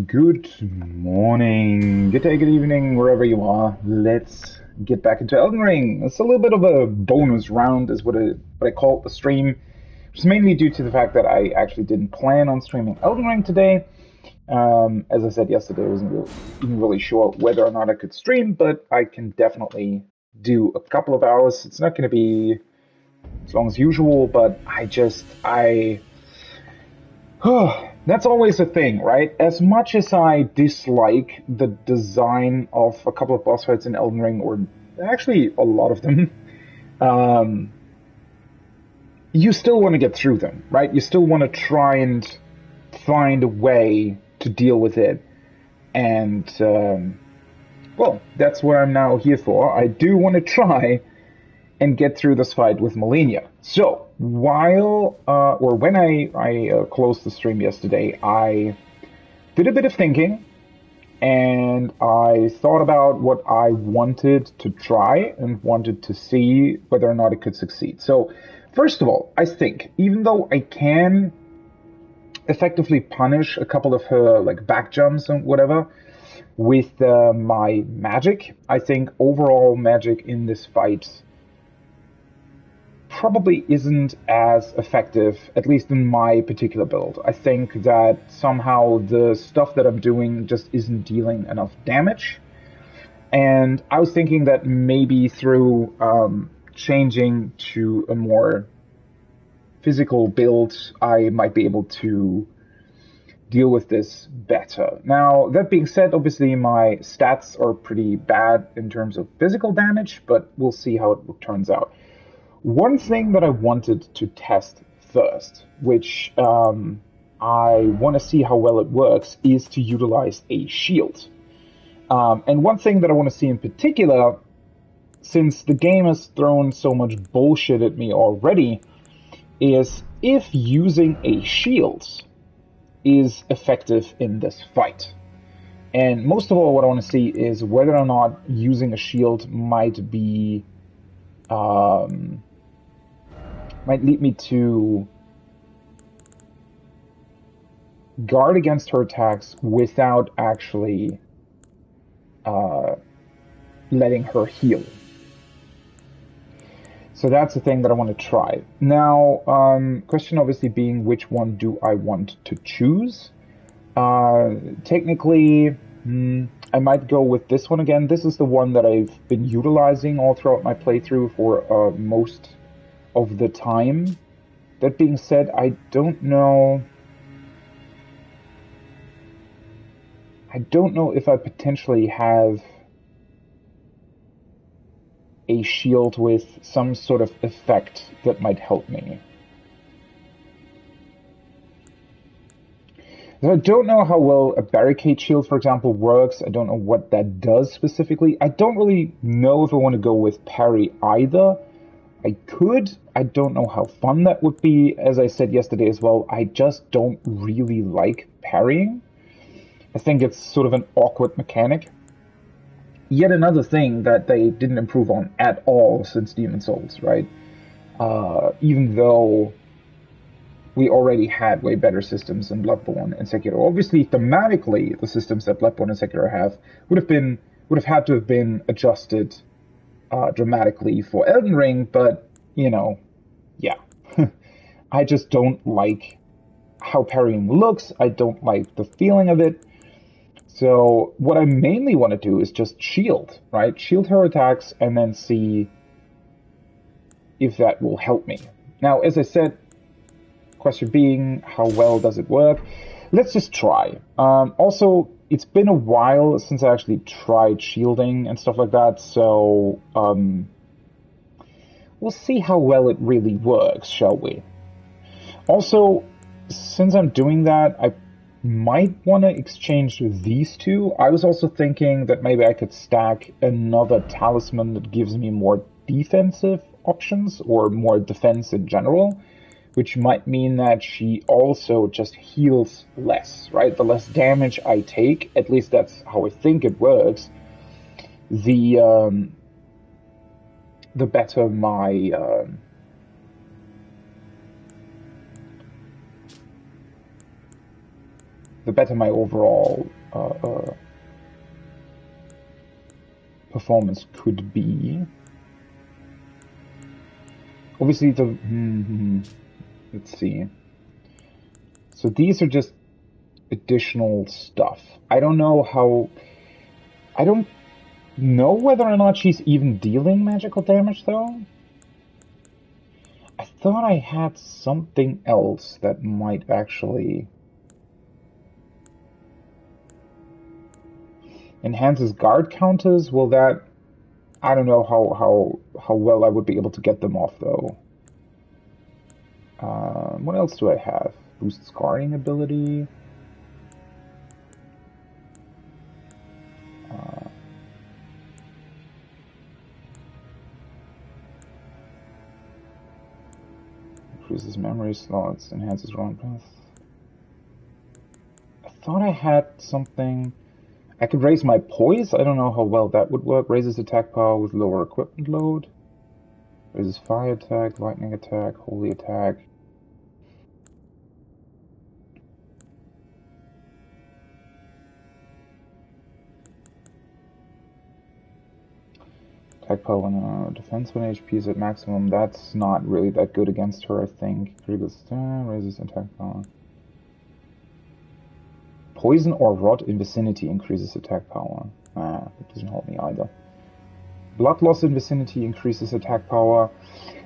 Good morning, good day, good evening, wherever you are. Let's get back into Elden Ring. It's a little bit of a bonus round, is what I call the stream, which is mainly due to the fact that I actually didn't plan on streaming Elden Ring today. As I said yesterday, I wasn't even really sure whether or not I could stream, but I can definitely do a couple of hours. It's not going to be as long as usual, but that's always a thing, right? As much as I dislike the design of a couple of boss fights in Elden Ring, or actually a lot of them, you still want to get through them, right? You still want to try and find a way to deal with it. And, well, that's what I'm now here for. I do want to try and get through this fight with Malenia. So, when I closed the stream yesterday, I did a bit of thinking, and I thought about what I wanted to try and wanted to see whether or not it could succeed. So, first of all, I think, even though I can effectively punish a couple of her back jumps and whatever with my magic, I think overall magic in this fight probably isn't as effective, at least in my particular build. I think that somehow the stuff that I'm doing just isn't dealing enough damage. And I was thinking that maybe through changing to a more physical build, I might be able to deal with this better. Now, that being said, obviously my stats are pretty bad in terms of physical damage, but we'll see how it turns out. One thing that I wanted to test first, which I want to see how well it works, is to utilize a shield. And one thing that I want to see in particular, since the game has thrown so much bullshit at me already, is if using a shield is effective in this fight. And most of all, what I want to see is whether or not using a shield might be might lead me to guard against her attacks without actually letting her heal. So that's the thing that I want to try. Now, question obviously being, which one do I want to choose? Technically, I might go with this one again. This is the one that I've been utilizing all throughout my playthrough for most of the time. That being said, I don't know if I potentially have a shield with some sort of effect that might help me. So I don't know how well a barricade shield, for example, works. I don't know what that does specifically. I don't really know if I want to go with parry either. I could. I don't know how fun that would be. As I said yesterday as well, I just don't really like parrying. I think it's sort of an awkward mechanic. Yet another thing that they didn't improve on at all since Demon's Souls, right? Even though we already had way better systems in Bloodborne and Sekiro. Obviously, thematically, the systems that Bloodborne and Sekiro have would have had to have been adjusted dramatically for Elden Ring, but, you know, yeah. I just don't like how parrying looks. I don't like the feeling of it. So what I mainly want to do is just shield, right? Shield her attacks and then see if that will help me. Now, as I said, question being, how well does it work? Let's just try. Also, it's been a while since I actually tried shielding and stuff like that, so we'll see how well it really works, shall we? Also, since I'm doing that, I might want to exchange these two. I was also thinking that maybe I could stack another talisman that gives me more defensive options, or more defense in general, which might mean that she also just heals less, right? The less damage I take, at least that's how I think it works, the better my overall performance could be. Obviously, let's see. So these are just additional stuff. I don't know whether or not she's even dealing magical damage, though. I thought I had something else that might actually enhances guard counters. Well, that I don't know how well I would be able to get them off, though. What else do I have? Boosts guarding ability. Increases memory slots, enhances run path. I thought I had something. I could raise my poise. I don't know how well that would work. Raises attack power with lower equipment load. Raises fire attack, lightning attack, holy attack. Attack power when defense when HP is at maximum. That's not really that good against her, I think. Raises attack power. Poison or rot in vicinity increases attack power. That doesn't help me either. Blood loss in vicinity increases attack power.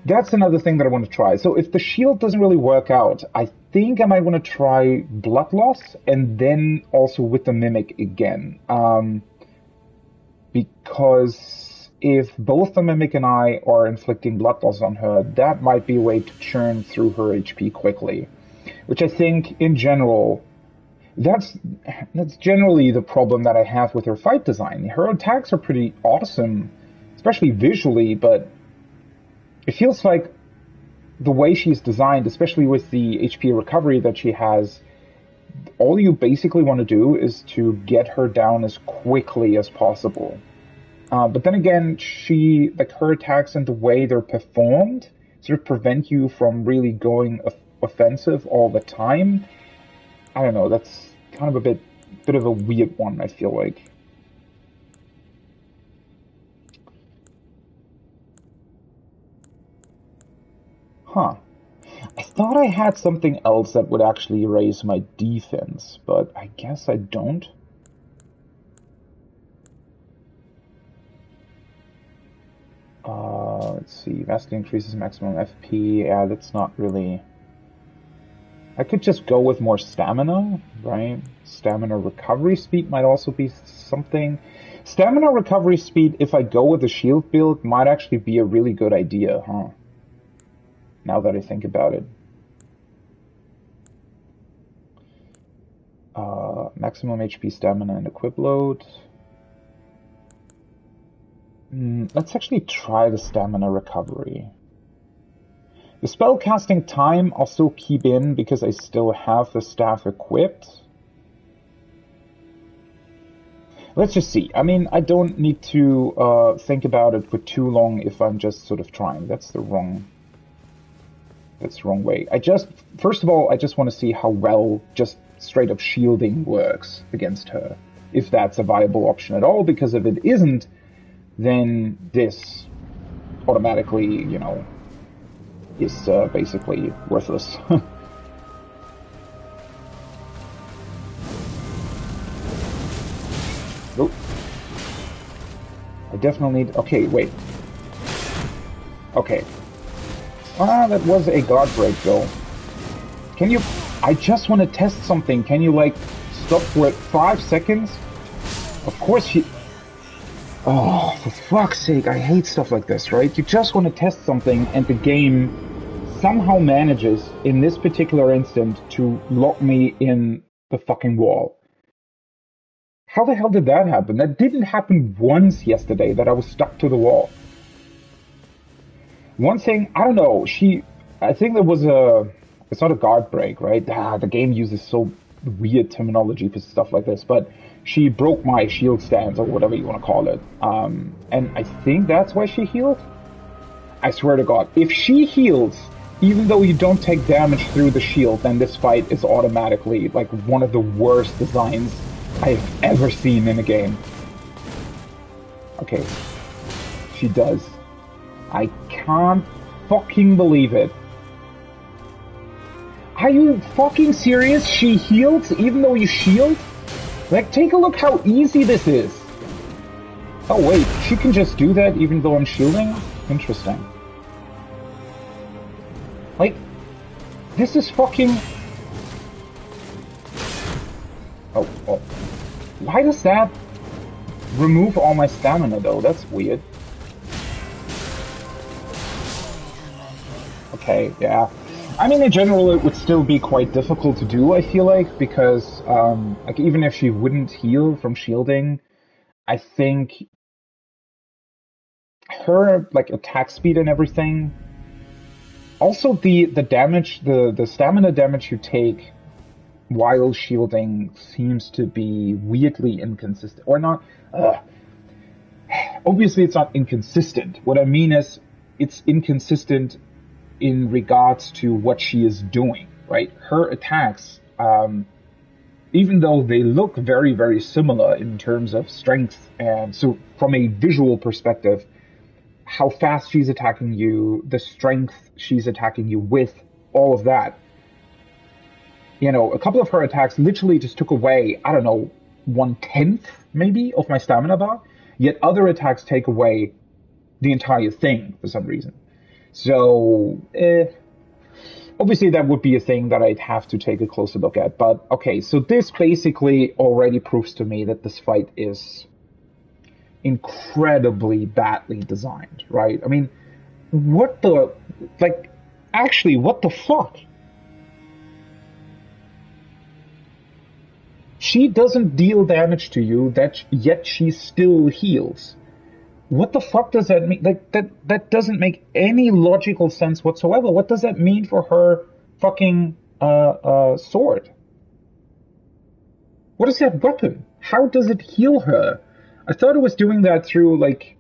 That's another thing that I want to try. So if the shield doesn't really work out, I think I might want to try blood loss and then also with the mimic again. Because if both the Mimic and I are inflicting blood loss on her, that might be a way to churn through her HP quickly. Which I think, in general, that's generally the problem that I have with her fight design. Her attacks are pretty awesome, especially visually, but it feels like the way she's designed, especially with the HP recovery that she has, all you basically want to do is to get her down as quickly as possible. But then again, her attacks and the way they're performed sort of prevent you from really going offensive all the time. I don't know, that's kind of a bit of a weird one, I feel like. Huh. I thought I had something else that would actually raise my defense, but I guess I don't. Let's see, vastly increases maximum FP. Yeah, that's not really... I could just go with more stamina, right? Stamina recovery speed might also be something. Stamina recovery speed, if I go with the shield build, might actually be a really good idea, huh? Now that I think about it. Maximum HP stamina and equip load. Let's actually try the stamina recovery. The spell casting time I'll still keep in because I still have the staff equipped. Let's just see. I mean, I don't need to think about it for too long if I'm just sort of trying. That's the wrong way. First of all, I just want to see how well just straight up shielding works against her. If that's a viable option at all, because if it isn't, then this automatically, you know, is basically worthless. Oh. I definitely need... Okay, wait. Okay. That was a guard break, though. Can you... I just want to test something. Can you, like, stop for 5 seconds? Of course she... Oh, for fuck's sake, I hate stuff like this, right? You just want to test something, and the game somehow manages, in this particular instant, to lock me in the fucking wall. How the hell did that happen? That didn't happen once yesterday, that I was stuck to the wall. One thing, I don't know, I think there was it's not a guard break, right? The game uses so weird terminology for stuff like this, but she broke my shield stance, or whatever you want to call it. And I think that's why she healed? I swear to God, if she heals, even though you don't take damage through the shield, then this fight is automatically, like, one of the worst designs I've ever seen in a game. Okay, she does. I can't fucking believe it. Are you fucking serious? She heals even though you shield? Like, take a look how easy this is. Oh wait, she can just do that even though I'm shielding? Interesting. Like, this is fucking... Oh. Why does that remove all my stamina though? That's weird. Okay, yeah. I mean, in general, it would still be quite difficult to do, I feel like, because, like, even if she wouldn't heal from shielding, I think her, like, attack speed and everything, also the damage, the stamina damage you take while shielding seems to be weirdly inconsistent. Or not, obviously it's not inconsistent. What I mean is, it's inconsistent in regards to what she is doing, right? Her attacks, even though they look very, very similar in terms of strength, and so from a visual perspective, how fast she's attacking you, the strength she's attacking you with, all of that. You know, a couple of her attacks literally just took away, I don't know, 1/10 maybe of my stamina bar, yet other attacks take away the entire thing for some reason. So, obviously that would be a thing that I'd have to take a closer look at. But okay, so this basically already proves to me that this fight is incredibly badly designed, right? I mean, what the, like, actually, what the fuck? She doesn't deal damage to you, yet she still heals. What the fuck does that mean? Like, that doesn't make any logical sense whatsoever. What does that mean for her fucking sword? What is that weapon? How does it heal her? I thought it was doing that through, like...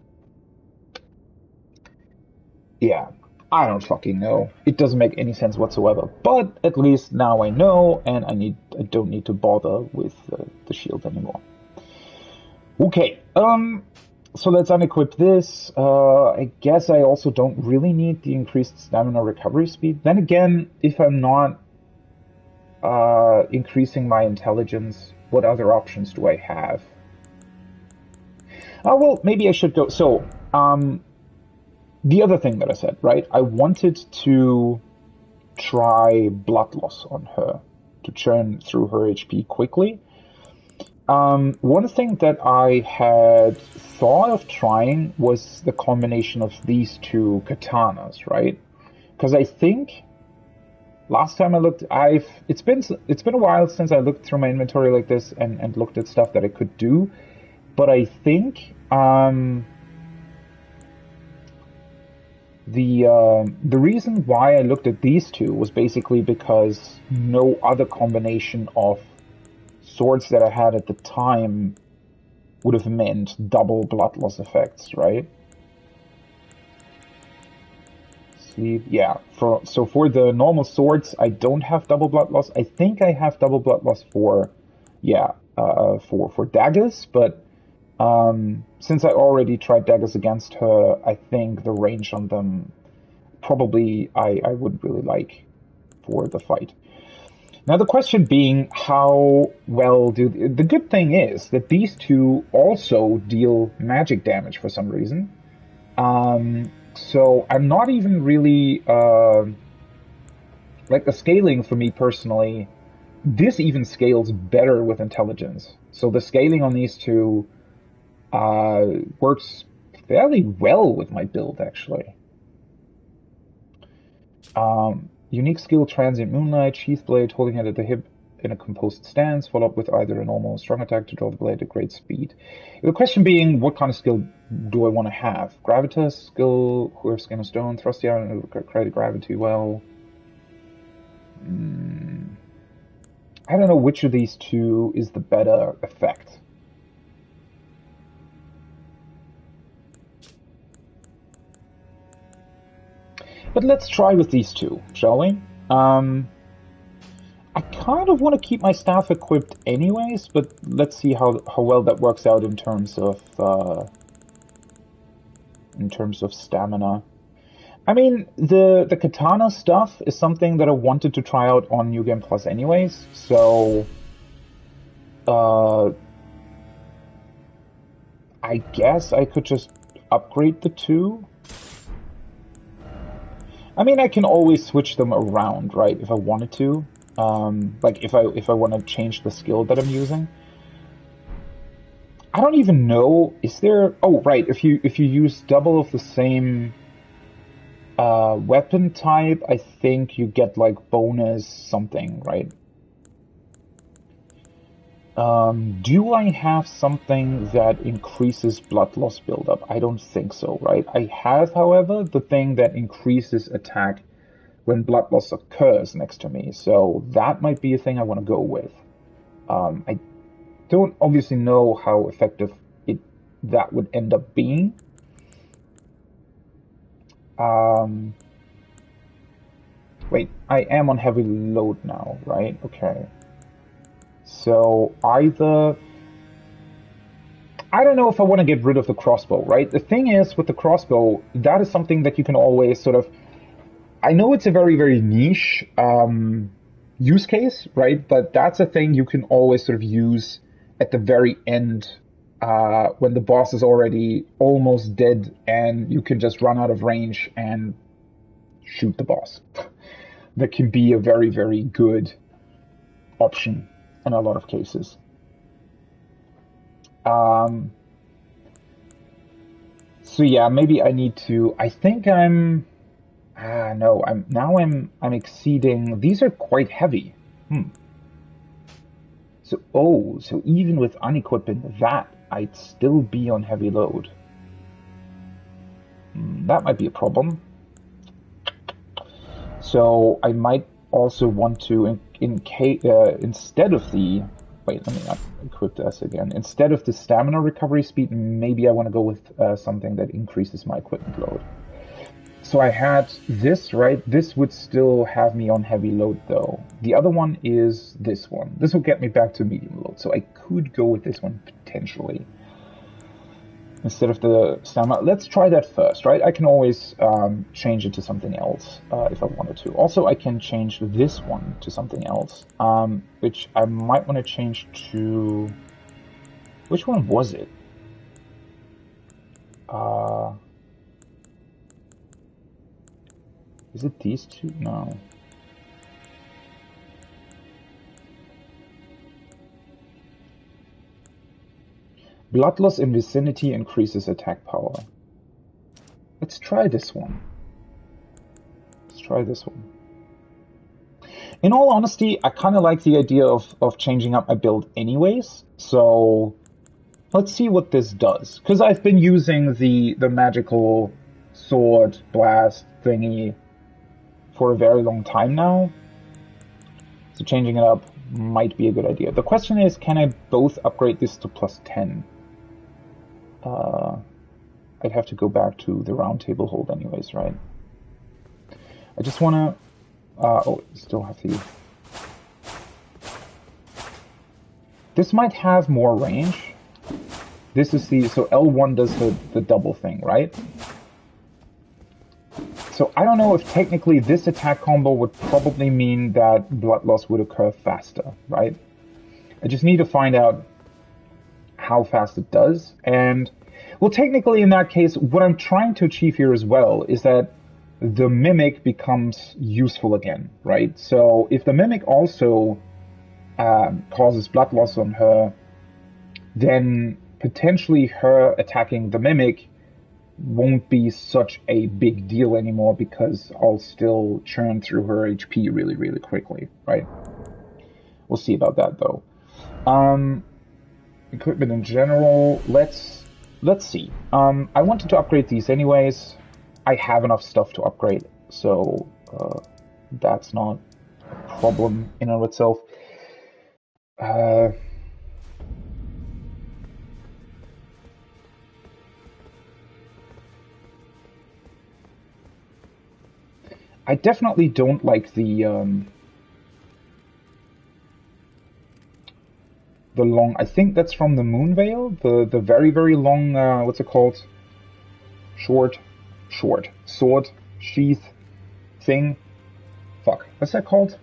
Yeah, I don't fucking know. It doesn't make any sense whatsoever. But at least now I know, and I don't need to bother with the shield anymore. Okay, so let's unequip this. I guess I also don't really need the increased stamina recovery speed. Then again, if I'm not increasing my intelligence, what other options do I have? Oh, well, maybe I should go. So, the other thing that I said, right? I wanted to try blood loss on her to churn through her HP quickly. One thing that I had thought of trying was the combination of these two katanas, right? Because I think last time I looked, it's been a while since I looked through my inventory like this and looked at stuff that I could do, but I think the reason why I looked at these two was basically because no other combination of swords that I had at the time would have meant double blood loss effects, right? Sleeve, yeah. For the normal swords, I don't have double blood loss. I think I have double blood loss for daggers, but since I already tried daggers against her, I think the range on them probably I wouldn't really like for the fight. Now the question being, how well do... The good thing is that these two also deal magic damage for some reason. So I'm not even really... like the scaling for me personally, this even scales better with intelligence. So the scaling on these two works fairly well with my build, actually. Unique skill, Transient Moonlight, Sheath Blade, holding it at the hip in a composed stance, followed up with either a normal or strong attack to draw the blade at great speed. The question being, what kind of skill do I want to have? Gravitas, skill, Whoever Skin of Stone, thrust the iron, create gravity well. I don't know which of these two is the better effect. But let's try with these two, shall we? I kind of want to keep my staff equipped anyways, but let's see how well that works out in terms of stamina. I mean, the katana stuff is something that I wanted to try out on New Game Plus anyways, so I guess I could just upgrade the two. I mean, I can always switch them around, right, if I wanted to. Like if I want to change the skill that I'm using. I don't even know, is there... Oh, right, if you use double of the same weapon type, I think you get like bonus something, right? Do I have something that increases blood loss buildup? I don't think so, right? I have, however, the thing that increases attack when blood loss occurs next to me, so that might be a thing I want to go with. I don't obviously know how effective that would end up being. Wait, I am on heavy load now, right? Okay. So either... I don't know if I want to get rid of the crossbow, right? The thing is, with the crossbow, that is something that you can always sort of... I know it's a very, very niche use case, right? But that's a thing you can always sort of use at the very end when the boss is already almost dead and you can just run out of range and shoot the boss. That can be a very, very good option in a lot of cases. So yeah, maybe I need to... I think I'm... no, I'm exceeding... These are quite heavy. So even with unequipping that, I'd still be on heavy load. That might be a problem. So I might also want to, instead of the... Wait, let me not equip this again. Instead of the stamina recovery speed, maybe I want to go with something that increases my equipment load. So I had this, right? This would still have me on heavy load, though. The other one is this one. This will get me back to medium load, so I could go with this one, potentially. Instead of the stamina. Let's try that first, right? I can always change it to something else if I wanted to. Also, I can change this one to something else, which I might want to change to... Which one was it? Is it these two? No. Blood loss in vicinity increases attack power. Let's try this one. Let's try this one. In all honesty, I kind of like the idea of changing up my build anyways, so let's see what this does. Because I've been using the magical sword blast thingy for a very long time now, so changing it up might be a good idea. The question is, can I both upgrade this to plus 10? I'd have to go back to the round table hold anyways, right? I just want to... oh, still have to... This might have more range. This is the... So L1 does the double thing, right? So I don't know if technically this attack combo would probably mean that blood loss would occur faster, right? I just need to find out how fast it does. And, well, technically in that case, what I'm trying to achieve here as well is that the Mimic becomes useful again, right? So if the Mimic also causes blood loss on her, then potentially her attacking the Mimic won't be such a big deal anymore because I'll still churn through her HP really, really quickly, right? We'll see about that, though. Equipment in general, let's see. I wanted to upgrade these anyways. I have enough stuff to upgrade, so that's not a problem in and of itself. I definitely don't like the the long. I think that's from the Moon Veil, the very very long. What's it called? Short sword sheath thing. Fuck, what's that called?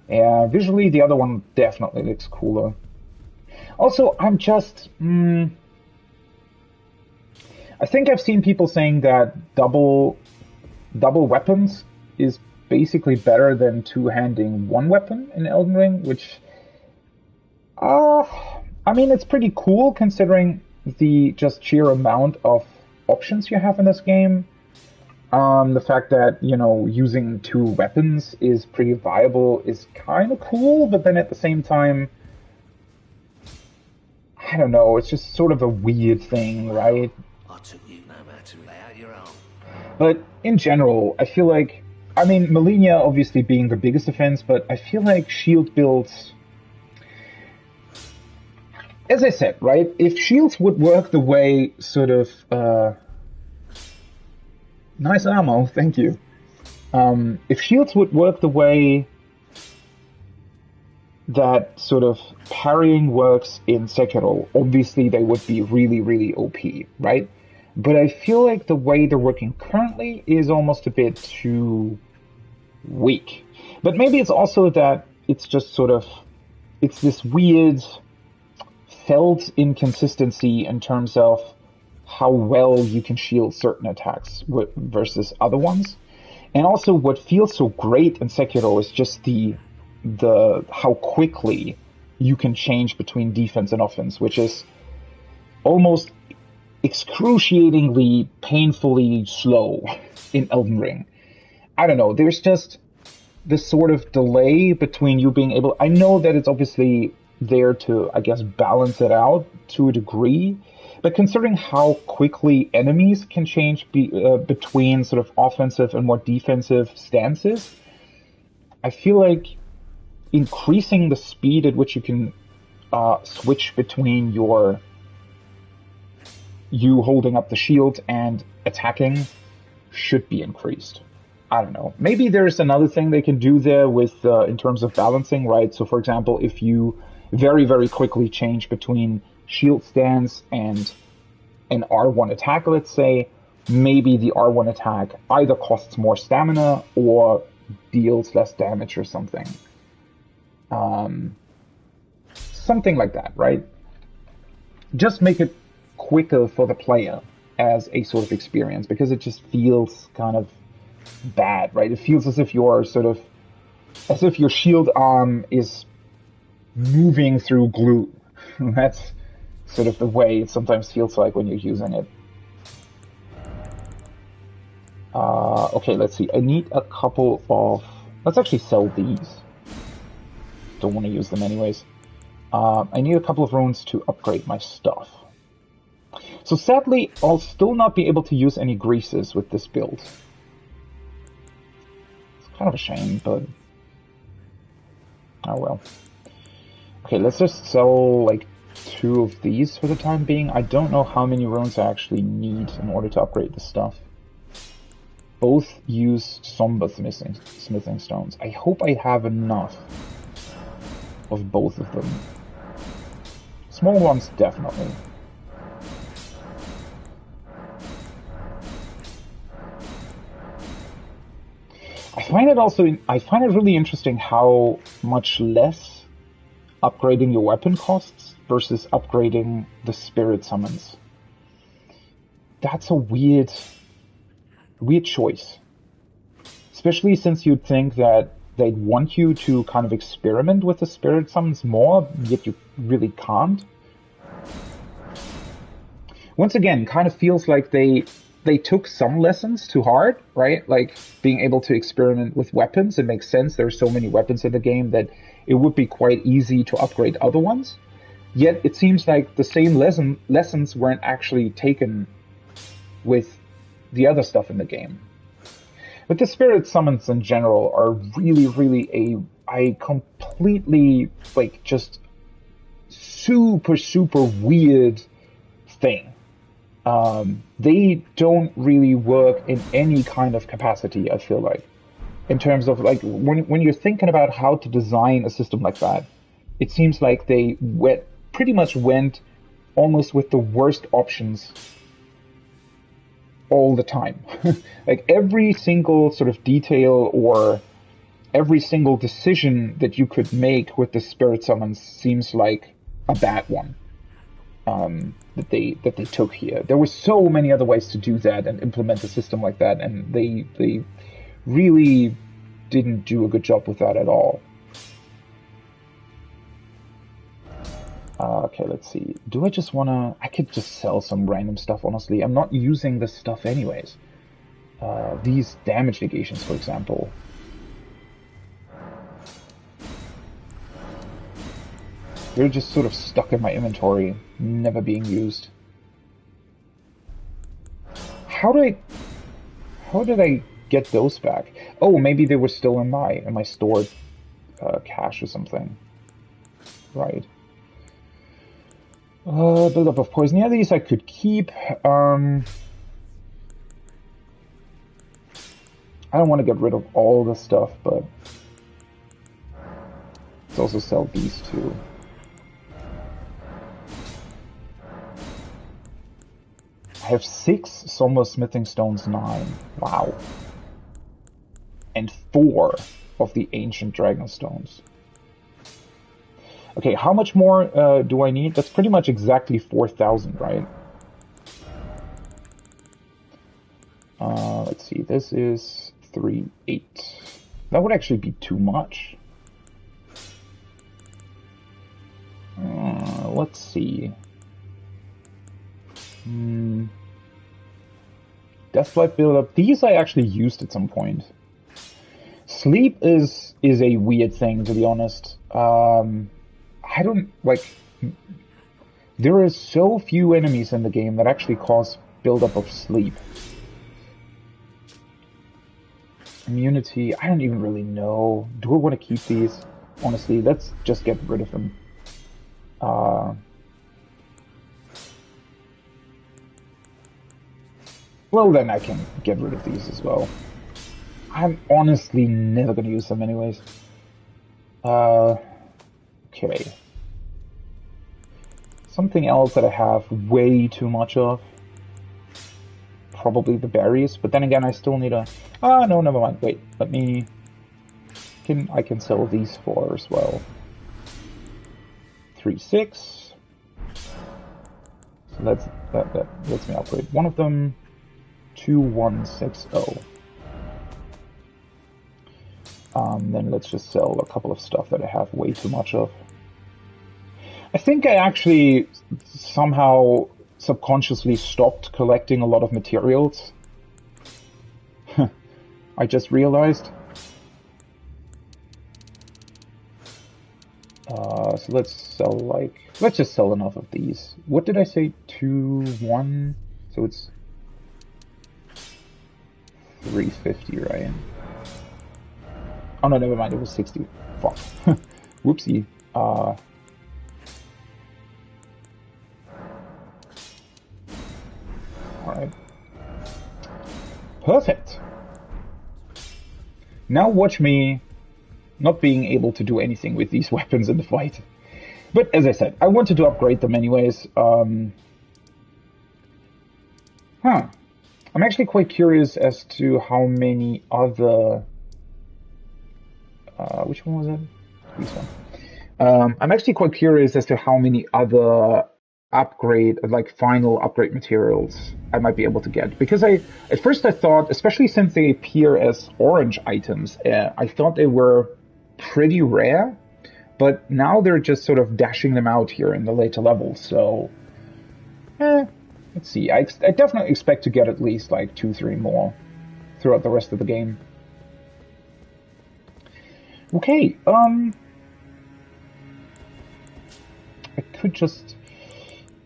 Yeah, visually the other one definitely looks cooler. Also, I'm just. I think I've seen people saying that double weapons is basically better than two-handing one weapon in Elden Ring, which, I mean, it's pretty cool considering the just sheer amount of options you have in this game. The fact that, you know, using two weapons is pretty viable is kind of cool, but then at the same time, I don't know, it's just sort of a weird thing, right? I took you no matter to lay out your own. But in general, I feel like, I mean, Malenia obviously being the biggest offense, but I feel like shield builds, as I said, right, if shields would work the way sort of, nice ammo, thank you. If shields would work the way that sort of parrying works in Sekiro, obviously they would be really, really OP, right? But I feel like the way they're working currently is almost a bit too weak. But maybe it's also that it's just sort of, it's this weird felt inconsistency in terms of how well you can shield certain attacks versus other ones. And also what feels so great in Sekiro is just the how quickly you can change between defense and offense, which is almost excruciatingly painfully slow in Elden Ring. I don't know, there's just this sort of delay between you being able, I know that it's obviously there to, I guess, balance it out to a degree, but considering how quickly enemies can change between sort of offensive and more defensive stances, I feel like increasing the speed at which you can switch between you holding up the shield and attacking should be increased. I don't know. Maybe there's another thing they can do there with in terms of balancing, right? So, for example, if you very, very quickly change between shield stance and an R1 attack, let's say, maybe the R1 attack either costs more stamina or deals less damage or something. Something like that, right? Just make it quicker for the player as a sort of experience, because it just feels kind of bad, right? It feels as if your shield arm is moving through glue. That's sort of the way it sometimes feels like when you're using it. Okay, let's see. I need a couple of... Let's actually sell these. Don't want to use them anyways. I need a couple of runes to upgrade my stuff. So sadly, I'll still not be able to use any greases with this build. It's kind of a shame, but... oh well. Okay, let's just sell, like, 2 of these for the time being. I don't know how many runes I actually need in order to upgrade this stuff. Both use somber smithing stones. I hope I have enough of both of them. Small ones, definitely. I find it really interesting how much less upgrading your weapon costs versus upgrading the spirit summons. That's a weird choice. Especially since you'd think that they'd want you to kind of experiment with the spirit summons more, yet you really can't. Once again, kind of feels like they took some lessons to heart, right? Like being able to experiment with weapons. It makes sense. There's so many weapons in the game that it would be quite easy to upgrade other ones. Yet it seems like the same lessons weren't actually taken with the other stuff in the game. But the spirit summons in general are really, really a completely, like, just super, super weird thing. They don't really work in any kind of capacity, I feel like. in terms of like when you're thinking about how to design a system like that, it seems like they pretty much went almost with the worst options all the time. Like every single sort of detail or every single decision that you could make with the spirit summons seems like a bad one that they took here. There were so many other ways to do that and implement a system like that, and they really didn't do a good job with that at all. Okay, let's see. Do I just wanna... I could just sell some random stuff, honestly. I'm not using this stuff anyways. These damage negations, for example. They're just sort of stuck in my inventory, never being used. How did I get those back? Oh, maybe they were still in my stored cache or something. Right. Build-up of poison. Yeah, these I could keep. I don't want to get rid of all the stuff, but let's also sell these two. I have 6 Somber Smithing Stones, 9. Wow. And 4 of the Ancient Dragon Stones. Okay, how much more do I need? That's pretty much exactly 4,000, right? Let's see, this is 3,800. That would actually be too much. Let's see. Deathblight build-up. These I actually used at some point. Sleep is a weird thing, to be honest. I don't, like... There are so few enemies in the game that actually cause build-up of sleep. Immunity, I don't even really know. Do I want to keep these? Honestly, let's just get rid of them. Well, then I can get rid of these as well. I'm honestly never going to use them anyways. Okay. Something else that I have way too much of. Probably the berries, but then again I still need a... Ah, no, never mind. Wait, let me... I can sell these 4 as well. 3,600. So that lets me upgrade one of them. 2,160. Then let's just sell a couple of stuff that I have way too much of. I think I actually somehow subconsciously stopped collecting a lot of materials. I just realized. So let's just sell enough of these. What did I say? 2,100? So it's 350, right? Oh no, never mind, it was 60. Fuck. Whoopsie. Alright. Perfect. Now watch me not being able to do anything with these weapons in the fight. But as I said, I wanted to upgrade them anyways. I'm actually quite curious as to how many other... which one was it? This one. I'm actually quite curious as to how many other final upgrade materials I might be able to get. Because at first I thought, especially since they appear as orange items, I thought they were pretty rare, but now they're just sort of dashing them out here in the later levels, so... let's see, I definitely expect to get at least like 2-3 more throughout the rest of the game. Okay, I could just...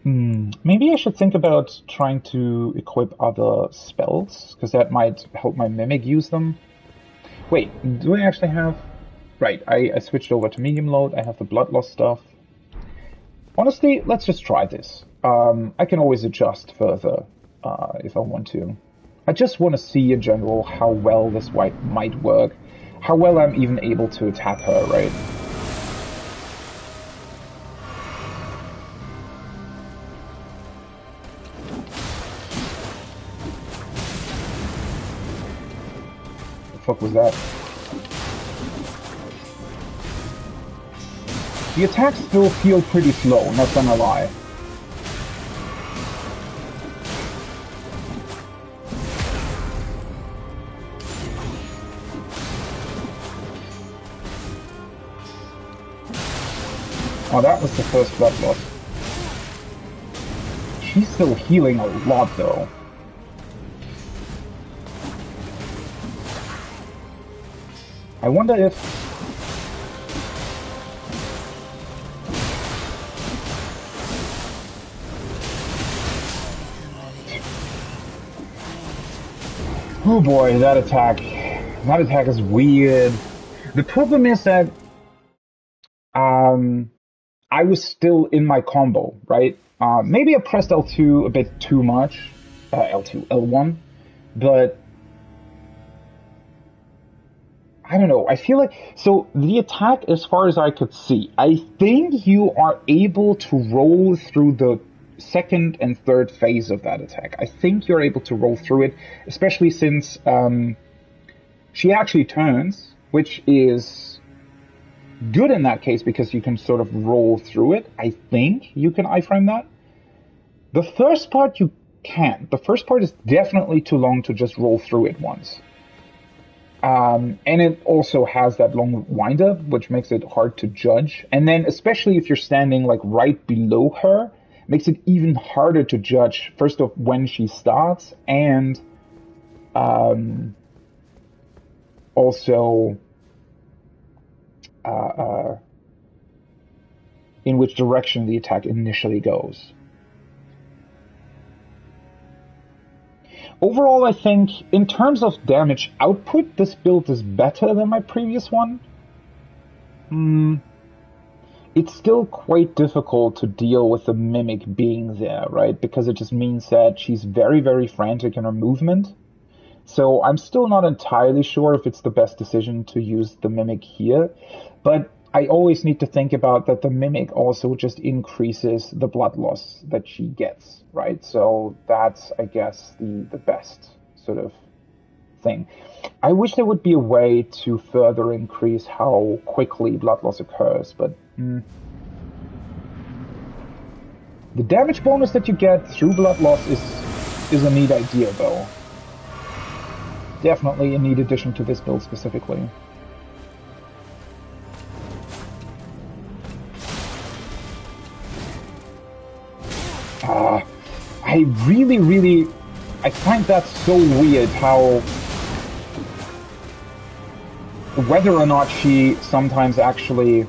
maybe I should think about trying to equip other spells, because that might help my Mimic use them. Wait, do I actually have... Right, I switched over to medium load, I have the blood loss stuff. Honestly, let's just try this. I can always adjust further if I want to. I just want to see in general how well this might work. how well I'm even able to attack her, right? The fuck was that? The attacks still feel pretty slow, not gonna lie. Oh, that was the first blood loss. She's still healing a lot, though. I wonder if... Oh boy, that attack. That attack is weird. The problem is that... I was still in my combo, right? Maybe I pressed L2 a bit too much. L1. But... I don't know. I feel like... So, the attack, as far as I could see, I think you are able to roll through the second and third phase of that attack. I think you're able to roll through it, especially since she actually turns, which is good in that case because you can sort of roll through it. I think you can iframe that. The first part you can't. The first part is definitely too long to just roll through it once. And it also has that long wind-up, which makes it hard to judge. And then, especially if you're standing like right below her, makes it even harder to judge, first off, when she starts, and also in which direction the attack initially goes. Overall, I think, in terms of damage output, this build is better than my previous one. It's still quite difficult to deal with the Mimic being there, right? Because it just means that she's very, very frantic in her movement. So I'm still not entirely sure if it's the best decision to use the Mimic here. But I always need to think about that the Mimic also just increases the blood loss that she gets, right? So that's, I guess, the best sort of thing. I wish there would be a way to further increase how quickly blood loss occurs, but the damage bonus that you get through blood loss is a neat idea, though. Definitely a neat addition to this build specifically. I find that so weird how whether or not she sometimes actually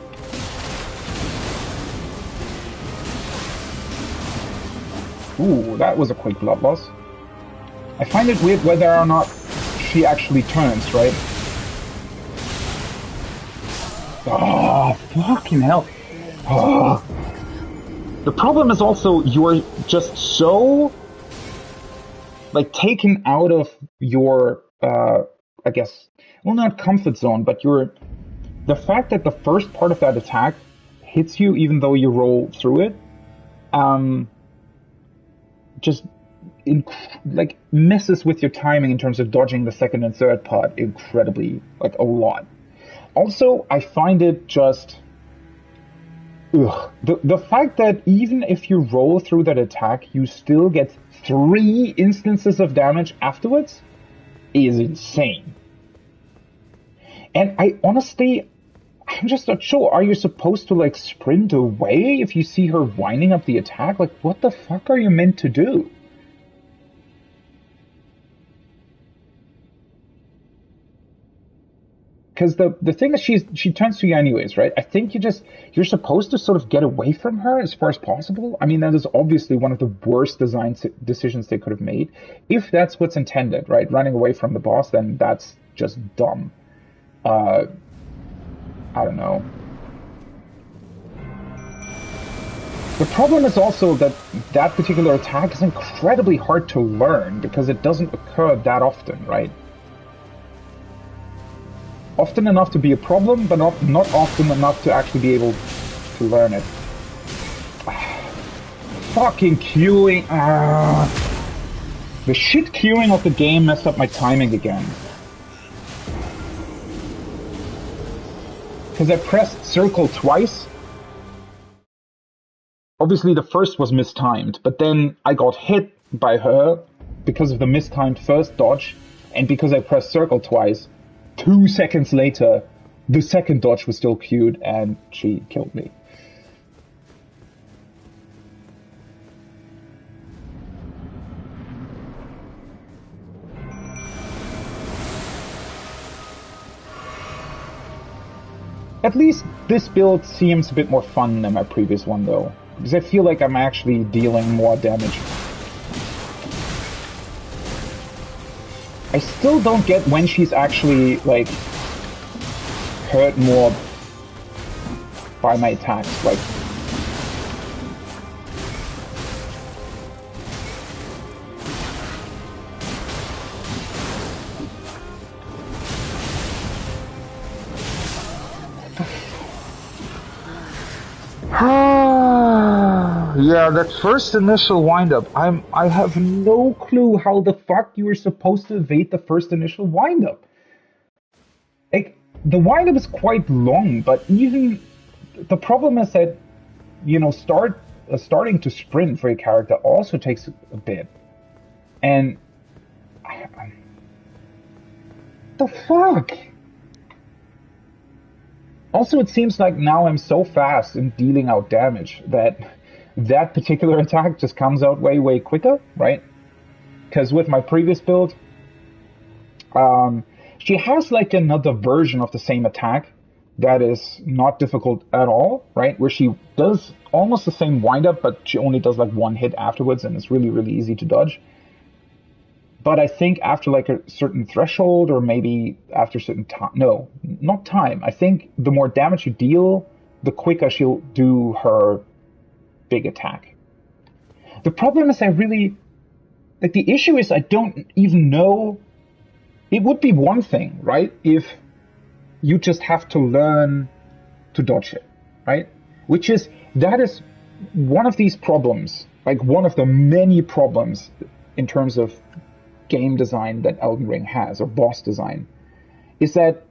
ooh, that was a quick blood loss. I find it weird whether or not she actually turns, right? Oh, fucking hell. Oh. The problem is also you're just so like taken out of your I guess, well, not comfort zone, but the fact that the first part of that attack hits you even though you roll through it just like messes with your timing in terms of dodging the second and third part incredibly, like a lot. Also, I find it just the fact that even if you roll through that attack, you still get 3 instances of damage afterwards is insane. And I'm just not sure. Are you supposed to like sprint away if you see her winding up the attack? Like, what the fuck are you meant to do? Because the thing is, she turns to you anyways, right? I think you're supposed to sort of get away from her as far as possible. I mean, that is obviously one of the worst design decisions they could have made. If that's what's intended, right? Running away from the boss, then that's just dumb. I don't know. The problem is also that particular attack is incredibly hard to learn because it doesn't occur that often, right? Often enough to be a problem, but not often enough to actually be able to learn it. Fucking queuing. The shit queuing of the game messed up my timing again. Because I pressed circle twice. Obviously the first was mistimed, but then I got hit by her because of the mistimed first dodge, and because I pressed circle twice, 2 seconds later, the second dodge was still queued and she killed me. At least this build seems a bit more fun than my previous one though, because I feel like I'm actually dealing more damage. I still don't get when she's actually, like, hurt more by my attacks, like... Yeah, that first initial windup, I have no clue how the fuck you were supposed to evade the first initial windup. Like, the windup is quite long, but even the problem is that, you know, starting to sprint for your character also takes a bit. And the fuck? Also, it seems like now I'm so fast in dealing out damage that particular attack just comes out way quicker, right? Because with my previous build, she has like another version of the same attack that is not difficult at all, right? Where she does almost the same windup, but she only does like one hit afterwards, and it's really easy to dodge. But I think after like a certain threshold, or maybe after a certain time, no, not time. I think the more damage you deal, the quicker she'll do her big attack. The problem is the issue is I don't even know. It would be one thing, right, if you just have to learn to dodge it, right? That is one of these problems, like one of the many problems in terms of game design that Elden Ring has, or boss design, is that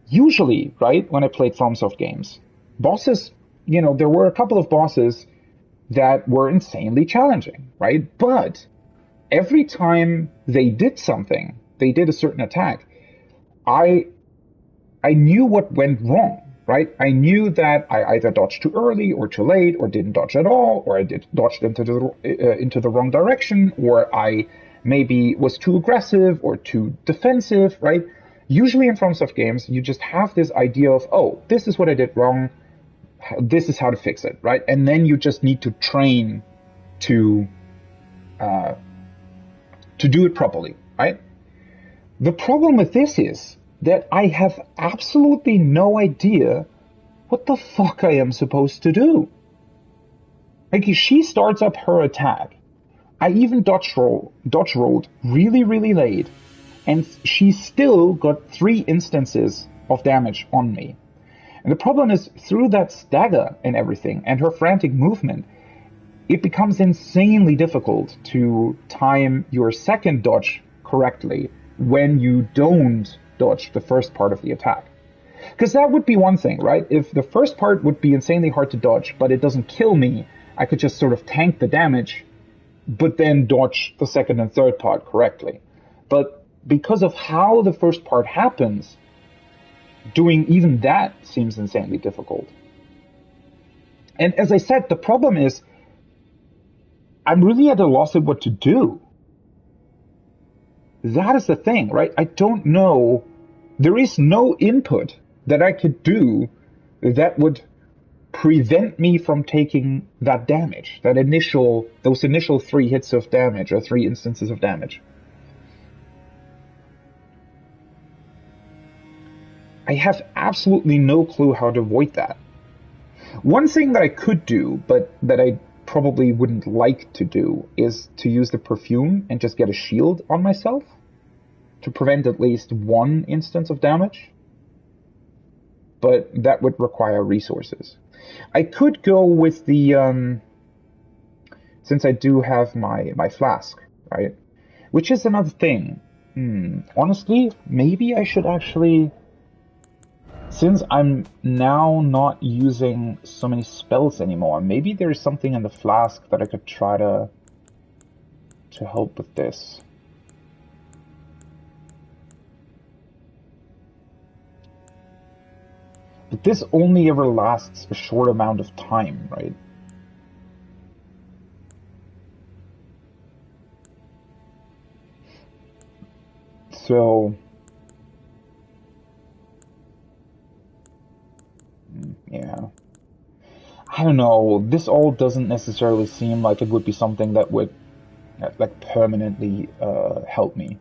usually, right, when I played FromSoft games, bosses, you know, there were a couple of bosses that were insanely challenging, right? But every time they did something, they did a certain attack, I knew what went wrong, right? I knew that I either dodged too early or too late, or didn't dodge at all, or I dodged into the wrong direction, or I maybe was too aggressive or too defensive, right? Usually in FromSoft games, you just have this idea of, oh, this is what I did wrong, this is how to fix it, right? And then you just need to train to do it properly, right? The problem with this is that I have absolutely no idea what the fuck I am supposed to do. Like, she starts up her attack. I even dodge rolled really late, and she still got 3 instances of damage on me. And the problem is, through that stagger and everything, and her frantic movement, it becomes insanely difficult to time your second dodge correctly when you don't dodge the first part of the attack. Because that would be one thing, right? If the first part would be insanely hard to dodge, but it doesn't kill me, I could just sort of tank the damage, but then dodge the second and third part correctly. But because of how the first part happens, doing even that seems insanely difficult. And as I said, the problem is, I'm really at a loss of what to do. That is the thing, right? I don't know. There is no input that I could do that would prevent me from taking that damage, those initial 3 hits of damage, or 3 instances of damage. I have absolutely no clue how to avoid that. One thing that I could do, but that I probably wouldn't like to do, is to use the perfume and just get a shield on myself to prevent at least 1 instance of damage. but that would require resources. I could go with the, since I do have my flask, right? Which is another thing. Honestly, maybe I should actually, since I'm now not using so many spells anymore, maybe there's something in the flask that I could try to help with this. But this only ever lasts a short amount of time, right? So, yeah. I don't know. This all doesn't necessarily seem like it would be something that would like permanently help me.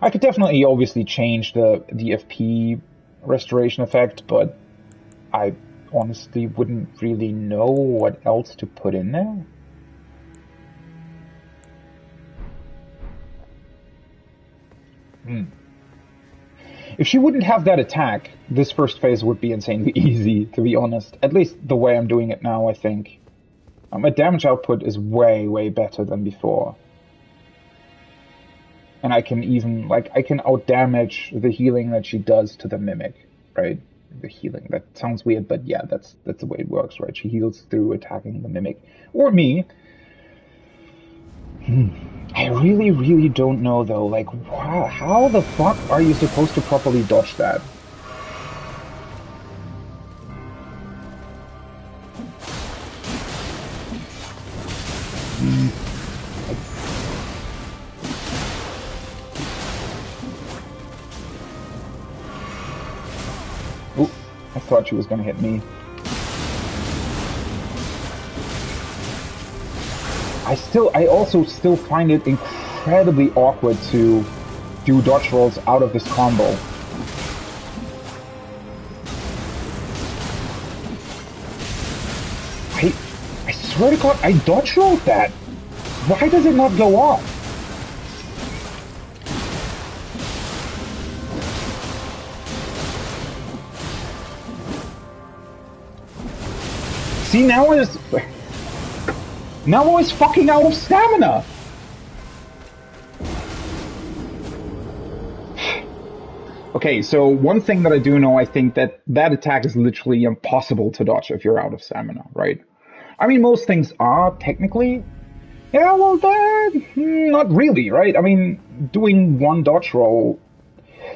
I could definitely obviously change the FP restoration effect, but I honestly wouldn't really know what else to put in there. If she wouldn't have that attack, this first phase would be insanely easy, to be honest. At least the way I'm doing it now, I think. My damage output is way, way better than before. And I can even, like, I can outdamage the healing that she does to the Mimic, right? The healing. That sounds weird, but yeah, that's the way it works, right? She heals through attacking the Mimic. Or me. I really, really don't know, though. Like, how the fuck are you supposed to properly dodge that? Oh, I thought she was gonna hit me. I also still find it incredibly awkward to do dodge rolls out of this combo. I swear to God, I dodge rolled that. Why does it not go off? See, now I was fucking out of stamina! Okay, so one thing that I do know, I think that attack is literally impossible to dodge if you're out of stamina, right? I mean, most things are, technically. Yeah, well, not really, right? I mean, doing one dodge roll...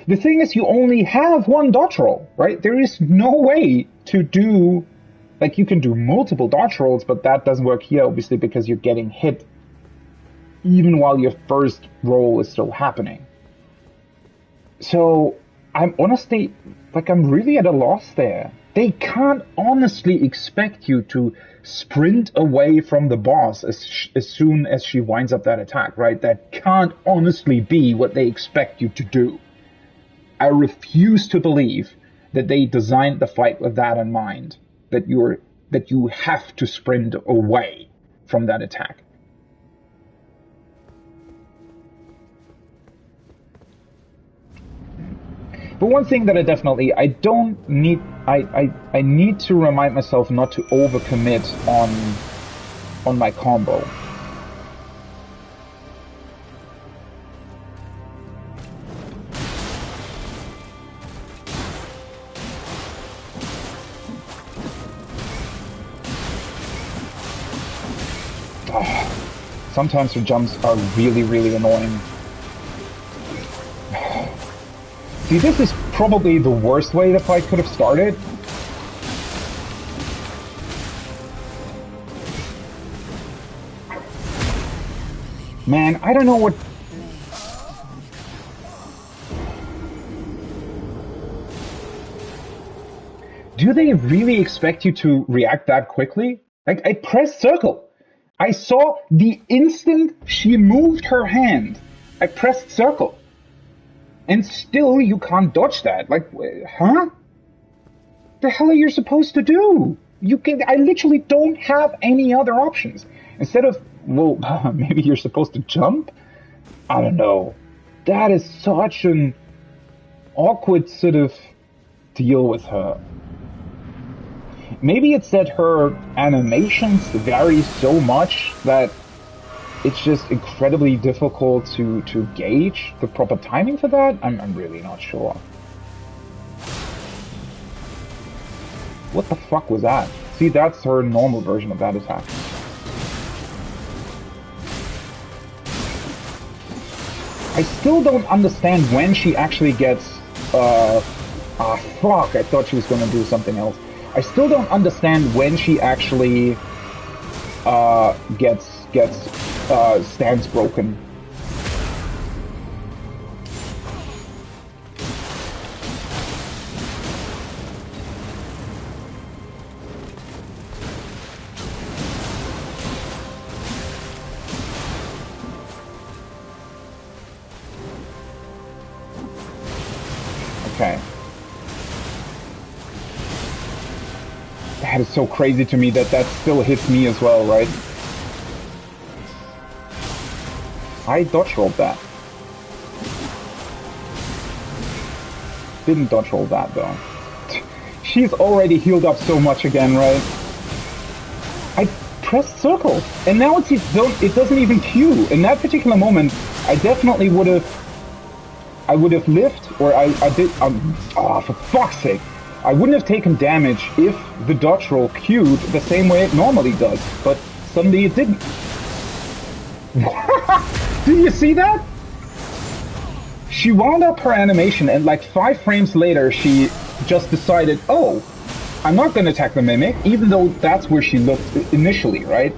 The thing is, you only have one dodge roll, right? There is no way to do... Like, you can do multiple dodge rolls, but that doesn't work here, obviously, because you're getting hit even while your first roll is still happening. So, I'm honestly, like, I'm really at a loss there. They can't honestly expect you to sprint away from the boss as soon as she winds up that attack, right? That can't honestly be what they expect you to do. I refuse to believe that they designed the fight with that in mind. That you have to sprint away from that attack. But one thing that I need to remind myself not to overcommit on my combo. Sometimes her jumps are really, really annoying. See, this is probably the worst way the fight could have started. Man, I don't know what... Do they really expect you to react that quickly? Like, I pressed circle. I saw the instant she moved her hand, I pressed circle. And still you can't dodge that. Like, huh? The hell are you supposed to do? I literally don't have any other options. Instead of, well, maybe you're supposed to jump? I don't know. That is such an awkward sort of deal with her. Maybe it's that her animations vary so much that it's just incredibly difficult to gauge the proper timing for that. I'm really not sure. What the fuck was that? See, that's her normal version of that attack. I still don't understand when she actually gets... fuck, I thought she was gonna do something else. I still don't understand when she actually gets stance broken. Okay. That is so crazy to me that that still hits me as well, right? I dodge rolled that. Didn't dodge roll that though. She's already healed up so much again, right? I pressed circle, and now it doesn't even queue. In that particular moment, I definitely would have lived, or I did. For fuck's sake! I wouldn't have taken damage if the dodge roll queued the same way it normally does, but suddenly it didn't. Did you see that? She wound up her animation, and like 5 frames later, she just decided, oh, I'm not going to attack the Mimic, even though that's where she looked initially, right?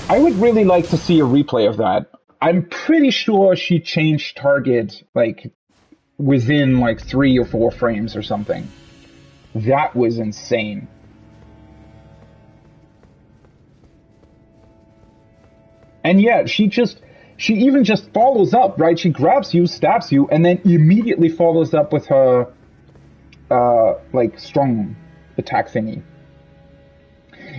I would really like to see a replay of that. I'm pretty sure she changed target, like, within, like, 3 or 4 frames or something. That was insane. And yeah, she even just follows up, right? She grabs you, stabs you, and then immediately follows up with her, like, strong attack thingy.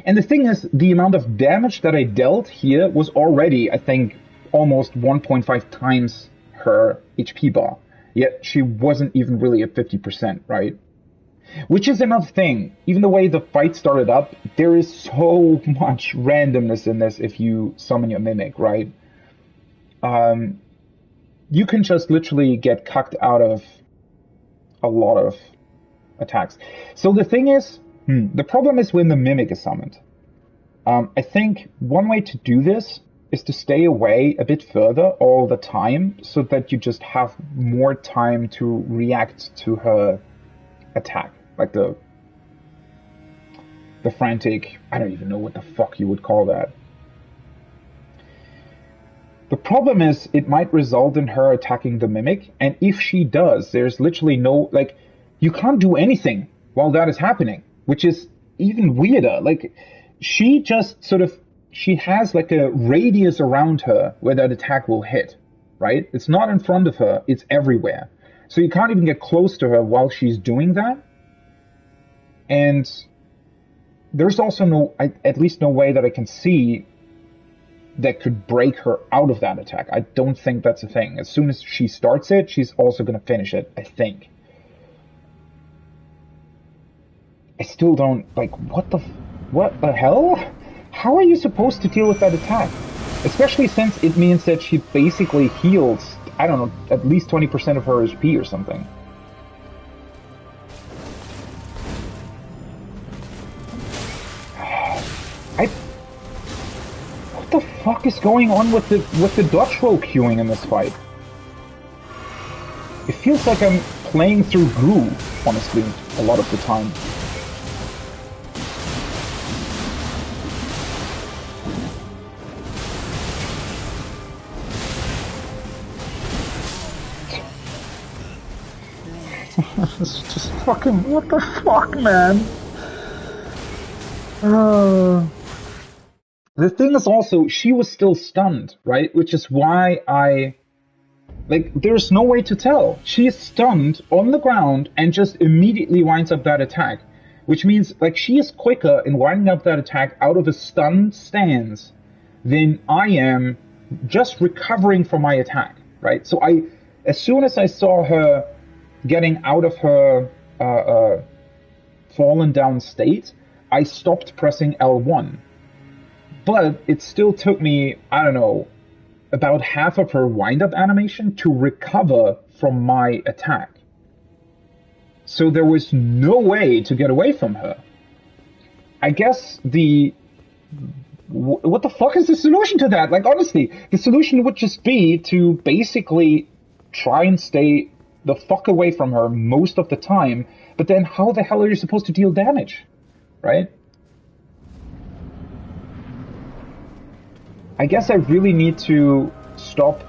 And the thing is, the amount of damage that I dealt here was already, I think, almost 1.5 times her HP bar. Yet she wasn't even really at 50%, right? Which is another thing. Even the way the fight started up, there is so much randomness in this if you summon your Mimic, right? You can just literally get cucked out of a lot of attacks. So the thing is, the problem is when the Mimic is summoned. I think one way to do this is to stay away a bit further all the time, so that you just have more time to react to her attack. Like the frantic, I don't even know what the fuck you would call that. The problem is, it might result in her attacking the Mimic, and if she does, there's literally no, like, you can't do anything while that is happening, which is even weirder. Like, she just sort of, she has like a radius around her where that attack will hit, right? It's not in front of her, it's everywhere. So you can't even get close to her while she's doing that. And there's also at least no way that I can see that could break her out of that attack. I don't think that's a thing. As soon as she starts it, she's also going to finish it, I think. I still don't, like, what the hell? How are you supposed to deal with that attack? Especially since it means that she basically heals, I don't know, at least 20% of her HP or something. What the fuck is going on with the dodge roll queuing in this fight? It feels like I'm playing through glue, honestly, a lot of the time. It's just fucking, what the fuck, man? The thing is also, she was still stunned, right? Which is why like, there's no way to tell. She is stunned on the ground and just immediately winds up that attack. Which means, like, she is quicker in winding up that attack out of a stunned stance than I am just recovering from my attack, right? So as soon as I saw her getting out of her fallen down state, I stopped pressing L1. But it still took me, I don't know, about half of her wind-up animation to recover from my attack. So there was no way to get away from her. I guess what the fuck is the solution to that? Like, honestly, the solution would just be to basically try and stay the fuck away from her most of the time, but then how the hell are you supposed to deal damage? Right? I guess I really need to stop...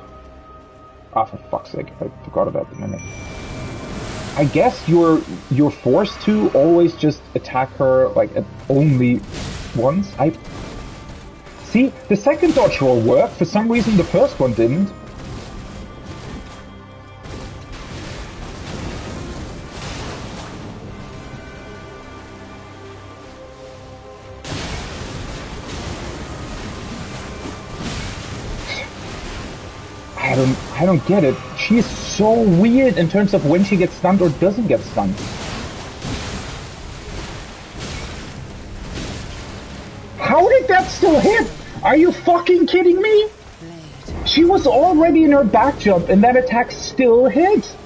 Ah, for fuck's sake, I forgot about the mimic. I guess you're forced to always just attack her, like, only once. See, the second dodge roll worked, for some reason the first one didn't. I don't get it. She is so weird in terms of when she gets stunned or doesn't get stunned. How did that still hit? Are you fucking kidding me? She was already in her back jump and that attack still hit.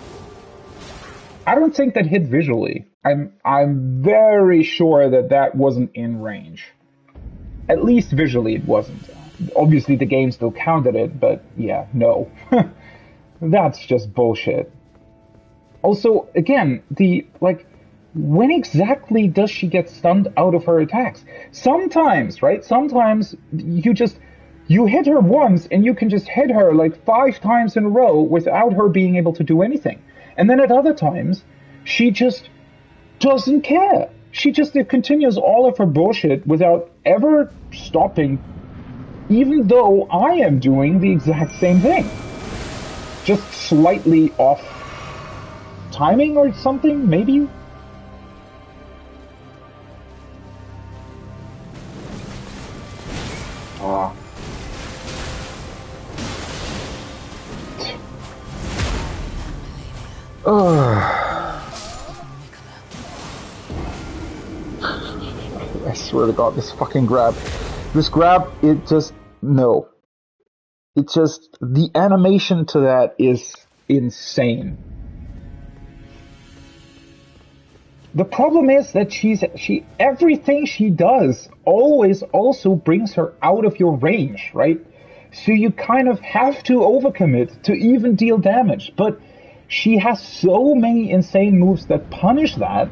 I don't think that hit visually. I'm very sure that wasn't in range. At least visually it wasn't. Obviously the game still counted it, but yeah, no. That's just bullshit. Also, again, when exactly does she get stunned out of her attacks? Sometimes, right? Sometimes you hit her once and you can just hit her like 5 times in a row without her being able to do anything. And then at other times, she just doesn't care. She just continues all of her bullshit without ever stopping, even though I am doing the exact same thing. Just slightly off timing or something, maybe? Ah. I swear to God, this fucking grab. This grab, it just... No. It just... The animation to that is insane. The problem is that everything she does always also brings her out of your range, right? So you kind of have to overcommit to even deal damage. But she has so many insane moves that punish that.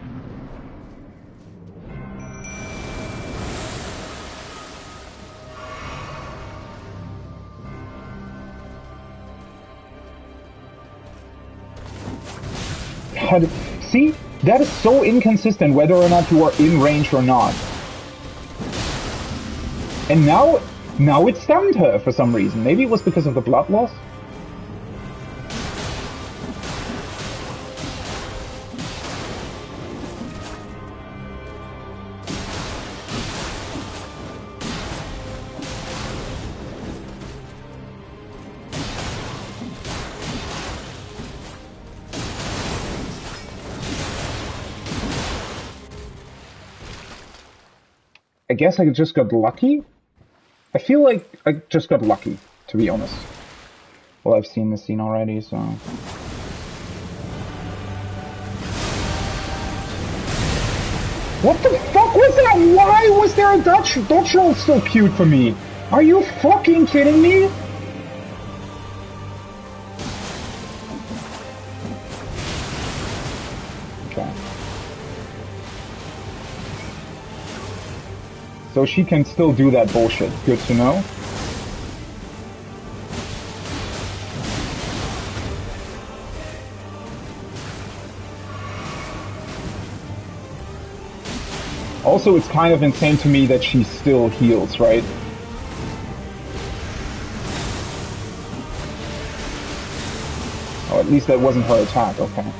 God, see? That is so inconsistent whether or not you are in range or not. And now it stunned her for some reason. Maybe it was because of the blood loss? I guess I just got lucky? I feel like I just got lucky, to be honest. Well, I've seen this scene already, so... What the fuck was that? Why was there a Dutch roll so cute for me? Are you fucking kidding me? Okay. So she can still do that bullshit. Good to know. Also, it's kind of insane to me that she still heals, right? Oh, at least that wasn't her attack, okay.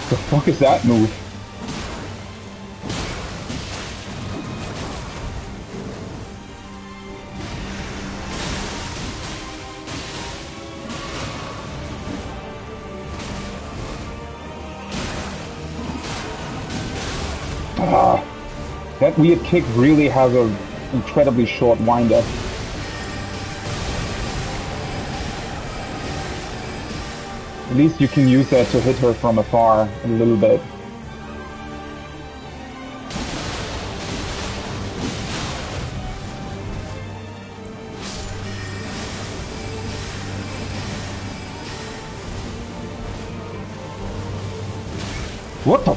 The fuck is that move? Ah, that weird kick really has an incredibly short wind-up. At least you can use that to hit her from afar a little bit. What the?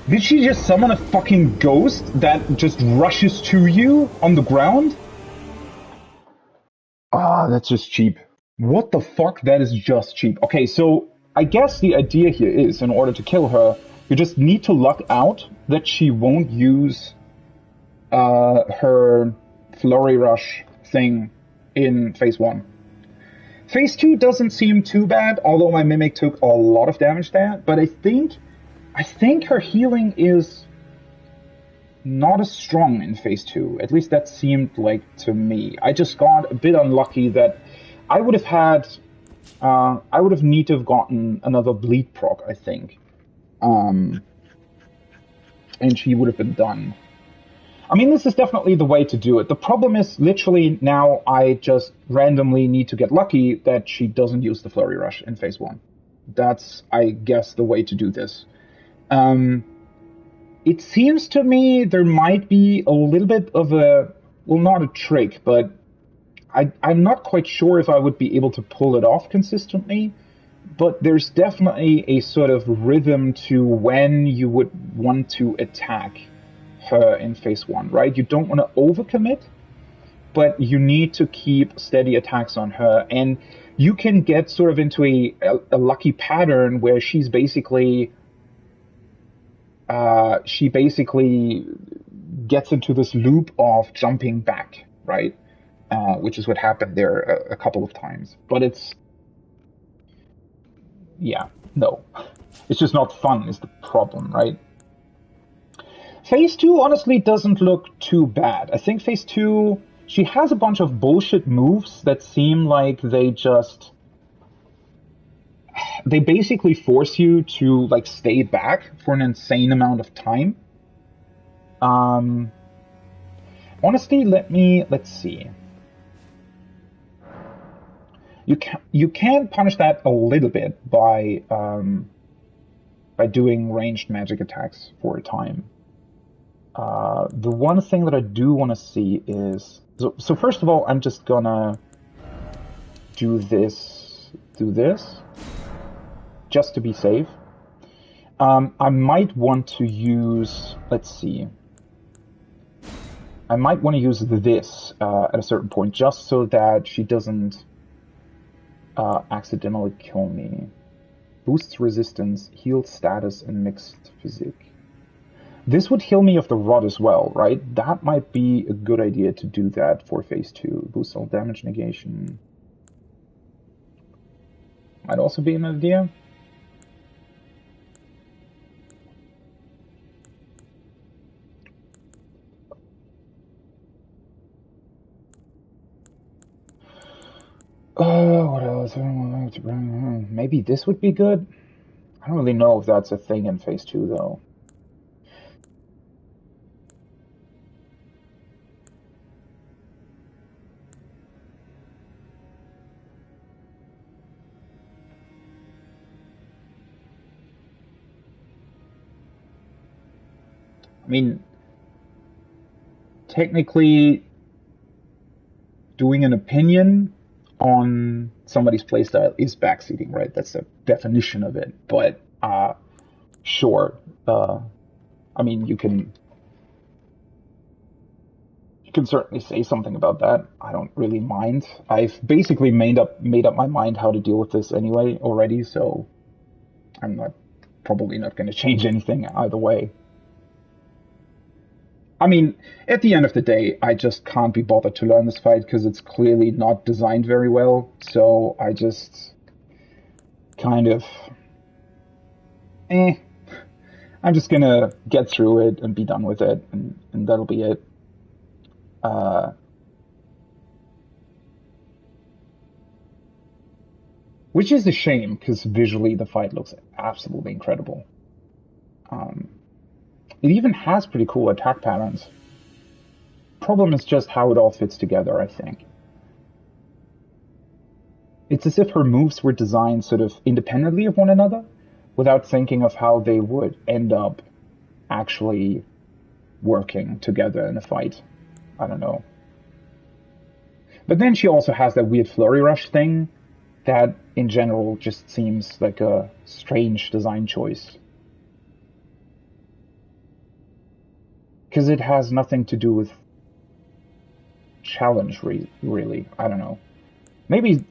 Did she just summon a fucking ghost that just rushes to you on the ground? Ah, that's just cheap. What the fuck? That is just cheap. Okay, so I guess the idea here is, in order to kill her, you just need to luck out that she won't use her Flurry Rush thing in phase 1. Phase 2 doesn't seem too bad, although my Mimic took a lot of damage there, but I think her healing is not as strong in phase 2. At least that seemed like to me. I just got a bit unlucky that I would have need to have gotten another bleed proc, I think. And she would have been done. I mean, this is definitely the way to do it. The problem is, literally, now I just randomly need to get lucky that she doesn't use the Flurry Rush in phase 1. That's, I guess, the way to do this. It seems to me there might be a little bit of a, well, not a trick, but I'm not quite sure if I would be able to pull it off consistently. But there's definitely a sort of rhythm to when you would want to attack her in phase 1, right? You don't want to overcommit, but you need to keep steady attacks on her, and you can get sort of into a lucky pattern where she basically gets into this loop of jumping back, right? Which is what happened there a couple of times. But it's it's just not fun is the problem, right? Phase 2 honestly doesn't look too bad. I think phase 2, she has a bunch of bullshit moves that seem like they basically force you to like stay back for an insane amount of time. Honestly, let's see. You can punish that a little bit by doing ranged magic attacks for a time. The one thing that I do want to see is... So first of all, I'm just gonna do this, just to be safe. I might want to use... Let's see. I might want to use this at a certain point, just so that she doesn't accidentally kill me. Boosts resistance, heals status, and mixed physique. This would heal me of the rod as well, right? That might be a good idea to do that for phase 2. Boost all damage negation. Might also be an idea. What else? Maybe this would be good? I don't really know if that's a thing in phase 2, though. I mean, technically, doing an opinion on somebody's playstyle is backseating, right? That's the definition of it. But, sure. I mean, you can certainly say something about that. I don't really mind. I've basically made up my mind how to deal with this anyway already, so I'm probably not going to change anything either way. I mean, at the end of the day, I just can't be bothered to learn this fight because it's clearly not designed very well. So I just kind of, I'm just gonna get through it and be done with it, and that'll be it. Which is a shame, because visually the fight looks absolutely incredible. It even has pretty cool attack patterns. Problem is just how it all fits together, I think. It's as if her moves were designed sort of independently of one another, without thinking of how they would end up actually working together in a fight. I don't know. But then she also has that weird flurry rush thing that, in general, just seems like a strange design choice. Because it has nothing to do with challenge, really. I don't know. Maybe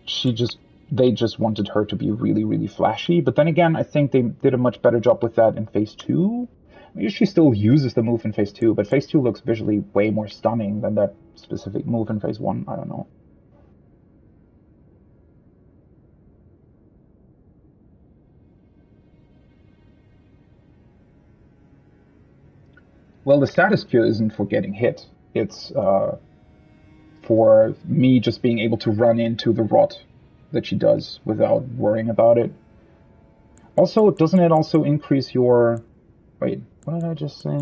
they just wanted her to be really, really flashy. But then again, I think they did a much better job with that in Phase 2. Maybe she still uses the move in Phase 2, but Phase 2 looks visually way more stunning than that specific move in Phase 1. I don't know. Well, the status cure isn't for getting hit. It's for me just being able to run into the rot that she does without worrying about it. Also, doesn't it also increase your... Wait, what did I just say?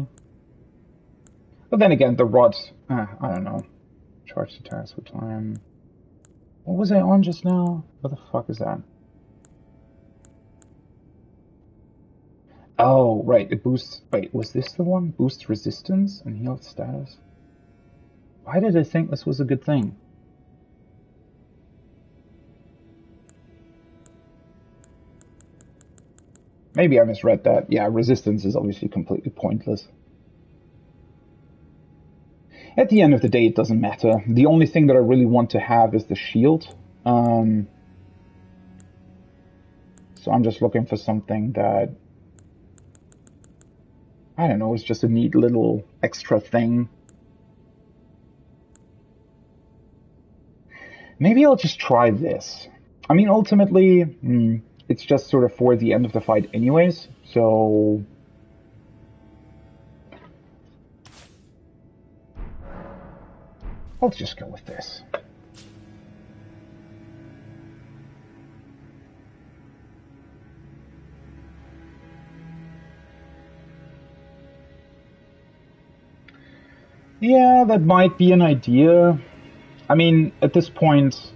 But then again, the rot... I don't know. Charge the task with time. What was I on just now? What the fuck is that? Oh, right, it boosts... Wait, was this the one? Boosts resistance and healed status? Why did I think this was a good thing? Maybe I misread that. Yeah, resistance is obviously completely pointless. At the end of the day, it doesn't matter. The only thing that I really want to have is the shield. So I'm just looking for something that... I don't know, it's just a neat little extra thing. Maybe I'll just try this. I mean, ultimately, it's just sort of for the end of the fight anyways, so... I'll just go with this. Yeah, that might be an idea. I mean, at this point,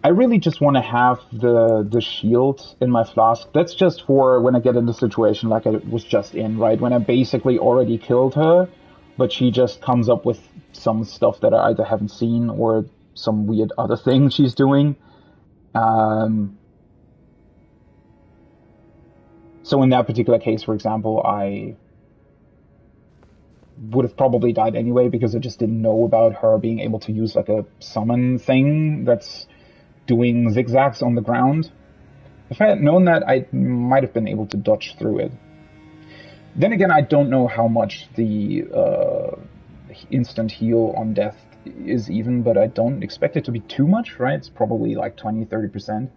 I really just want to have the shield in my flask. That's just for when I get in the situation like I was just in, right? When I basically already killed her, but she just comes up with some stuff that I either haven't seen or some weird other thing she's doing. So in that particular case, for example, I would have probably died anyway because I just didn't know about her being able to use like a summon thing that's doing zigzags on the ground. If I had known that, I might have been able to dodge through it. Then again, I don't know how much the instant heal on death is even, but I don't expect it to be too much, right? It's probably like 20-30%.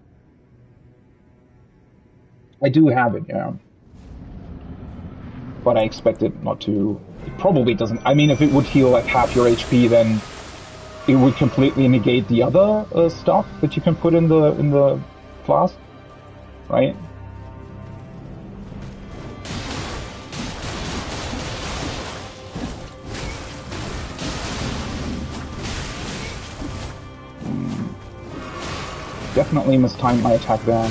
I do have it, yeah. But I expect it not to... It probably doesn't... I mean, if it would heal like half your HP, then it would completely negate the other stuff that you can put in the flask, right? Definitely mistimed my attack there.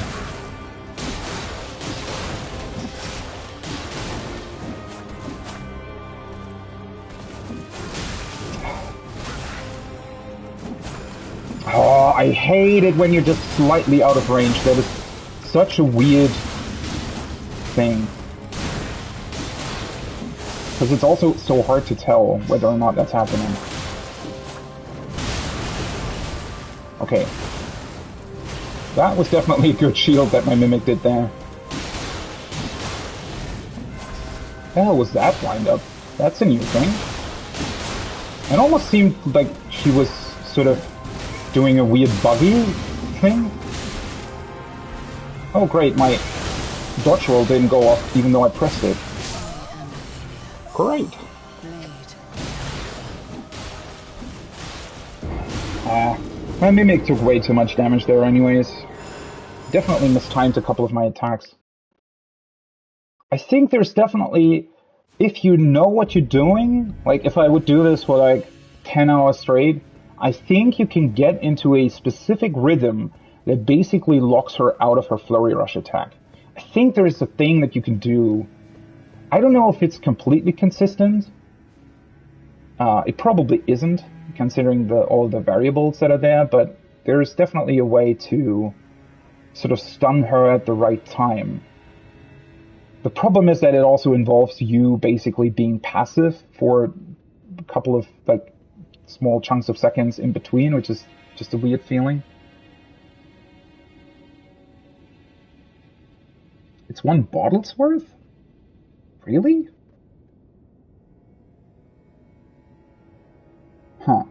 Oh, I hate it when you're just slightly out of range. That is such a weird thing. Because it's also so hard to tell whether or not that's happening. Okay. That was definitely a good shield that my Mimic did there. The hell was that wind up? That's a new thing. It almost seemed like she was sort of doing a weird buggy thing. Oh great, my dodge roll didn't go off even though I pressed it. Great. My Mimic took way too much damage there anyways. Definitely mistimed a couple of my attacks. I think there's definitely, if you know what you're doing, like if I would do this for like 10 hours straight, I think you can get into a specific rhythm that basically locks her out of her Flurry Rush attack. I think there's a thing that you can do. I don't know if it's completely consistent. It probably isn't, considering all the variables that are there, but there's definitely a way to sort of stun her at the right time. The problem is that it also involves you basically being passive for a couple of like small chunks of seconds in between, which is just a weird feeling. It's 1 bottle's worth? Really? Huh.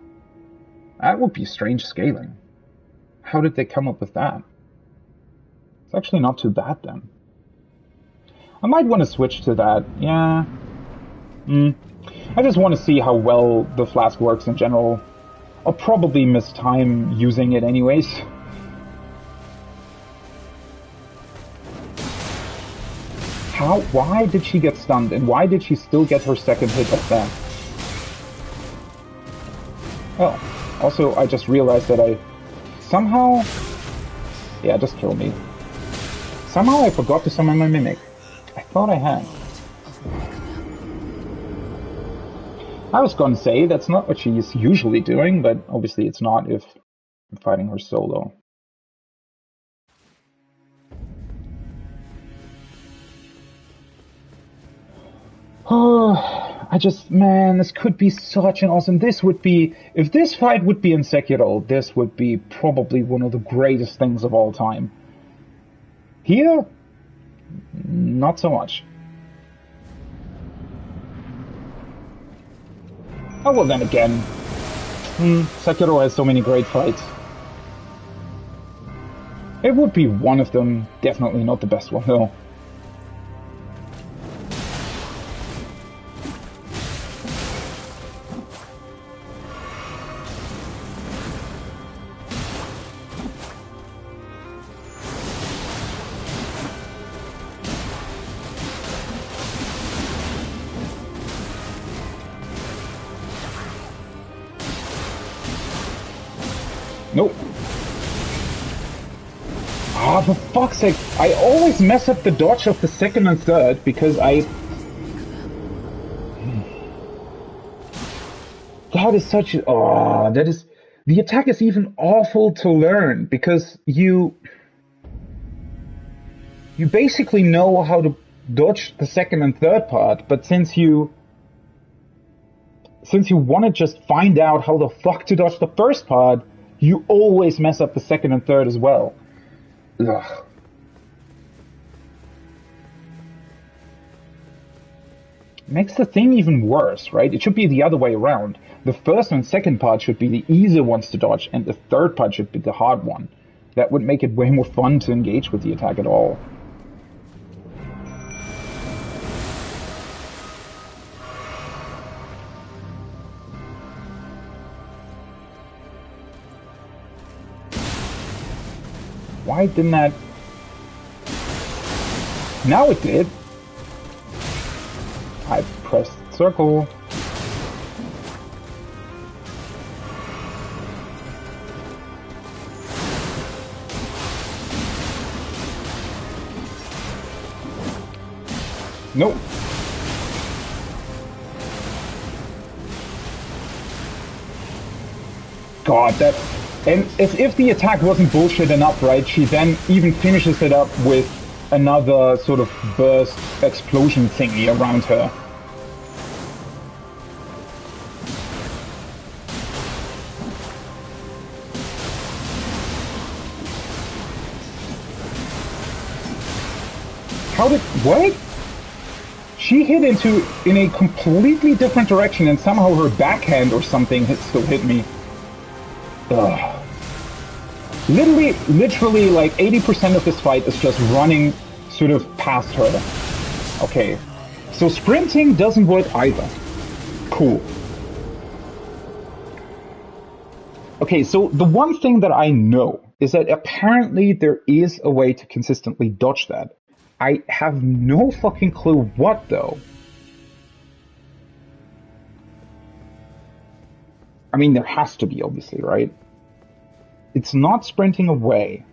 That would be strange scaling. How did they come up with that? It's actually not too bad then. I might want to switch to that, yeah. I just want to see how well the flask works in general. I'll probably miss time using it anyways. Why did she get stunned, and why did she still get her second hit of that? Oh, also I just realized that I somehow... Yeah, just kill me. Somehow I forgot to summon my Mimic. I thought I had. I was gonna say that's not what she's usually doing, but obviously it's not if I'm fighting her solo. Oh, man, this could be such an awesome... This would be... If this fight would be in Sekiro, this would be probably one of the greatest things of all time. Here, not so much. Oh, well then again, Sekiro has so many great fights. It would be one of them, definitely not the best one though. Nope. Ah, for fuck's sake. I always mess up the dodge of the second and third because That is such a... Oh, that is... The attack is even awful to learn because you basically know how to dodge the second and third part, but since you want to just find out how the fuck to dodge the first part, you always mess up the second and third as well. Ugh. Makes the thing even worse, right? It should be the other way around. The first and second part should be the easy ones to dodge, and the third part should be the hard one. That would make it way more fun to engage with the attack at all. Why didn't that... Now it did. I pressed circle. Nope. God, that... And as if the attack wasn't bullshit enough, right? She then even finishes it up with another sort of burst explosion thingy around her. How did... What? She hit in a completely different direction and somehow her backhand or something still hit me. Ugh. Literally, like 80% of this fight is just running sort of past her. Okay. So sprinting doesn't work either. Cool. Okay, so the one thing that I know is that apparently there is a way to consistently dodge that. I have no fucking clue what, though. I mean, there has to be, obviously, right? It's not sprinting away.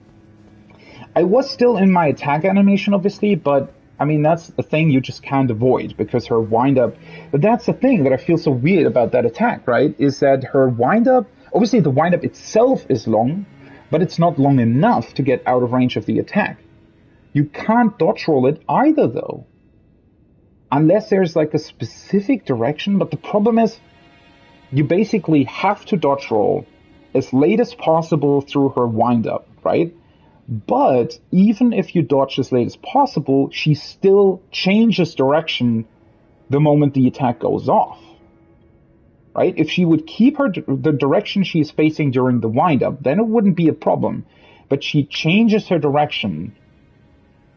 I was still in my attack animation, obviously, but I mean, that's a thing you just can't avoid because her wind-up... But that's the thing that I feel so weird about that attack, right? Is that her wind-up... Obviously, the wind-up itself is long, but it's not long enough to get out of range of the attack. You can't dodge roll it either, though. Unless there's like a specific direction, but the problem is you basically have to dodge roll as late as possible through her wind-up, right? But even if you dodge as late as possible, she still changes direction the moment the attack goes off, right? If she would keep the direction she's facing during the wind-up, then it wouldn't be a problem. But she changes her direction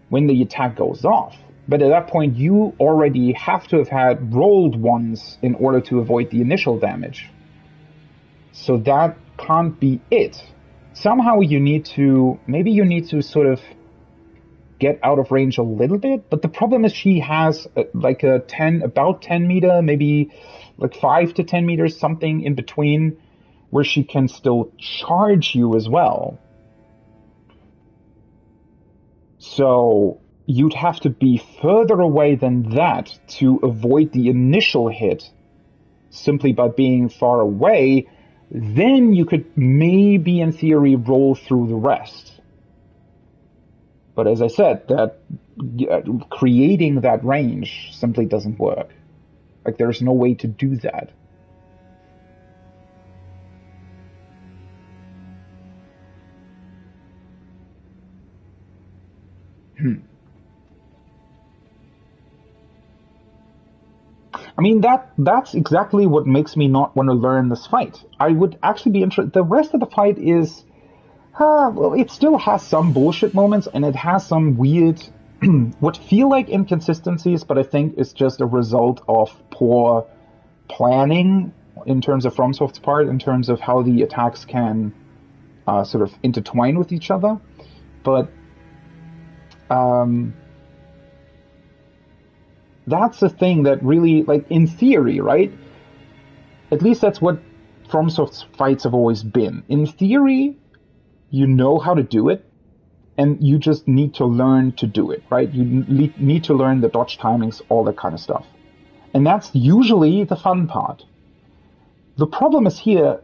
when the attack goes off. But at that point, you already have to have had rolled once in order to avoid the initial damage. So that can't be it. Somehow you need to sort of get out of range a little bit, but the problem is she has about 10 meter, maybe like 5 to 10 meters, something in between, where she can still charge you as well. So you'd have to be further away than that to avoid the initial hit simply by being far away. Then you could maybe, in theory, roll through the rest. But as I said, that creating that range simply doesn't work. Like, there's no way to do that. I mean, that's exactly what makes me not want to learn this fight. I would actually be interested. The rest of the fight is, well, it still has some bullshit moments, and it has some weird, what feel like inconsistencies, but I think it's just a result of poor planning in terms of FromSoft's part, in terms of how the attacks can sort of intertwine with each other. But that's the thing that really, like, in theory, right? At least that's what FromSoft's fights have always been. In theory, you know how to do it, and you just need to learn to do it, right? You need to learn the dodge timings, all that kind of stuff. And that's usually the fun part. The problem is here,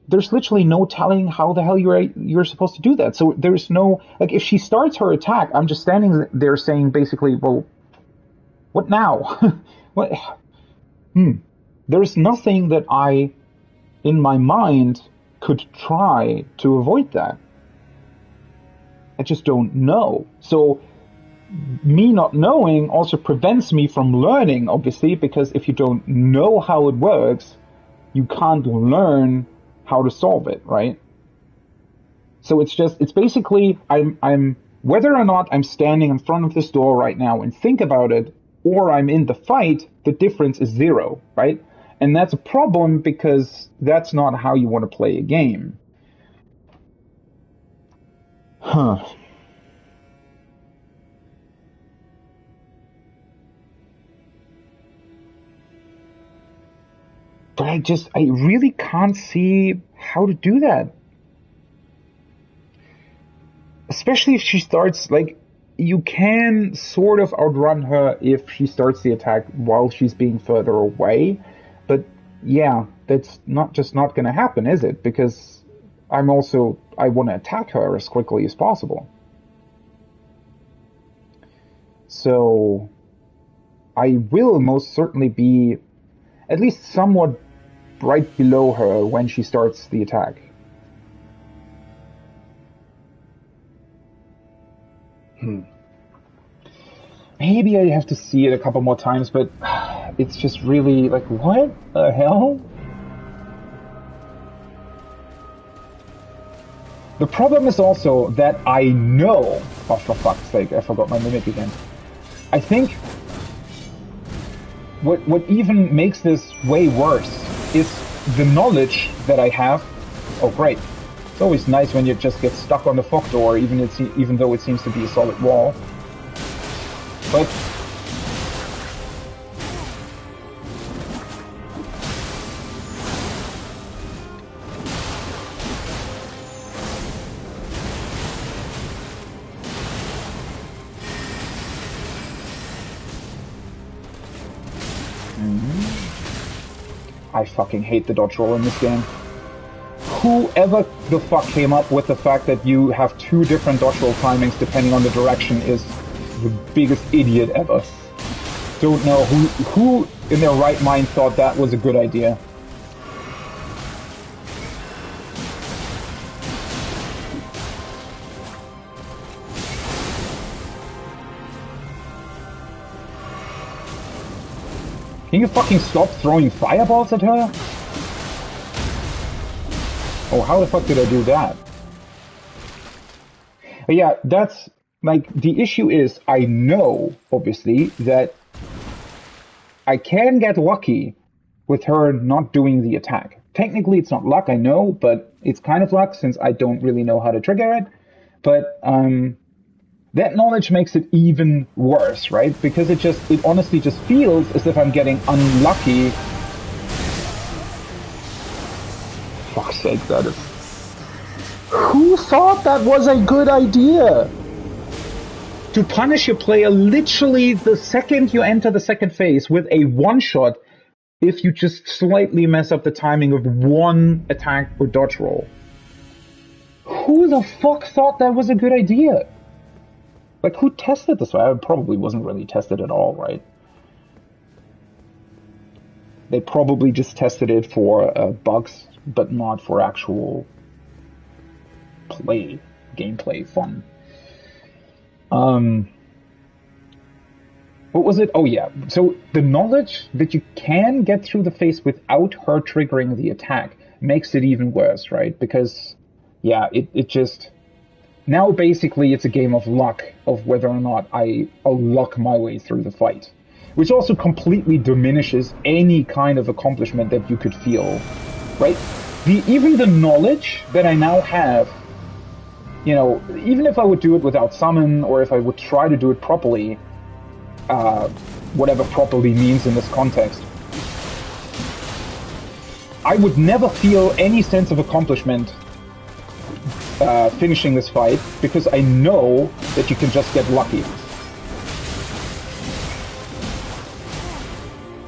there's literally no telling how the hell you're supposed to do that. So there's no, like, if she starts her attack, I'm just standing there saying basically, well, what now? What? There's nothing that I, in my mind, could try to avoid that. I just don't know. So me not knowing also prevents me from learning, obviously, because if you don't know how it works, you can't learn how to solve it, right? So it's basically, I'm whether or not I'm standing in front of this door right now and think about it, or I'm in the fight, the difference is 0, right? And that's a problem because that's not how you want to play a game. Huh. But I really can't see how to do that. Especially if she starts, like, you can sort of outrun her if she starts the attack while she's being further away. But yeah, that's not going to happen, is it? Because I want to attack her as quickly as possible. So I will most certainly be at least somewhat right below her when she starts the attack. Maybe I have to see it a couple more times, but it's just really like, what the hell? The problem is also that I know, oh, for fuck's sake, I forgot my mimic again. I think what even makes this way worse is the knowledge that I have Oh, great. It's always nice when you just get stuck on the fog door, even though it seems to be a solid wall. But... I fucking hate the dodge roll in this game. Whoever the fuck came up with the fact that you have 2 different dodge roll timings depending on the direction is the biggest idiot ever. Don't know who in their right mind thought that was a good idea. Can you fucking stop throwing fireballs at her? Oh, how the fuck did I do that? But yeah, that's, like, the issue is, I know, obviously, that I can get lucky with her not doing the attack. Technically, it's not luck, I know, but it's kind of luck since I don't really know how to trigger it. But, that knowledge makes it even worse, right? Because it honestly just feels as if I'm getting unlucky. Fuck's sake, that is... Who thought that was a good idea? To punish your player literally the second you enter the second phase with a one-shot if you just slightly mess up the timing of one attack or dodge roll. Who the fuck thought that was a good idea? Like, who tested this? It probably wasn't really tested at all, right? They probably just tested it for bugs, but not for actual gameplay fun. What was it? Oh yeah, so the knowledge that you can get through the face without her triggering the attack makes it even worse, right? Because, yeah, it just... Now basically it's a game of luck, of whether or not I'll luck my way through the fight. Which also completely diminishes any kind of accomplishment that you could feel, right? Even the knowledge that I now have, you know, even if I would do it without summon, or if I would try to do it properly, whatever properly means in this context, I would never feel any sense of accomplishment finishing this fight, because I know that you can just get lucky.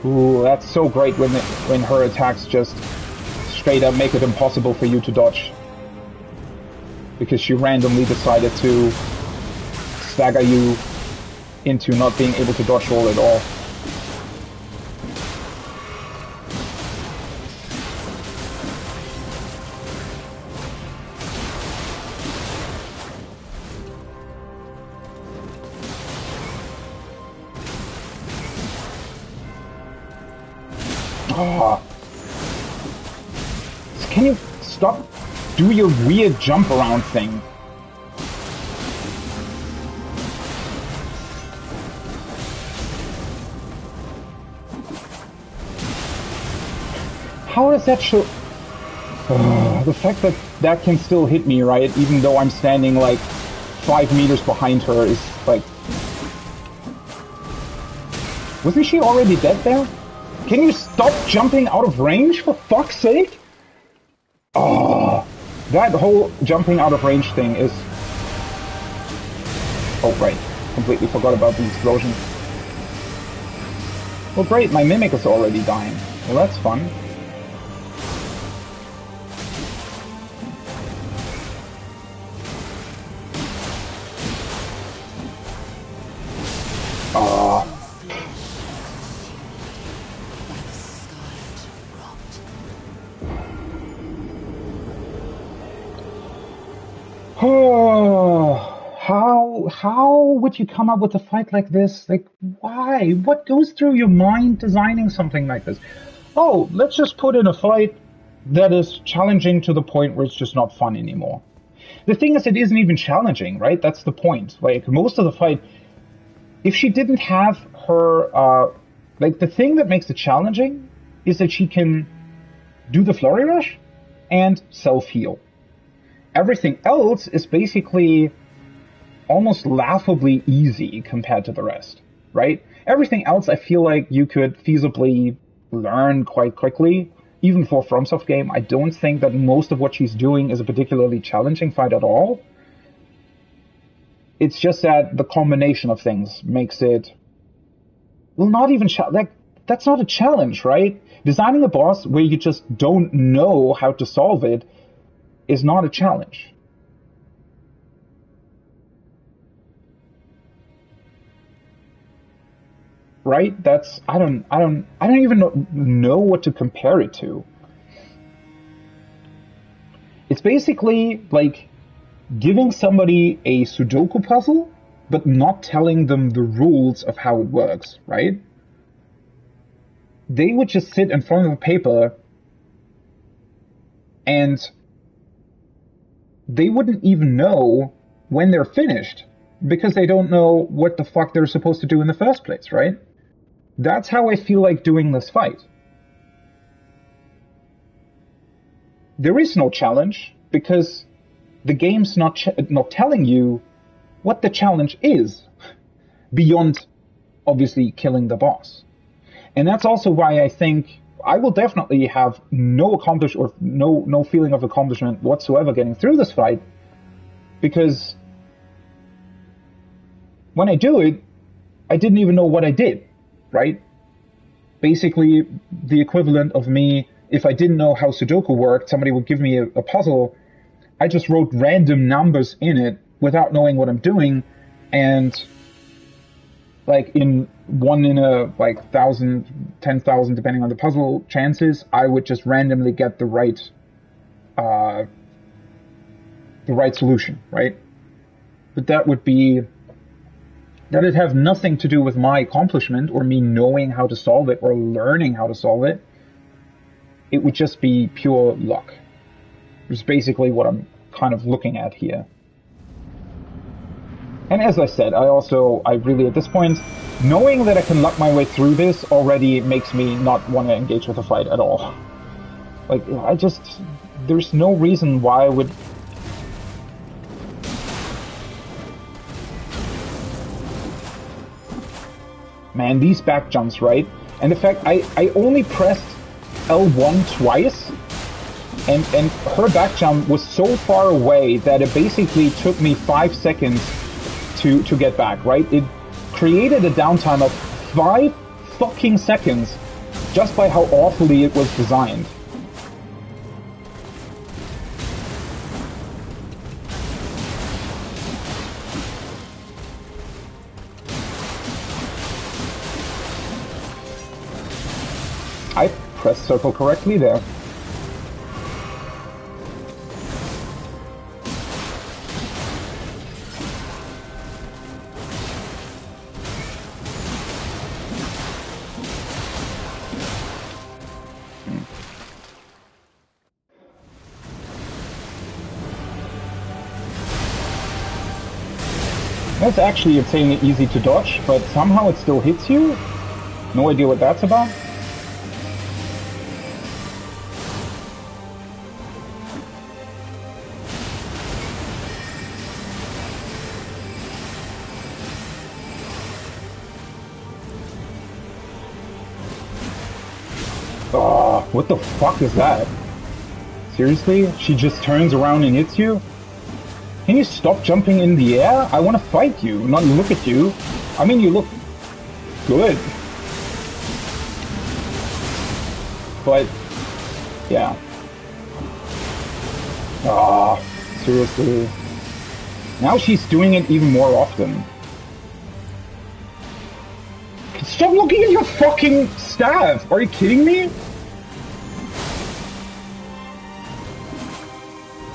Ooh, that's so great when her attacks just straight up make it impossible for you to dodge. Because she randomly decided to stagger you into not being able to dodge roll at all. Oh. Can you stop? Do your weird jump around thing. How does that show? The fact that that can still hit me, right? Even though I'm standing like 5 meters behind her is like... Wasn't she already dead there? Can you stop jumping out of range, for fuck's sake? Oh, that whole jumping out of range thing is... Oh, right. Completely forgot about the explosion. Well, great, my Mimic is already dying. Well, that's fun. How would you come up with a fight like this? Like, why? What goes through your mind designing something like this? Oh, let's just put in a fight that is challenging to the point where it's just not fun anymore. The thing is, it isn't even challenging, right? That's the point. Like, most of the fight, if she didn't have her, like, the thing that makes it challenging is that she can do the flurry rush, and self-heal. Everything else is basically almost laughably easy compared to the rest, right? Everything else I feel like you could feasibly learn quite quickly. Even for a FromSoft game, I don't think that most of what she's doing is a particularly challenging fight at all. It's just that the combination of things makes it, well, not even, like, that's not a challenge, right? Designing a boss where you just don't know how to solve it is not a challenge. Right? That's, I don't even know what to compare it to. It's basically like giving somebody a Sudoku puzzle, but not telling them the rules of how it works, right? They would just sit in front of a paper and they wouldn't even know when they're finished because they don't know what the fuck they're supposed to do in the first place, right? That's how I feel like doing this fight. There is no challenge because the game's not telling you what the challenge is beyond obviously killing the boss. And that's also why I think I will definitely have no feeling of accomplishment whatsoever getting through this fight, because when I do it, I didn't even know what I did, right? Basically, the equivalent of me, if I didn't know how Sudoku worked, somebody would give me a puzzle, I just wrote random numbers in it without knowing what I'm doing, and like in a 1,000, 10,000, depending on the puzzle chances, I would just randomly get the right solution, right? But that'd have nothing to do with my accomplishment or me knowing how to solve it or learning how to solve it. It would just be pure luck. It's basically what I'm kind of looking at here. And as I said, I really, at this point, knowing that I can luck my way through this already makes me not want to engage with the fight at all. Like, there's no reason why I would... Man, these back jumps, right? And in fact, I only pressed L1 twice, and her back jump was so far away that it basically took me 5 seconds to get back, right? It created a downtime of 5 fucking seconds just by how awfully it was designed. I pressed circle correctly there. That's actually insanely easy to dodge, but somehow it still hits you? No idea what that's about? Oh, what the fuck is that? Seriously? She just turns around and hits you? Can you stop jumping in the air? I want to fight you, not look at you. I mean, you look good. But, yeah. Ah, seriously. Now she's doing it even more often. Stop looking at your fucking staff! Are you kidding me?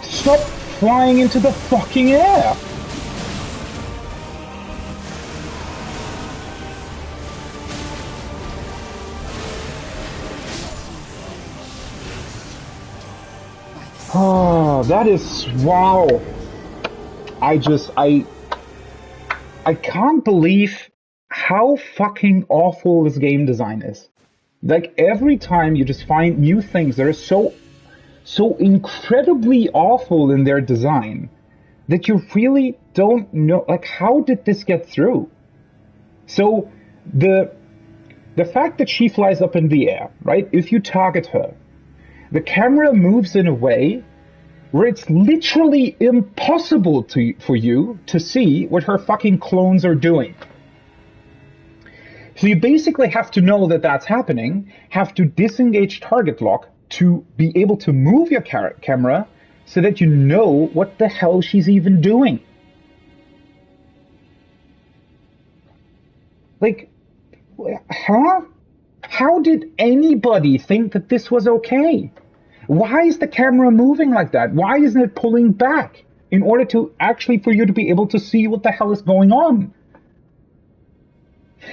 Stop flying into the fucking air! Oh, that is... wow. I can't believe how fucking awful this game design is. Like, every time you just find new things that are so so incredibly awful in their design that you really don't know, like, how did this get through? So the fact that she flies up in the air, right? If you target her, the camera moves in a way where it's literally impossible for you to see what her fucking clones are doing. So you basically have to know that that's happening, have to disengage target lock to be able to move your camera so that you know what the hell she's even doing. Like, huh? How did anybody think that this was okay? Why is the camera moving like that? Why isn't it pulling back in order to actually for you to be able to see what the hell is going on?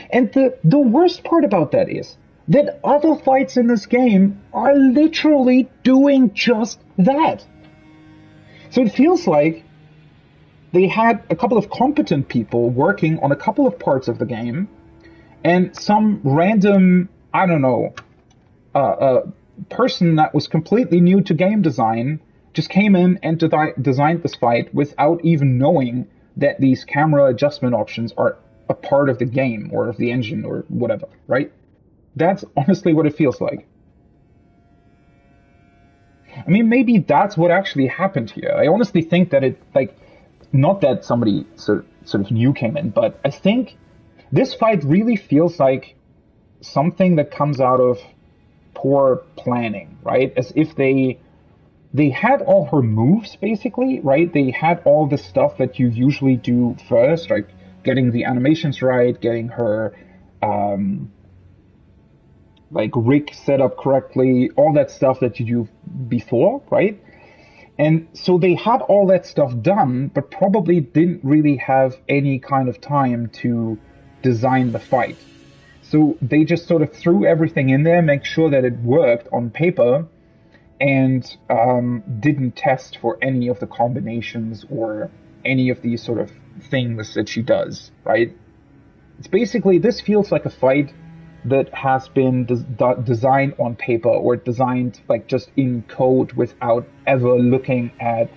And the worst part about that is that other fights in this game are literally doing just that. So it feels like they had a couple of competent people working on a couple of parts of the game, and some random, I don't know, person that was completely new to game design just came in and designed this fight without even knowing that these camera adjustment options are a part of the game or of the engine or whatever, right? That's honestly what it feels like. I mean, maybe that's what actually happened here. I honestly think that it, like, not that somebody sort of new came in, but I think this fight really feels like something that comes out of poor planning, right? As if they had all her moves, basically, right? They had all the stuff that you usually do first, like getting the animations right, getting her like rig set up correctly, all that stuff that you do before, right? And so they had all that stuff done, but probably didn't really have any kind of time to design the fight. So they just sort of threw everything in there, make sure that it worked on paper, and didn't test for any of the combinations or any of these sort of things that she does, right? It's basically, this feels like a fight that has been designed on paper or designed like just in code without ever looking at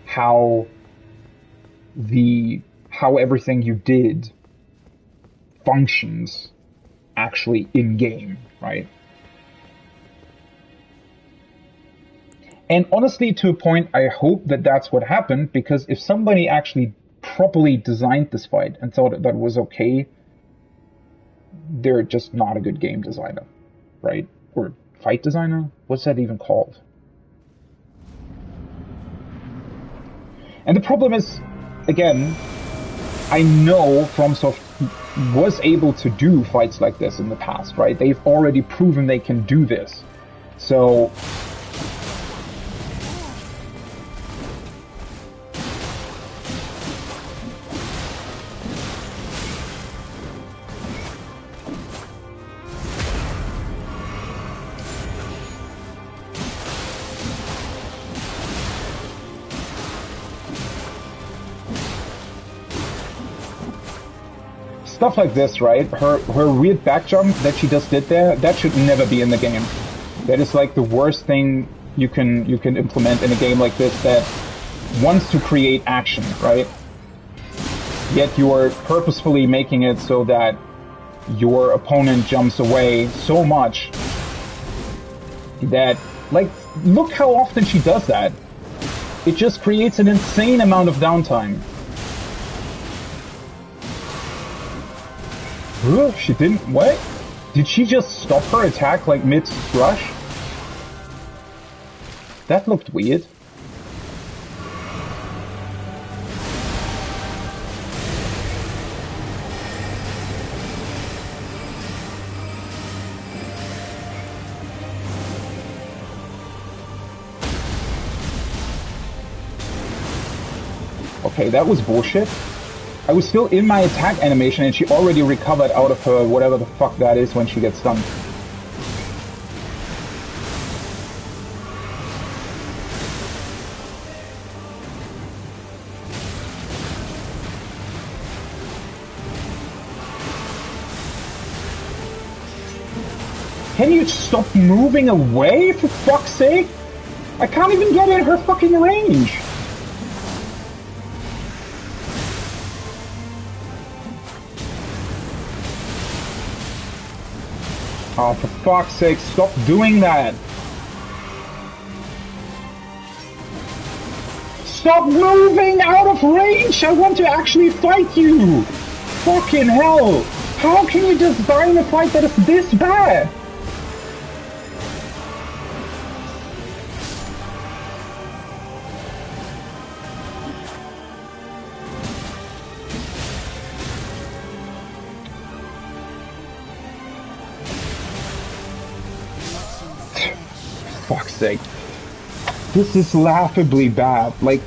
how everything you did functions actually in game, right? And honestly, to a point, I hope that that's what happened, because if somebody actually properly designed this fight and thought that was okay, they're just not a good game designer, right? Or fight designer? What's that even called? And the problem is, again, I know FromSoft was able to do fights like this in the past, right? They've already proven they can do this. So stuff like this, right? Her weird back jump that she just did there, that should never be in the game. That is like the worst thing you can implement in a game like this that wants to create action, right? Yet you are purposefully making it so that your opponent jumps away so much that, like, look how often she does that. It just creates an insane amount of downtime. She didn't... What? Did she just stop her attack, like, mid-rush? That looked weird. Okay, that was bullshit. I was still in my attack animation and she already recovered out of her whatever the fuck that is when she gets stunned. Can you stop moving away, for fuck's sake? I can't even get in her fucking range! Oh, for fuck's sake, stop doing that! Stop moving out of range! I want to actually fight you! Fucking hell! How can you design a fight that is this bad? Fuck's sake. This is laughably bad. Like,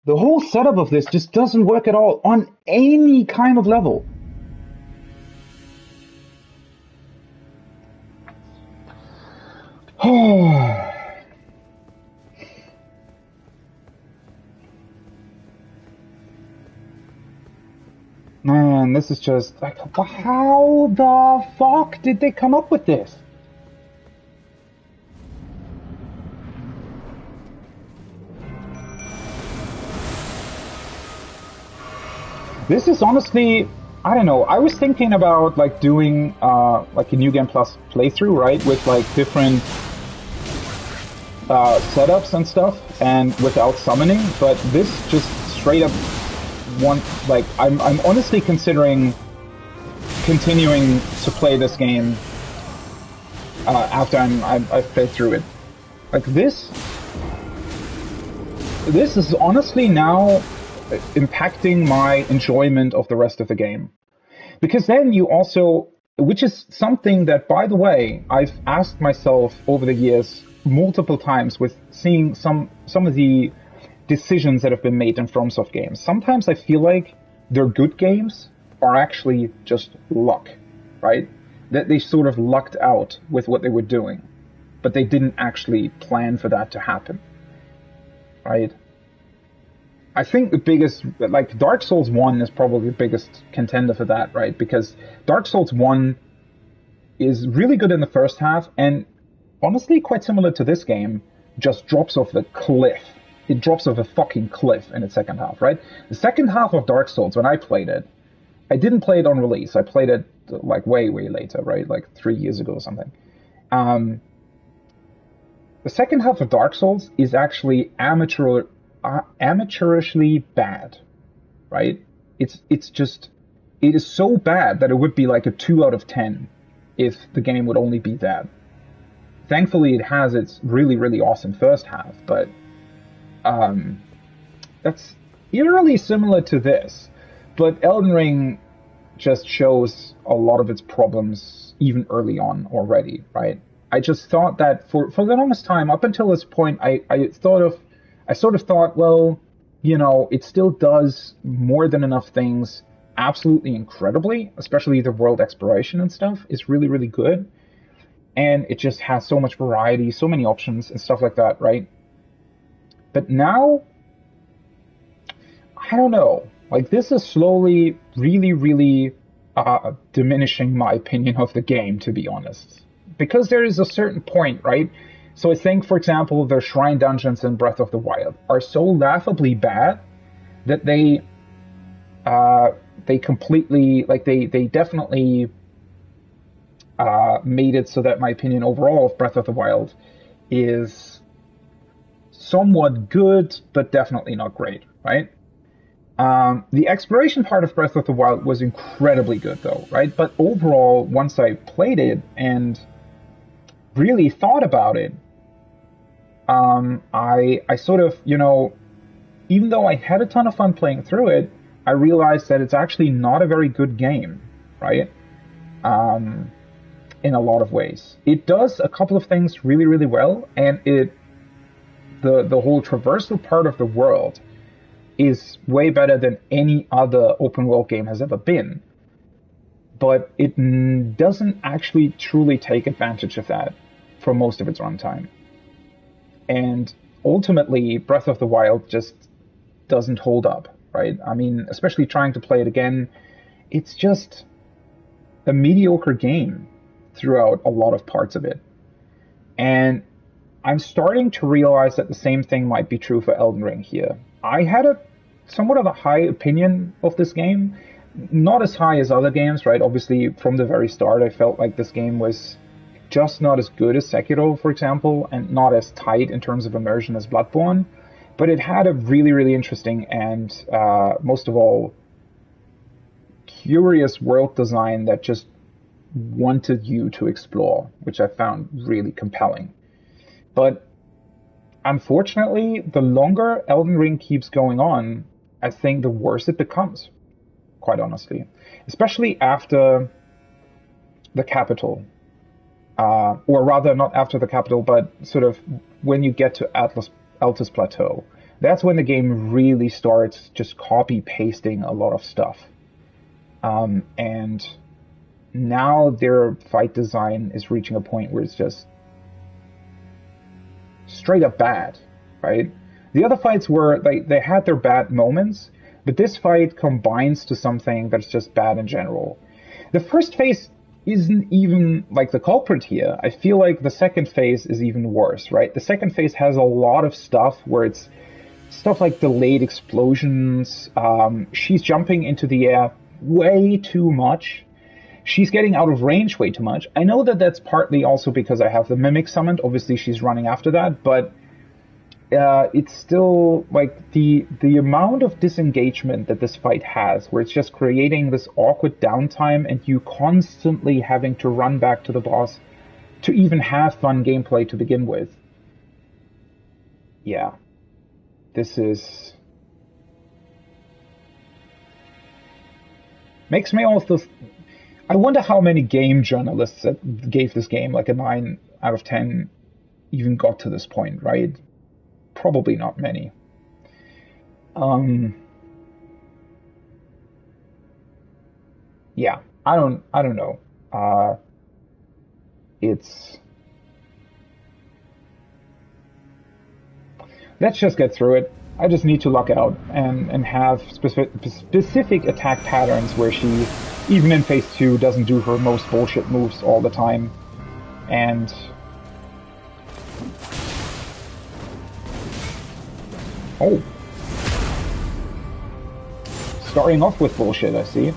the whole setup of this just doesn't work at all on any kind of level. Man, this is just like, how the fuck did they come up with this? This is honestly, I don't know, I was thinking about like doing like a New Game Plus playthrough, right? With like different setups and stuff, and without summoning, but this just straight up like I'm honestly considering continuing to play this game after I've played through it. Like this is honestly now impacting my enjoyment of the rest of the game, because then you also, which is something that, by the way, I've asked myself over the years multiple times with seeing some of the decisions that have been made in FromSoft games. Sometimes I feel like their good games are actually just luck, right? That they sort of lucked out with what they were doing, but they didn't actually plan for that to happen, right? I think the biggest, like, Dark Souls 1 is probably the biggest contender for that, right? Because Dark Souls 1 is really good in the first half, and honestly quite similar to this game, just drops off the cliff. It drops off a fucking cliff in its second half, right? The second half of Dark Souls, when I played it, I didn't play it on release. I played it like way later, right? Like 3 years ago or something. The second half of Dark Souls is actually amateurishly bad, right? It is so bad that it would be like a 2 out of 10 if the game would only be that. Thankfully, it has its really awesome first half, but that's eerily similar to this. But Elden Ring just shows a lot of its problems even early on already, right? I just thought that for the longest time, up until this point, I sort of thought, well, you know, it still does more than enough things absolutely incredibly, especially the world exploration and stuff is really good. And it just has so much variety, so many options and stuff like that, right? But now, I don't know. Like, this is slowly really diminishing my opinion of the game, to be honest. Because there is a certain point, right? So I think, for example, the shrine dungeons in Breath of the Wild are so laughably bad that they completely, like, they definitely made it so that my opinion overall of Breath of the Wild is somewhat good, but definitely not great, right? The exploration part of Breath of the Wild was incredibly good, though, right? But overall, once I played it and really thought about it, I sort of, you know, even though I had a ton of fun playing through it, I realized that it's actually not a very good game, right? In a lot of ways. It does a couple of things really well, and the whole traversal part of the world is way better than any other open world game has ever been. But it doesn't actually truly take advantage of that for most of its runtime. And ultimately, Breath of the Wild just doesn't hold up, right? I mean, especially trying to play it again, it's just, a mediocre game throughout a lot of parts of it. And I'm starting to realize that the same thing might be true for Elden Ring here. I had a somewhat of a high opinion of this game, not as high as other games, right? Obviously, from the very start, I felt like this game was just not as good as Sekiro, for example, and not as tight in terms of immersion as Bloodborne. But it had a really, really interesting and, most of all, curious world design that just wanted you to explore, which I found really compelling. But unfortunately, the longer Elden Ring keeps going on, I think the worse it becomes, quite honestly. Especially after the capital. Or rather, not after the capital, but sort of when you get to Altus Plateau. That's when the game really starts just copy-pasting a lot of stuff. And now their fight design is reaching a point where it's just straight up bad, right? The other fights were, they had their bad moments, but this fight combines to something that's just bad in general. The first phase isn't even like the culprit here. I feel like the second phase is even worse, right? The second phase has a lot of stuff where it's stuff like delayed explosions. She's jumping into the air way too much. She's getting out of range way too much. I know that that's partly also because I have the Mimic summoned. Obviously, she's running after that, but it's still like the amount of disengagement that this fight has, where it's just creating this awkward downtime and you constantly having to run back to the boss to even have fun gameplay to begin with. Yeah. This is... makes me also... I wonder how many game journalists that gave this game like a 9 out of 10 even got to this point, right? Probably not many. Yeah, I don't know. It's... let's just get through it. I just need to luck out and have specific attack patterns where she, even in phase 2, doesn't do her most bullshit moves all the time. And... oh. Starting off with bullshit, I see.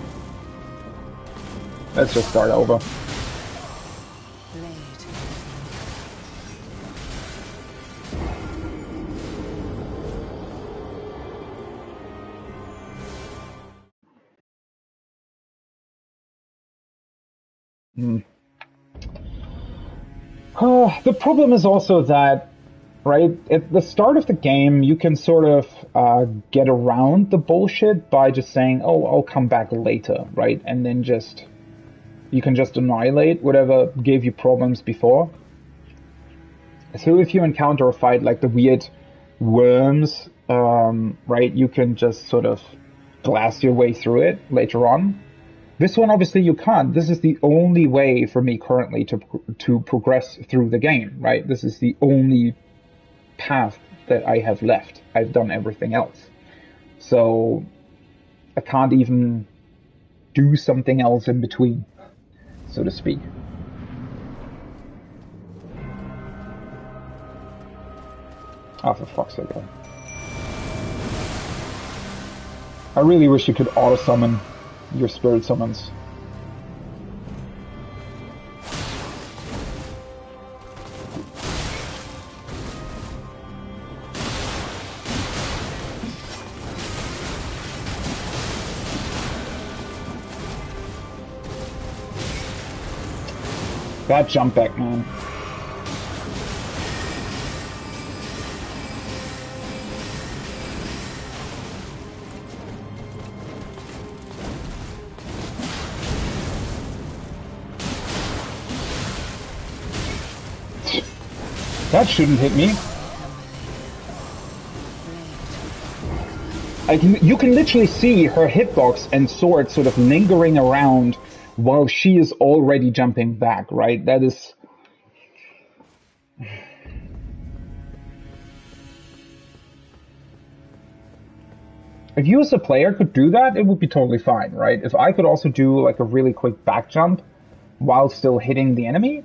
Let's just start over. The problem is also that, right, at the start of the game, you can sort of get around the bullshit by just saying, oh, I'll come back later, right? And then just, you can just annihilate whatever gave you problems before. So if you encounter a fight like the weird worms, right, you can just sort of blast your way through it later on. This one, obviously, you can't. This is the only way for me currently to progress through the game, right? This is the only path that I have left. I've done everything else. So I can't even do something else in between, so to speak. Oh, for fuck's sake. I really wish you could auto-summon your spirit summons. That jump back, man. That shouldn't hit me. You can literally see her hitbox and sword sort of lingering around while she is already jumping back, right? That is... If you as a player could do that, it would be totally fine, right? If I could also do like a really quick back jump while still hitting the enemy,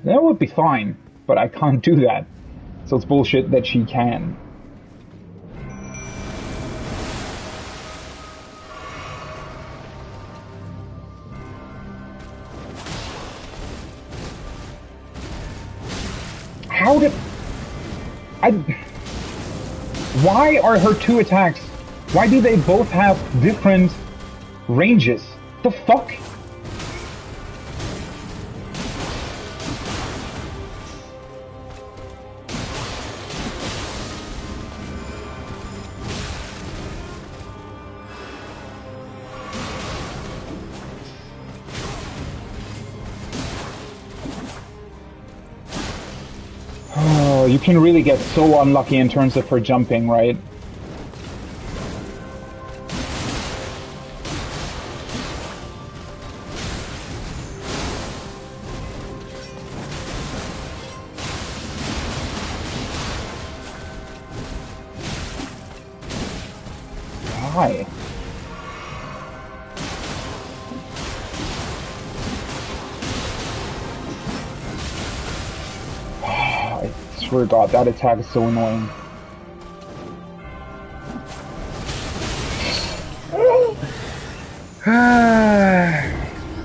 that would be fine. But I can't do that. So it's bullshit that she can. How did... Why are her two attacks... Why do they both have different ranges? The fuck? Oh, you can really get so unlucky in terms of her jumping, right? Why? I swear to God, that attack is so annoying.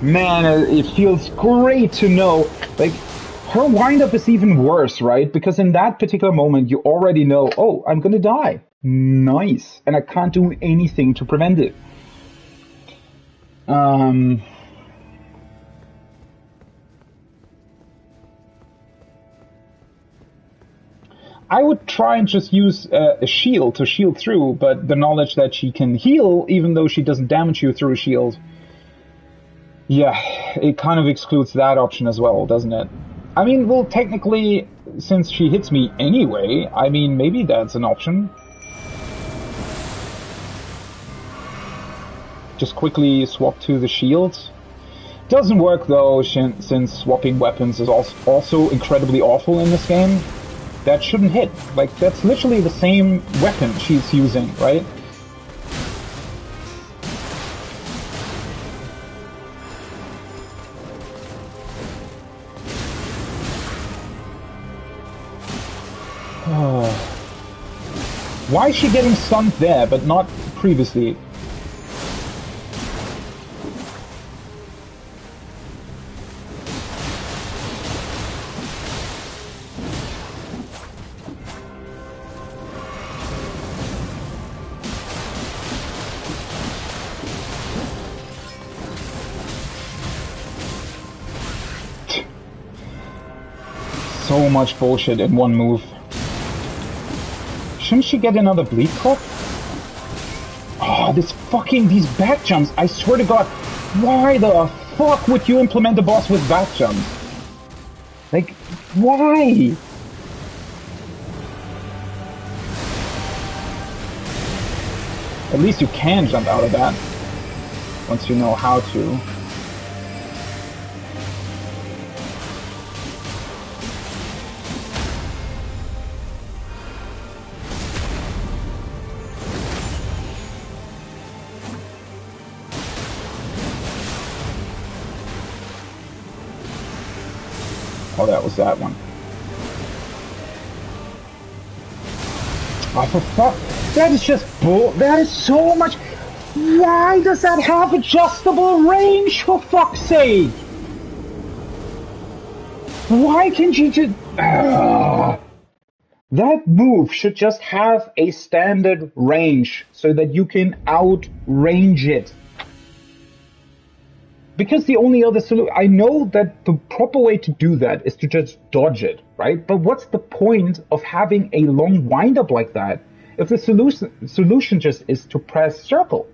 Man, it feels great to know, like, her wind-up is even worse, right? Because in that particular moment, you already know, oh, I'm gonna die. Nice. And I can't do anything to prevent it. I would try and just use a shield to shield through, but the knowledge that she can heal, even though she doesn't damage you through a shield, yeah, it kind of excludes that option as well, doesn't it? I mean, well, technically, since she hits me anyway, I mean, maybe that's an option. Just quickly swap to the shield. Doesn't work though, since swapping weapons is also incredibly awful in this game. That shouldn't hit. Like, that's literally the same weapon she's using, right? Why is she getting stunned there, but not previously? So much bullshit in one move. Shouldn't she get another bleed cup? Oh, these back jumps. I swear to God, why the fuck would you implement a boss with back jumps? Like, why? At least you can jump out of that once you know how to. Oh, that was that one. Oh, for fuck. That is just bull. That is so much. Why does that have adjustable range, for fuck's sake? Why can't you just... That move should just have a standard range so that you can outrange it. Because the only other solution... I know that the proper way to do that is to just dodge it, right? But what's the point of having a long wind-up like that if the solution just is to press circle?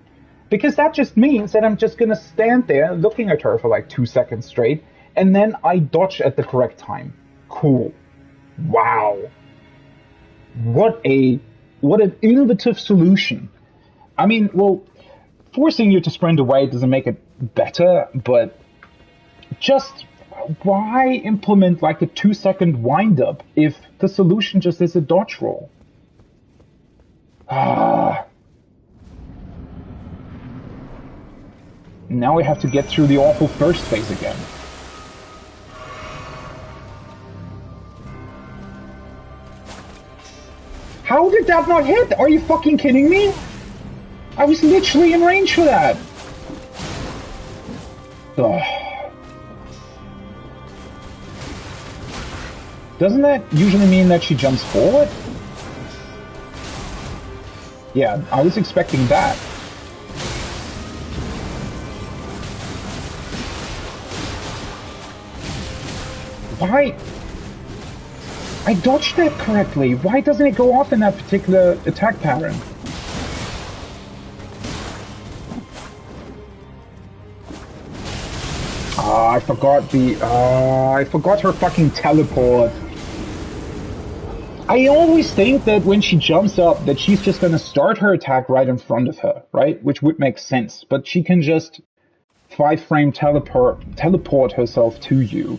Because that just means that I'm just gonna stand there looking at her for like 2 seconds straight, and then I dodge at the correct time. Cool. Wow. What an innovative solution. I mean, well, forcing you to sprint away doesn't make it better, but just why implement like a 2-second wind-up if the solution just is a dodge roll? Now we have to get through the awful first phase again. How did that not hit? Are you fucking kidding me? I was literally in range for that. Ugh. Doesn't that usually mean that she jumps forward? Yeah, I was expecting that. Why? I dodged that correctly. Why doesn't it go off in that particular attack pattern? I forgot her fucking teleport. I always think that when she jumps up that she's just gonna start her attack right in front of her, right? Which would make sense, but she can just 5-frame teleport herself to you.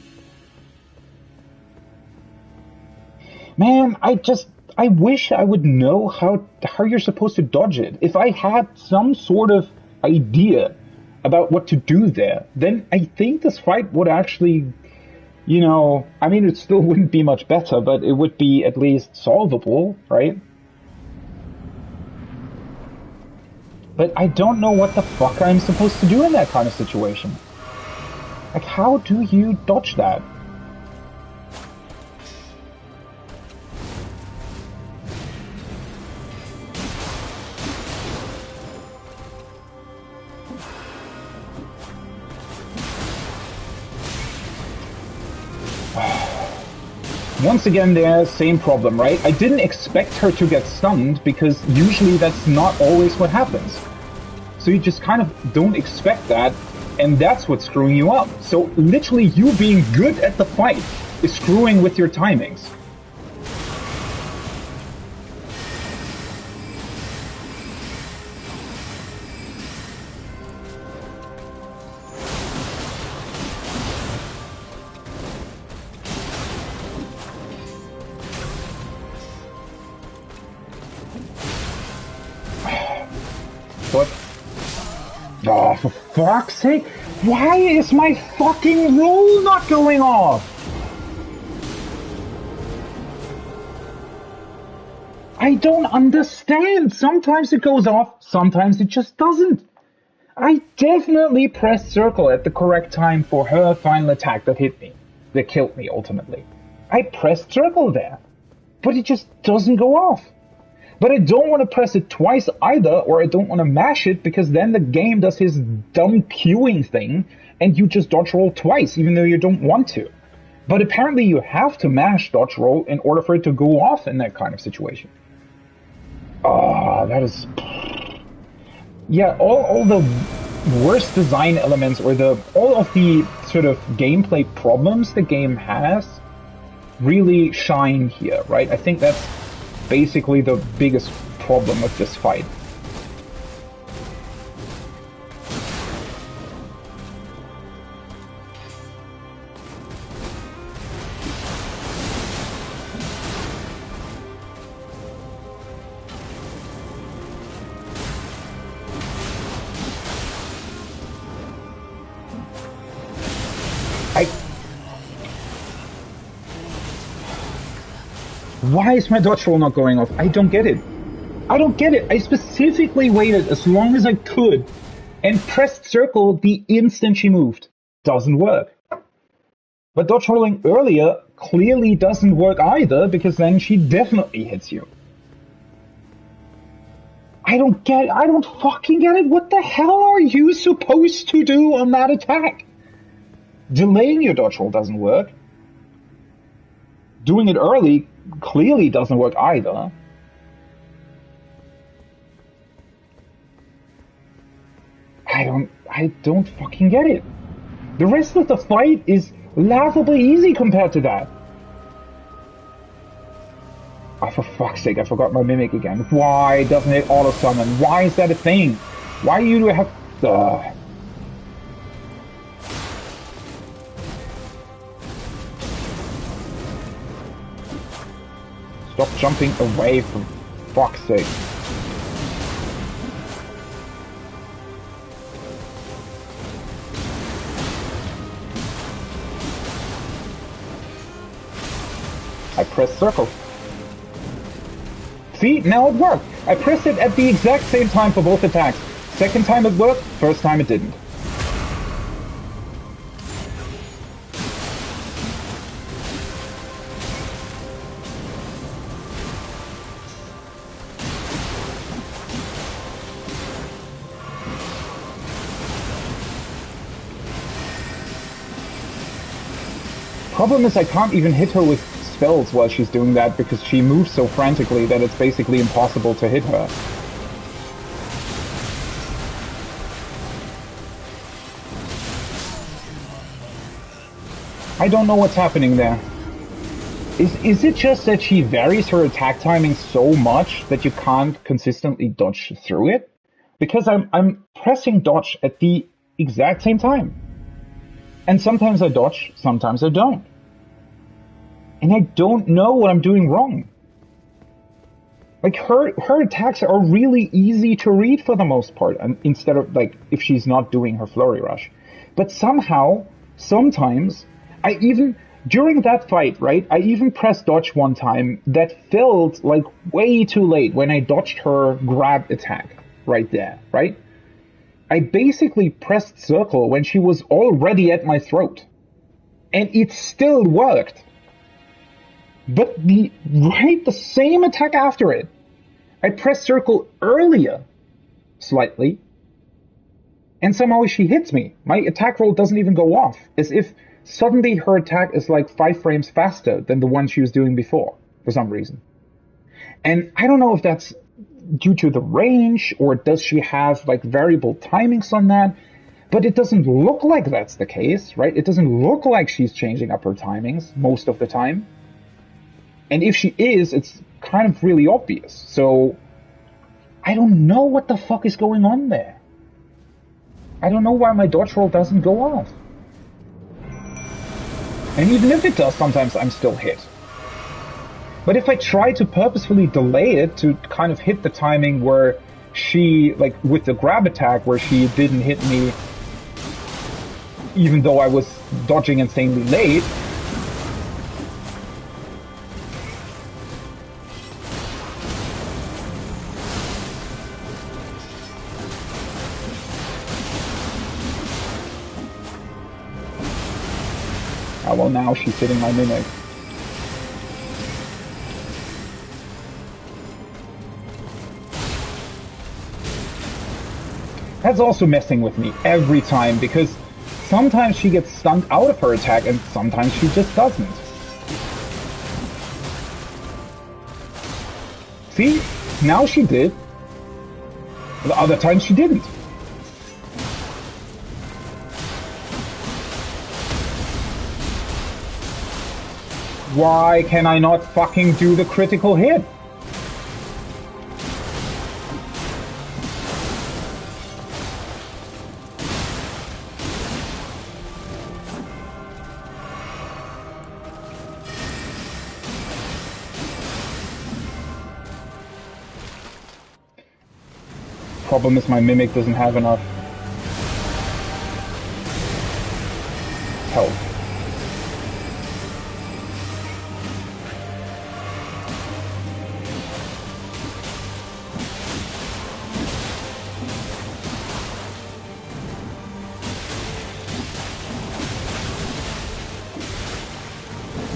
Man, I wish I would know how you're supposed to dodge it. If I had some sort of idea about what to do there, then I think this fight would actually, you know, I mean, it still wouldn't be much better, but it would be at least solvable, right? But I don't know what the fuck I'm supposed to do in that kind of situation. Like, how do you dodge that? Once again, the same problem, right? I didn't expect her to get stunned because usually that's not always what happens. So you just kind of don't expect that, and that's what's screwing you up. So literally you being good at the fight is screwing with your timings. Oh, for fuck's sake! Why is my fucking roll not going off? I don't understand! Sometimes it goes off, sometimes it just doesn't. I definitely pressed circle at the correct time for her final attack that hit me. That killed me, ultimately. I pressed circle there. But it just doesn't go off. But I don't want to press it twice either, or I don't want to mash it, because then the game does his dumb queuing thing, and you just dodge roll twice, even though you don't want to. But apparently you have to mash dodge roll in order for it to go off in that kind of situation. That is... Yeah, all the worst design elements, or all of the sort of gameplay problems the game has, really shine here, right? I think that's basically the biggest problem of this fight. Why is my dodge roll not going off? I don't get it. I don't get it. I specifically waited as long as I could and pressed circle the instant she moved. Doesn't work. But dodge rolling earlier clearly doesn't work either, because then she definitely hits you. I don't get it. I don't fucking get it. What the hell are you supposed to do on that attack? Delaying your dodge roll doesn't work. Doing it early clearly doesn't work either. I don't fucking get it. The rest of the fight is laughably easy compared to that. Oh, for fuck's sake, I forgot my mimic again. Why doesn't it auto-summon? Why is that a thing? Why do you have... Stop jumping away, for fuck's sake. I press circle. See, now it worked. I pressed it at the exact same time for both attacks. Second time it worked, first time it didn't. Problem is I can't even hit her with spells while she's doing that because she moves so frantically that it's basically impossible to hit her. I don't know what's happening there. Is it just that she varies her attack timing so much that you can't consistently dodge through it? Because I'm pressing dodge at the exact same time. And sometimes I dodge, sometimes I don't. And I don't know what I'm doing wrong. Like, her attacks are really easy to read for the most part, instead of, like, if she's not doing her flurry rush. But somehow, sometimes, during that fight, right, I even pressed dodge one time that felt like way too late when I dodged her grab attack right there, right? I basically pressed circle when she was already at my throat. And it still worked. But the same attack after it, I pressed circle earlier, slightly, and somehow she hits me. My attack roll doesn't even go off, as if suddenly her attack is like 5 frames faster than the one she was doing before, for some reason. And I don't know if that's due to the range, or does she have like variable timings on that, but it doesn't look like that's the case, right? It doesn't look like she's changing up her timings most of the time. And if she is, it's kind of really obvious. So I don't know what the fuck is going on there. I don't know why my dodge roll doesn't go off. And even if it does, sometimes I'm still hit. But if I try to purposefully delay it to kind of hit the timing where she, like with the grab attack, where she didn't hit me even though I was dodging insanely late, oh well, now she's hitting my mimic. That's also messing with me every time, because sometimes she gets stunned out of her attack and sometimes she just doesn't. See? Now she did. The other times she didn't. Why can I not fucking do the critical hit? Problem is my mimic doesn't have enough health.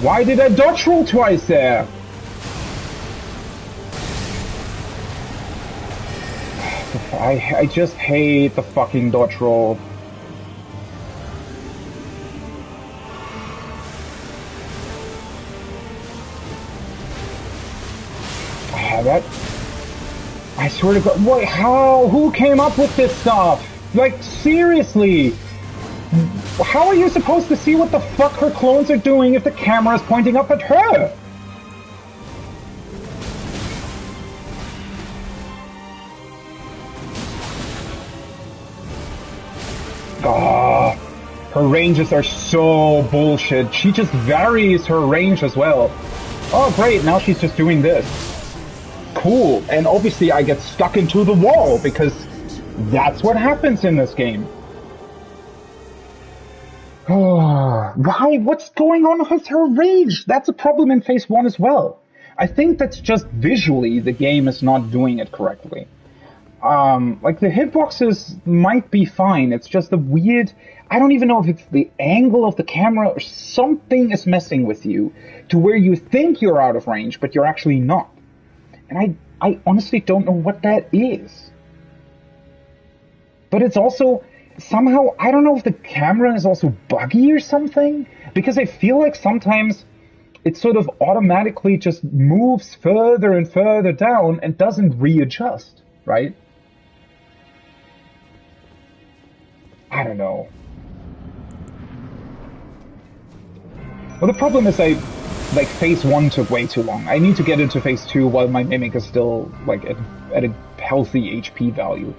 Why did I dodge roll twice there? I just hate the fucking dodge roll. I swear to God, wait, how? Who came up with this stuff? Like, seriously? How are you supposed to see what the fuck her clones are doing if the camera is pointing up at her? Ah, her ranges are so bullshit. She just varies her range as well. Oh great, now she's just doing this. Cool, and obviously I get stuck into the wall because that's what happens in this game. Oh, Why? What's going on with her range? That's a problem in phase 1 as well. I think that's just visually the game is not doing it correctly. Like the hitboxes might be fine. It's just the weird. I don't even know if it's the angle of the camera or something is messing with you to where you think you're out of range, but you're actually not. And I honestly don't know what that is. But it's also somehow, I don't know if the camera is also buggy or something, because I feel like sometimes it sort of automatically just moves further and further down and doesn't readjust, right? I don't know. Well, the problem is like phase 1 took way too long. I need to get into phase 2 while my Mimic is still like at a healthy HP value.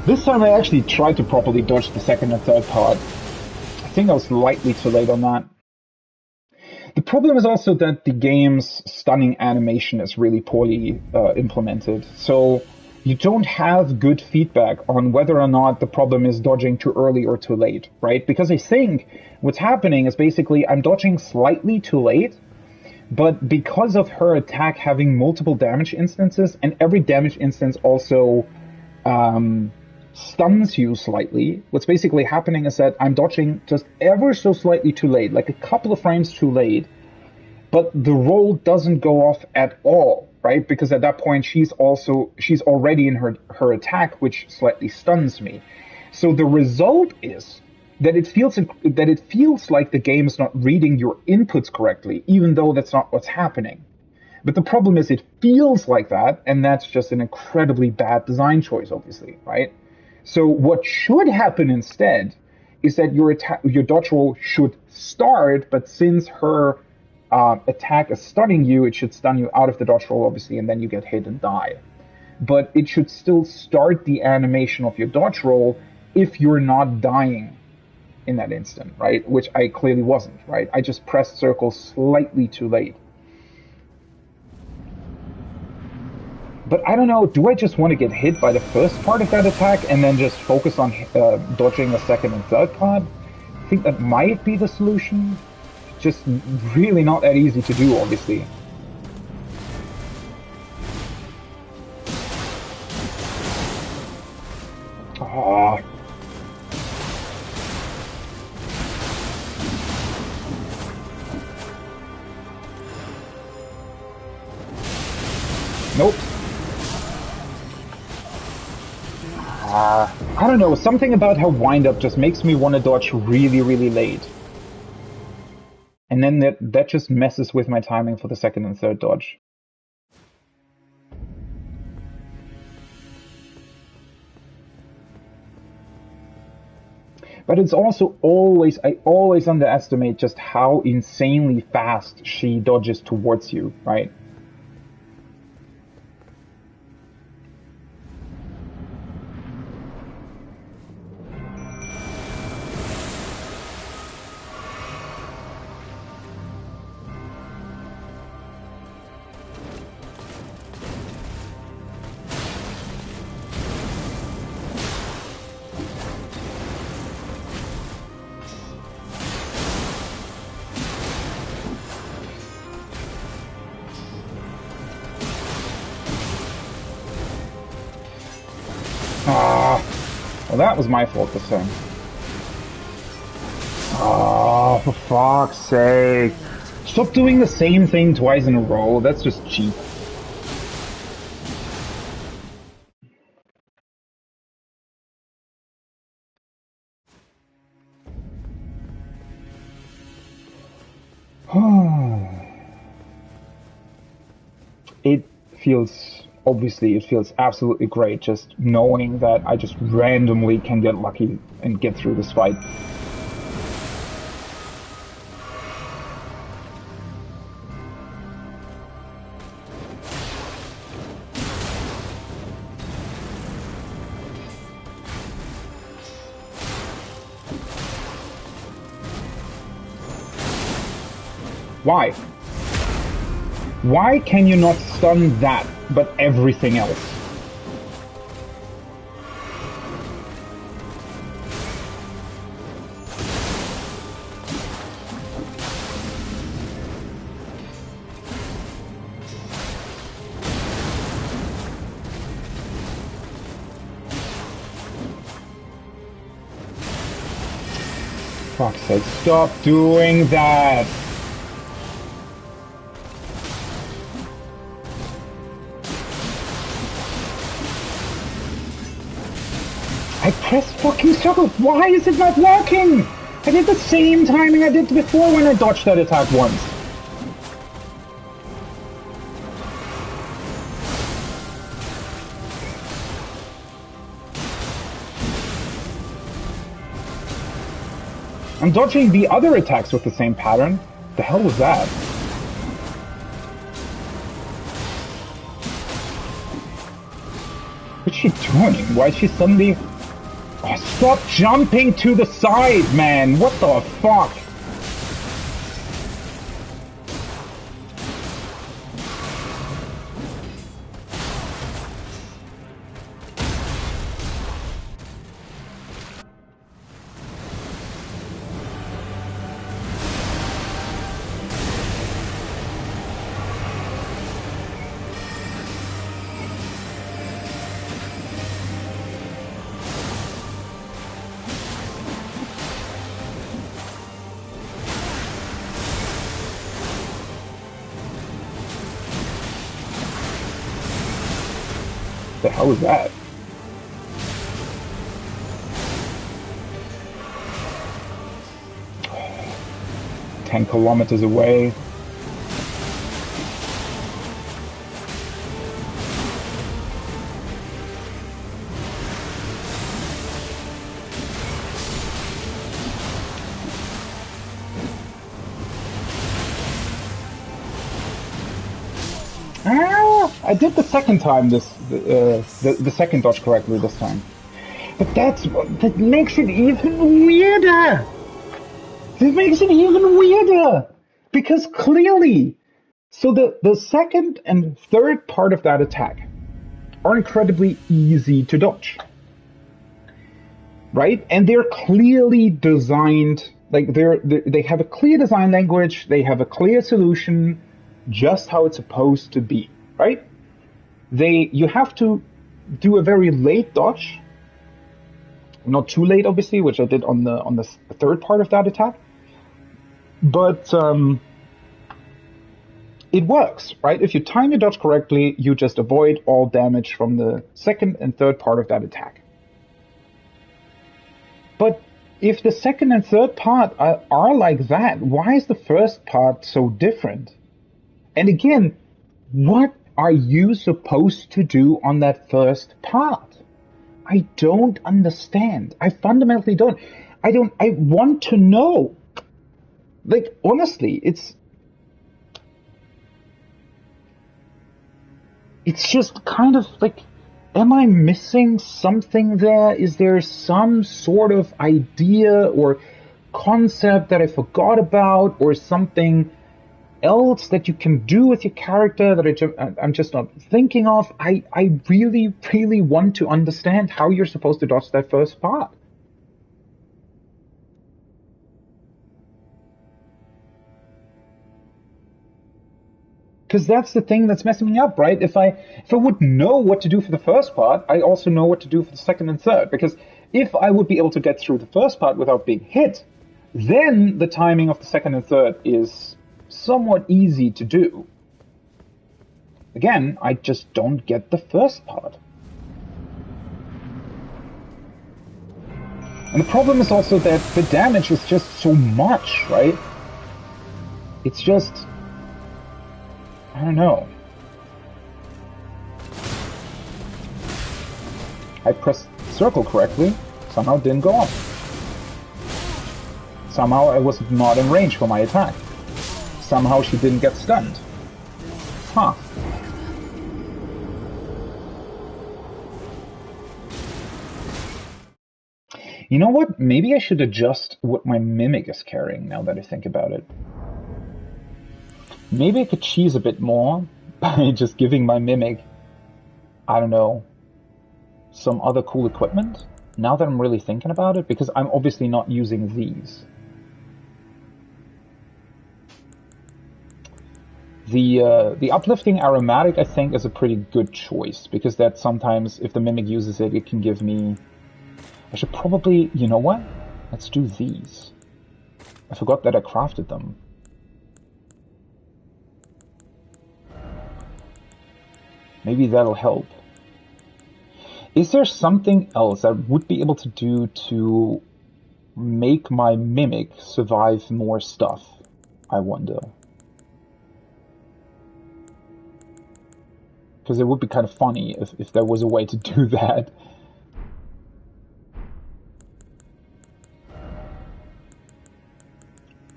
This time I actually tried to properly dodge the second and third part. I think I was slightly too late on that. The problem is also that the game's stunning animation is really poorly implemented, so you don't have good feedback on whether or not the problem is dodging too early or too late, right? Because I think what's happening is basically I'm dodging slightly too late, but because of her attack having multiple damage instances, and every damage instance also stuns you slightly, what's basically happening is that I'm dodging just ever so slightly too late, like a couple of frames too late, but the roll doesn't go off at all, right? Because at that point she's already in her attack, which slightly stuns me. So the result is that it feels like the game is not reading your inputs correctly, even though that's not what's happening. But the problem is it feels like that, and that's just an incredibly bad design choice, obviously, right? So what should happen instead is that your dodge roll should start, but since her attack is stunning you, it should stun you out of the dodge roll, obviously, and then you get hit and die. But it should still start the animation of your dodge roll if you're not dying in that instant, right? Which I clearly wasn't, right? I just pressed circle slightly too late. But I don't know, do I just want to get hit by the first part of that attack and then just focus on dodging the second and third part? I think that might be the solution. Just really not that easy to do, obviously. Ah. Nope. I don't know, something about her wind-up just makes me want to dodge really, really late. And then that just messes with my timing for the second and third dodge. But it's also I always underestimate just how insanely fast she dodges towards you, right? Well, that was my fault this time. Oh, for fuck's sake. Stop doing the same thing twice in a row. That's just cheap. It feels absolutely great just knowing that I just randomly can get lucky and get through this fight. Why? Why can you not stun that, but everything else? Fuck's sake, stop doing that! I pressed fucking circle. Why is it not working? I did the same timing I did before when I dodged that attack once. I'm dodging the other attacks with the same pattern. The hell was that? What's she doing? Why is she suddenly... Oh, stop jumping to the side, man! What the fuck? The hell is that? Oh, 10 kilometers away. I did the second time the second dodge correctly this time, but that makes it even weirder. That makes it even weirder because clearly, so the second and third part of that attack are incredibly easy to dodge, right? And they're clearly designed, like they have a clear design language, they have a clear solution, just how it's supposed to be, right? You have to do a very late dodge, not too late, obviously, which I did on the third part of that attack. But it works, right? If you time your dodge correctly, you just avoid all damage from the second and third part of that attack. But if the second and third part are like that, why is the first part so different? And again, what are you supposed to do on that first part? I don't understand. I fundamentally don't. I want to know. Like, honestly, it's just kind of like, am I missing something there? Is there some sort of idea or concept that I forgot about, or something else that you can do with your character that I'm just not thinking of? I really, really want to understand how you're supposed to dodge that first part. Because that's the thing that's messing me up, right? If I would know what to do for the first part, I also know what to do for the second and third. Because if I would be able to get through the first part without being hit, then the timing of the second and third is somewhat easy to do. Again, I just don't get the first part. And the problem is also that the damage is just so much, right? It's just... I don't know. I pressed circle correctly, somehow it didn't go off. Somehow I was not in range for my attack. Somehow she didn't get stunned. Huh. You know what? Maybe I should adjust what my Mimic is carrying now that I think about it. Maybe I could cheese a bit more by just giving my Mimic, I don't know, some other cool equipment, now that I'm really thinking about it, because I'm obviously not using these. The uplifting aromatic, I think, is a pretty good choice, because that sometimes, if the Mimic uses it, it can give me... I should probably... You know what? Let's do these. I forgot that I crafted them. Maybe that'll help. Is there something else I would be able to do to make my Mimic survive more stuff? I wonder. Because it would be kind of funny if there was a way to do that.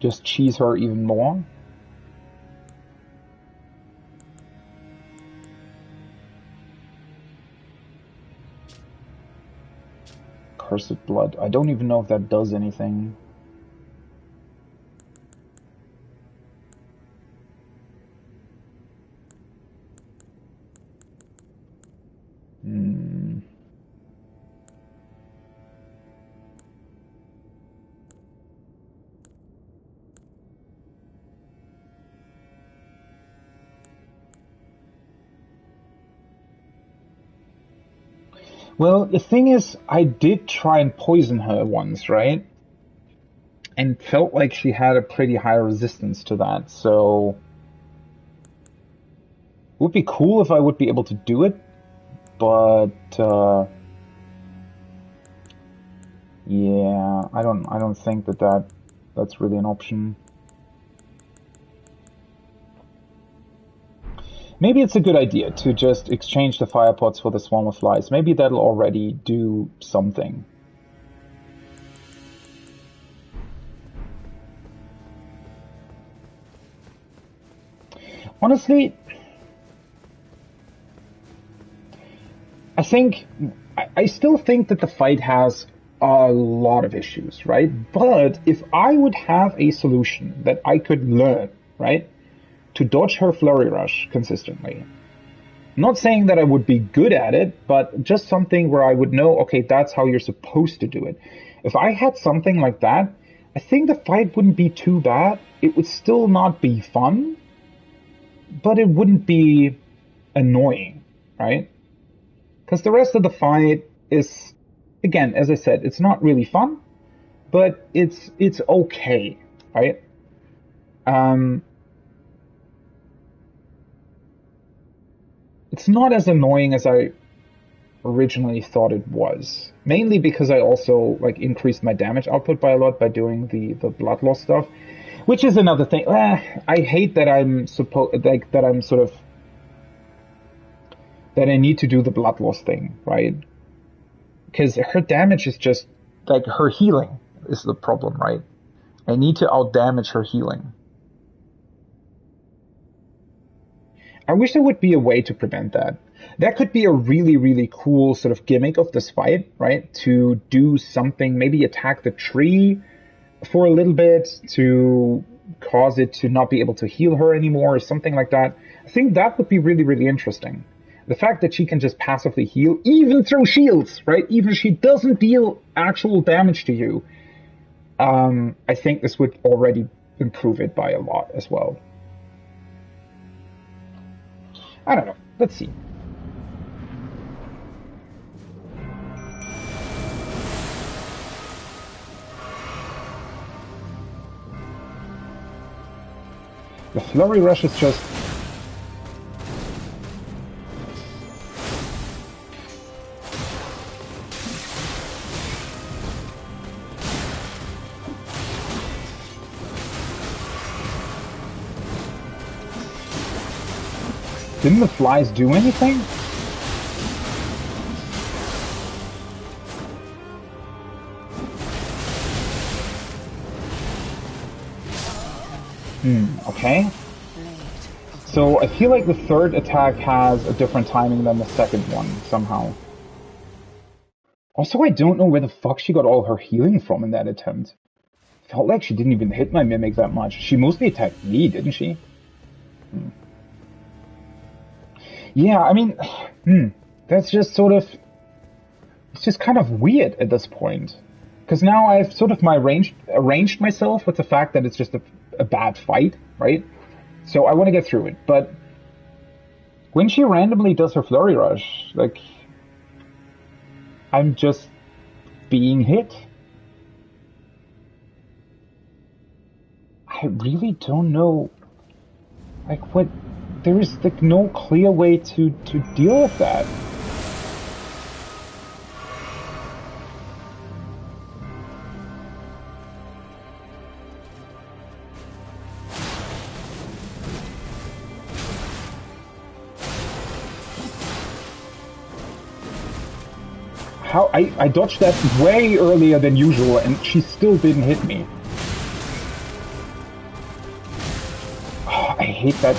Just cheese her even more. Cursed blood. I don't even know if that does anything. Well, the thing is, I did try and poison her once, right? And felt like she had a pretty high resistance to that, so... It would be cool if I would be able to do it, but... yeah, I don't think that's really an option. Maybe it's a good idea to just exchange the fire pots for the swarm of flies. Maybe that'll already do something. Honestly, I still think that the fight has a lot of issues, right? But if I would have a solution that I could learn, right? To dodge her Flurry Rush consistently. I'm not saying that I would be good at it, but just something where I would know, okay, that's how you're supposed to do it. If I had something like that, I think the fight wouldn't be too bad. It would still not be fun, but it wouldn't be annoying, right? Because the rest of the fight is, again, as I said, it's not really fun, but it's okay, right? It's not as annoying as I originally thought it was. Mainly because I also increased my damage output by a lot by doing the blood loss stuff, which is another thing. I hate that that I need to do the blood loss thing, right? Because her damage is just her healing is the problem, right? I need to outdamage her healing. I wish there would be a way to prevent that. That could be a really, really cool sort of gimmick of this fight, right? To do something, maybe attack the tree for a little bit to cause it to not be able to heal her anymore or something like that. I think that would be really, really interesting. The fact that she can just passively heal, even through shields, right? Even if she doesn't deal actual damage to you. I think this would already improve it by a lot as well. I don't know. Let's see. The Flurry Rush is just... Didn't the flies do anything? Okay. So I feel like the third attack has a different timing than the second one, somehow. Also, I don't know where the fuck she got all her healing from in that attempt. Felt like she didn't even hit my Mimic that much. She mostly attacked me, didn't she? Yeah, I mean, that's just sort of, it's just kind of weird at this point. Because now I've sort of arranged myself with the fact that it's just a bad fight, right? So I want to get through it. But when she randomly does her flurry rush, like, I'm just being hit. I really don't know, like, what, there is, like, no clear way to deal with that. How, I dodged that way earlier than usual, and she still didn't hit me. Oh, I hate that.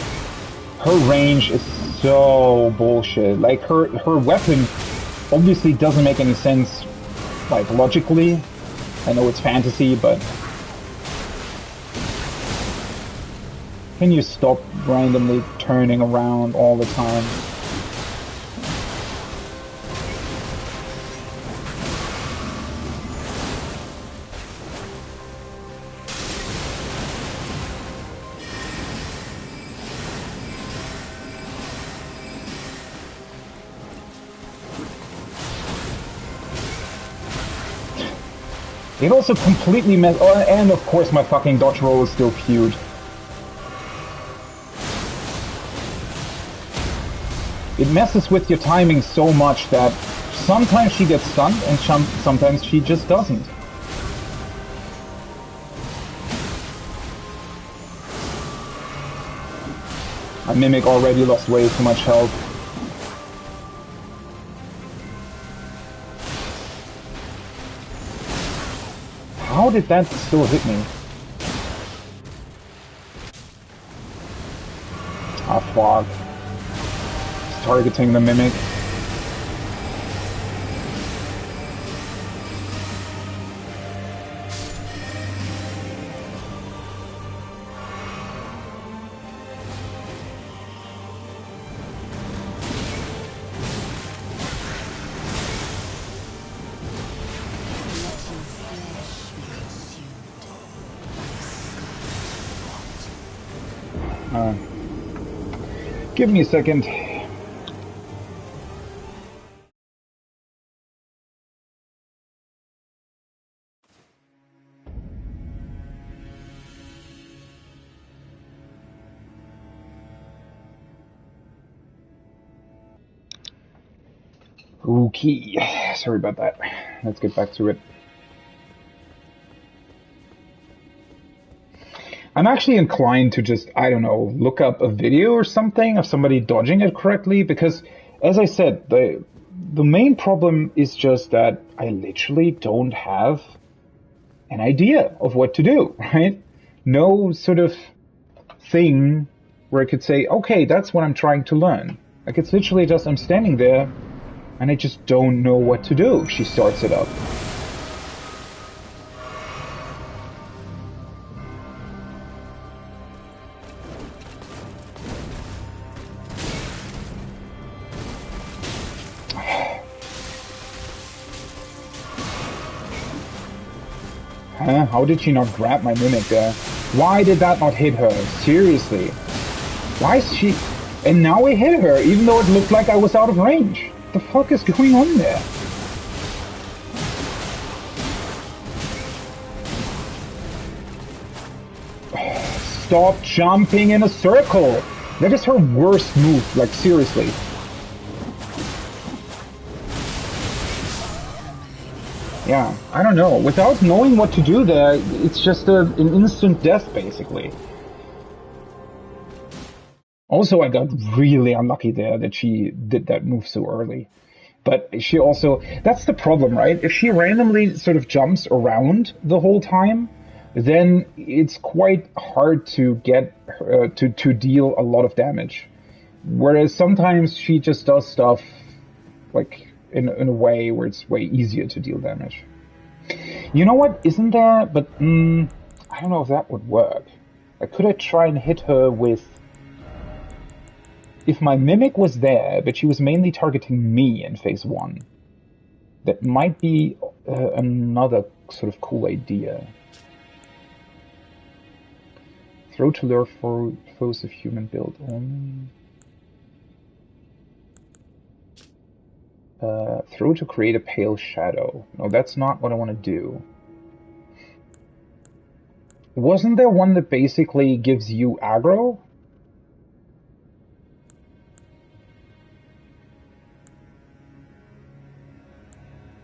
Her range is so bullshit. Like, her weapon obviously doesn't make any sense, like, logically. I know it's fantasy, but... Can you stop randomly turning around all the time? It also completely messed... Oh, and of course my fucking dodge roll is still queued. It messes with your timing so much that sometimes she gets stunned and sometimes she just doesn't. My Mimic already lost way too much health. How did that still hit me? Ah, fuck. It's targeting the Mimic. Give me a second. Okay, sorry about that. Let's get back to it. I'm actually inclined to just, I don't know, look up a video or something of somebody dodging it correctly, because, as I said, the main problem is just that I literally don't have an idea of what to do, right? No sort of thing where I could say, okay, that's what I'm trying to learn. Like, it's literally just I'm standing there and I just don't know what to do. She starts it up. Huh? How did she not grab my Mimic there? Why did that not hit her? Seriously. Why is she... And now it hit her, even though it looked like I was out of range. What the fuck is going on there? Stop jumping in a circle! That is her worst move, like, seriously. Yeah, I don't know. Without knowing what to do there, it's just an instant death, basically. Also, I got really unlucky there that she did that move so early. But she also... That's the problem, right? If she randomly sort of jumps around the whole time, then it's quite hard to get her to deal a lot of damage. Whereas sometimes she just does stuff, like... in a way where it's way easier to deal damage. You know what? Isn't there? But I don't know if that would work. Like, could I try and hit her with if my mimic was there, but she was mainly targeting me in phase 1, that might be another sort of cool idea. Throw to lure for foes of human build only. Throw to create a pale shadow. No, that's not what I want to do. Wasn't there one that basically gives you aggro?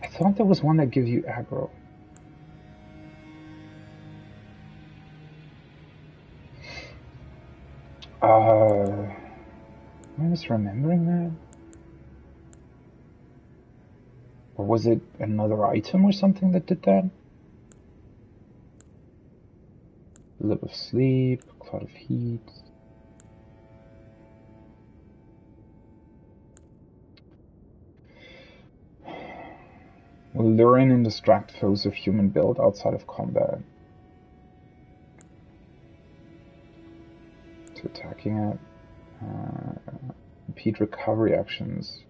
I thought there was one that gives you aggro. Am I misremembering that? Or was it another item or something that did that? Lip of sleep, cloud of heat. Will lure in and distract foes of human build outside of combat. To attacking it. Repeat recovery actions.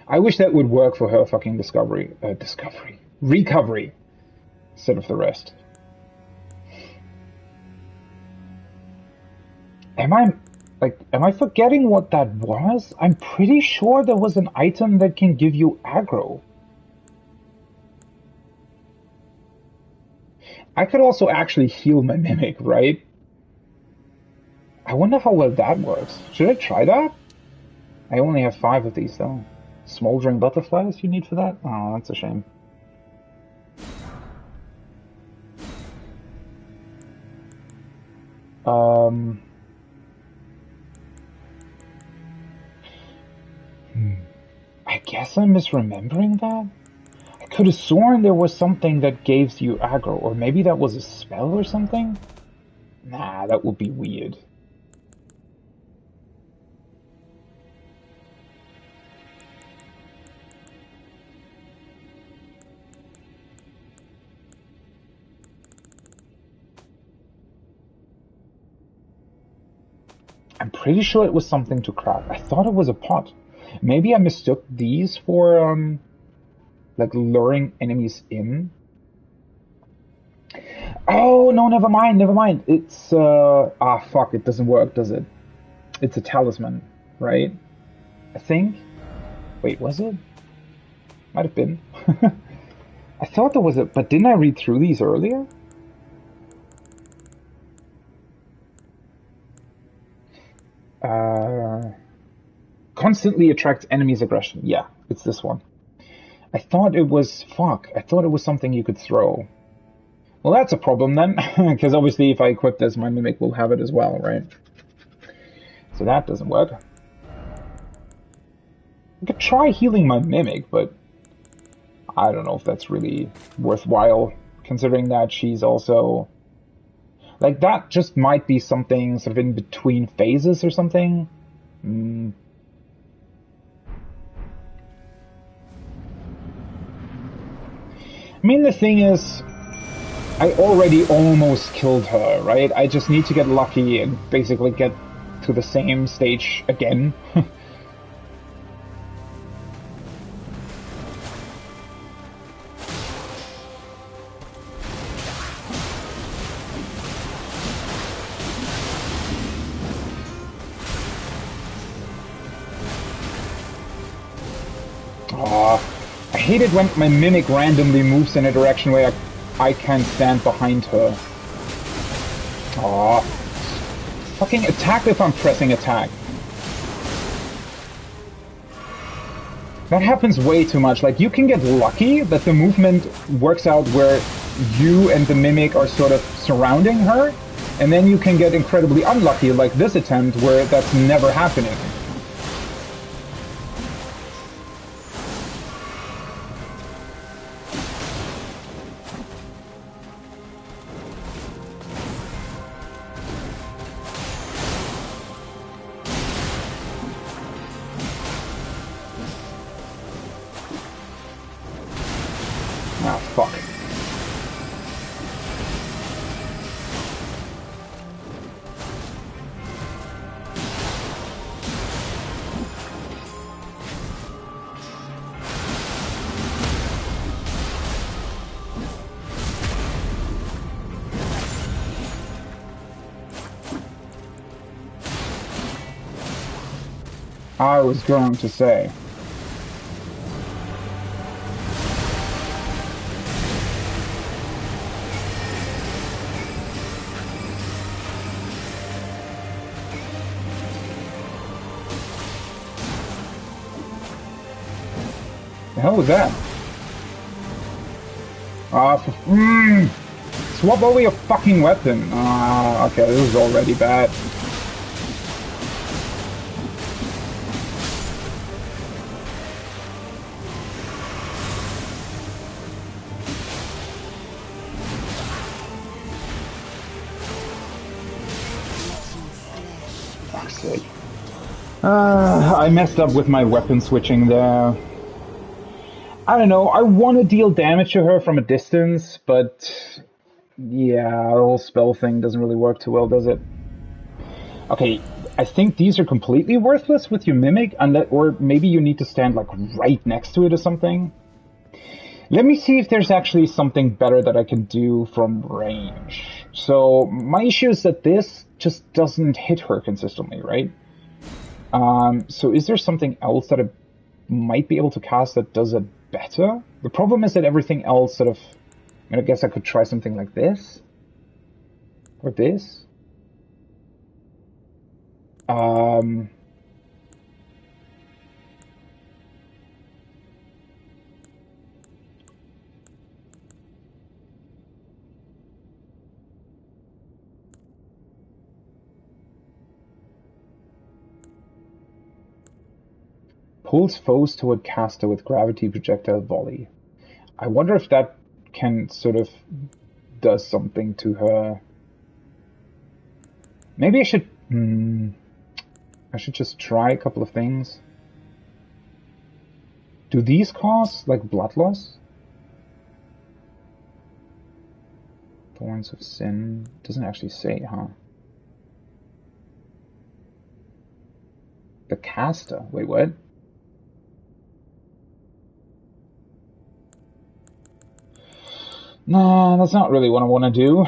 I wish that would work for her fucking recovery, instead of the rest. Am I forgetting what that was? I'm pretty sure there was an item that can give you aggro. I could also actually heal my mimic, right? I wonder how well that works. Should I try that? I only have 5 of these though. Smoldering butterflies you need for that? Oh, that's a shame. I guess I'm misremembering that? I could have sworn there was something that gives you aggro, or maybe that was a spell or something? Nah, that would be weird. I'm pretty sure it was something to craft. I thought it was a pot. Maybe I mistook these for, like, luring enemies in. Oh, no, never mind. It's, fuck, it doesn't work, does it? It's a talisman, right? I think? Wait, was it? Might have been. I thought there was a... But didn't I read through these earlier? Constantly attracts enemies' aggression. Yeah, it's this one. I thought it was... Fuck. I thought it was something you could throw. Well, that's a problem then. Because obviously if I equip this, my mimic will have it as well, right? So that doesn't work. I could try healing my mimic, but... I don't know if that's really worthwhile, considering that she's also... Like, that just might be something sort of in between phases or something. I mean, the thing is, I already almost killed her, right? I just need to get lucky and basically get to the same stage again. I hate it when my mimic randomly moves in a direction where I can't stand behind her. Aww. Fucking attack if I'm pressing attack. That happens way too much. Like, you can get lucky that the movement works out where you and the mimic are sort of surrounding her, and then you can get incredibly unlucky, like this attempt, where that's never happening. I was going to say. The hell was that? Swap over your fucking weapon. Okay, this is already bad. Fuck's sake. I messed up with my weapon switching there. I don't know, I want to deal damage to her from a distance, but yeah, the whole spell thing doesn't really work too well, does it? Okay, I think these are completely worthless with your Mimic, or maybe you need to stand like right next to it or something. Let me see if there's actually something better that I can do from range. So my issue is that this just doesn't hit her consistently, right? So is there something else that I might be able to cast that does it better? The problem is that everything else sort of... I guess I could try something like this. Or this. Pulls foes toward caster with gravity projectile volley. I wonder if that can sort of does something to her. Maybe I should... I should just try a couple of things. Do these cause, like, blood loss? Thorns of Sin. Doesn't actually say, huh? The caster. Wait, what? Nah, that's not really what I want to do.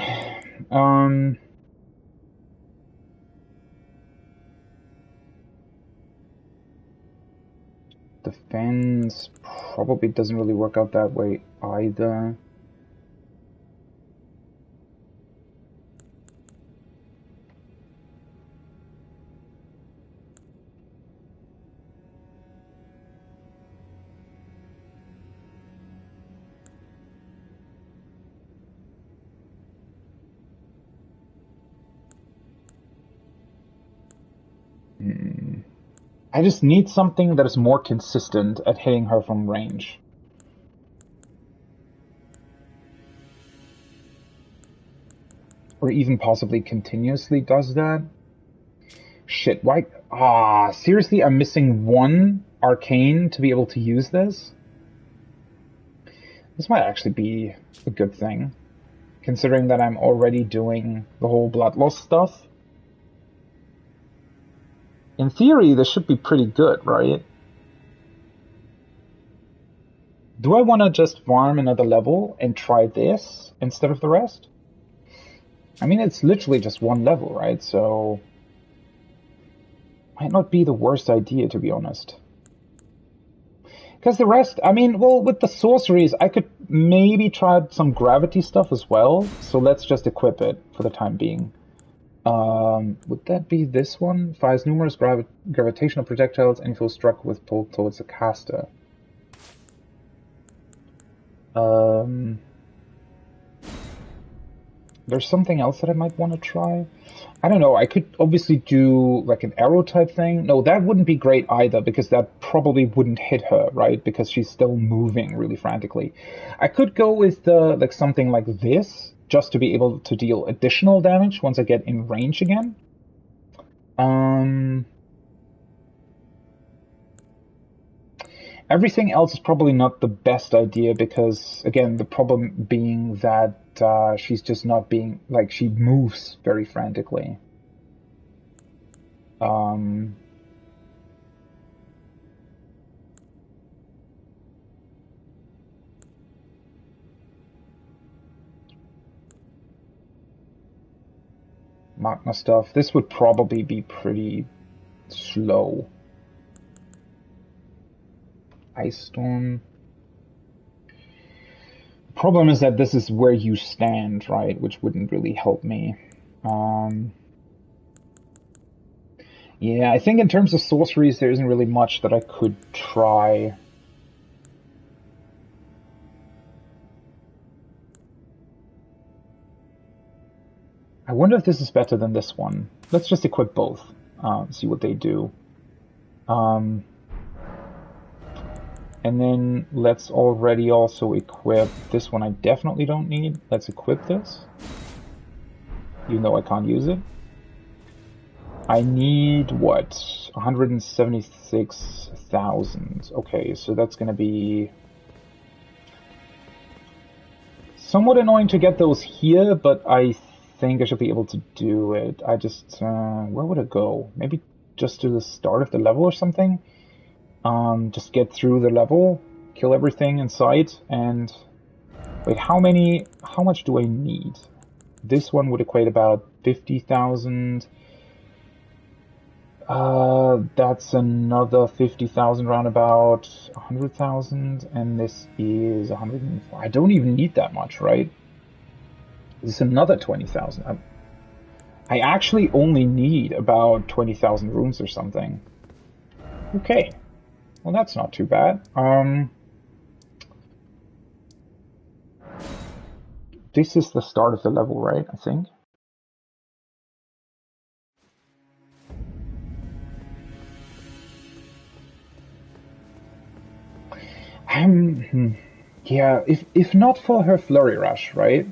Defense probably doesn't really work out that way either. I just need something that is more consistent at hitting her from range. Or even possibly continuously does that. Shit, why? Seriously, I'm missing one arcane to be able to use this? This might actually be a good thing, considering that I'm already doing the whole blood loss stuff. In theory, this should be pretty good, right? Do I want to just farm another level and try this instead of the rest? I mean, it's literally just one level, right? So... might not be the worst idea, to be honest. Because the rest, I mean, well, with the sorceries, I could maybe try some gravity stuff as well. So let's just equip it for the time being. Would that be this one? Fires numerous gravitational projectiles and feels struck with pull towards the caster. There's something else that I might want to try. I don't know, I could obviously do like an arrow type thing. No, that wouldn't be great either, because that probably wouldn't hit her, right? Because she's still moving really frantically. I could go with like something like this, just to be able to deal additional damage once I get in range again. Everything else is probably not the best idea because, again, the problem being that she's just not being, like, she moves very frantically. Magma stuff. This would probably be pretty slow. Ice Storm. The problem is that this is where you stand, right? Which wouldn't really help me. Yeah, I think in terms of sorceries, there isn't really much that I could try. I wonder if this is better than this one. Let's just equip both, see what they do. And then let's already also equip this one I definitely don't need. Let's equip this, even though I can't use it. I need, what, 176,000. Okay, so that's going to be somewhat annoying to get those here, but I think I should be able to do it. I just, where would it go? Maybe just to the start of the level or something? Just get through the level, kill everything in sight, and... Wait, how much do I need? This one would equate about 50,000. That's another 50,000 roundabout, 100,000, and this is 100. I don't even need that much, right? This is another 20,000. I actually only need about 20,000 runes or something. Okay, well that's not too bad. This is the start of the level, right? I think. Yeah, if not for her flurry rush, right?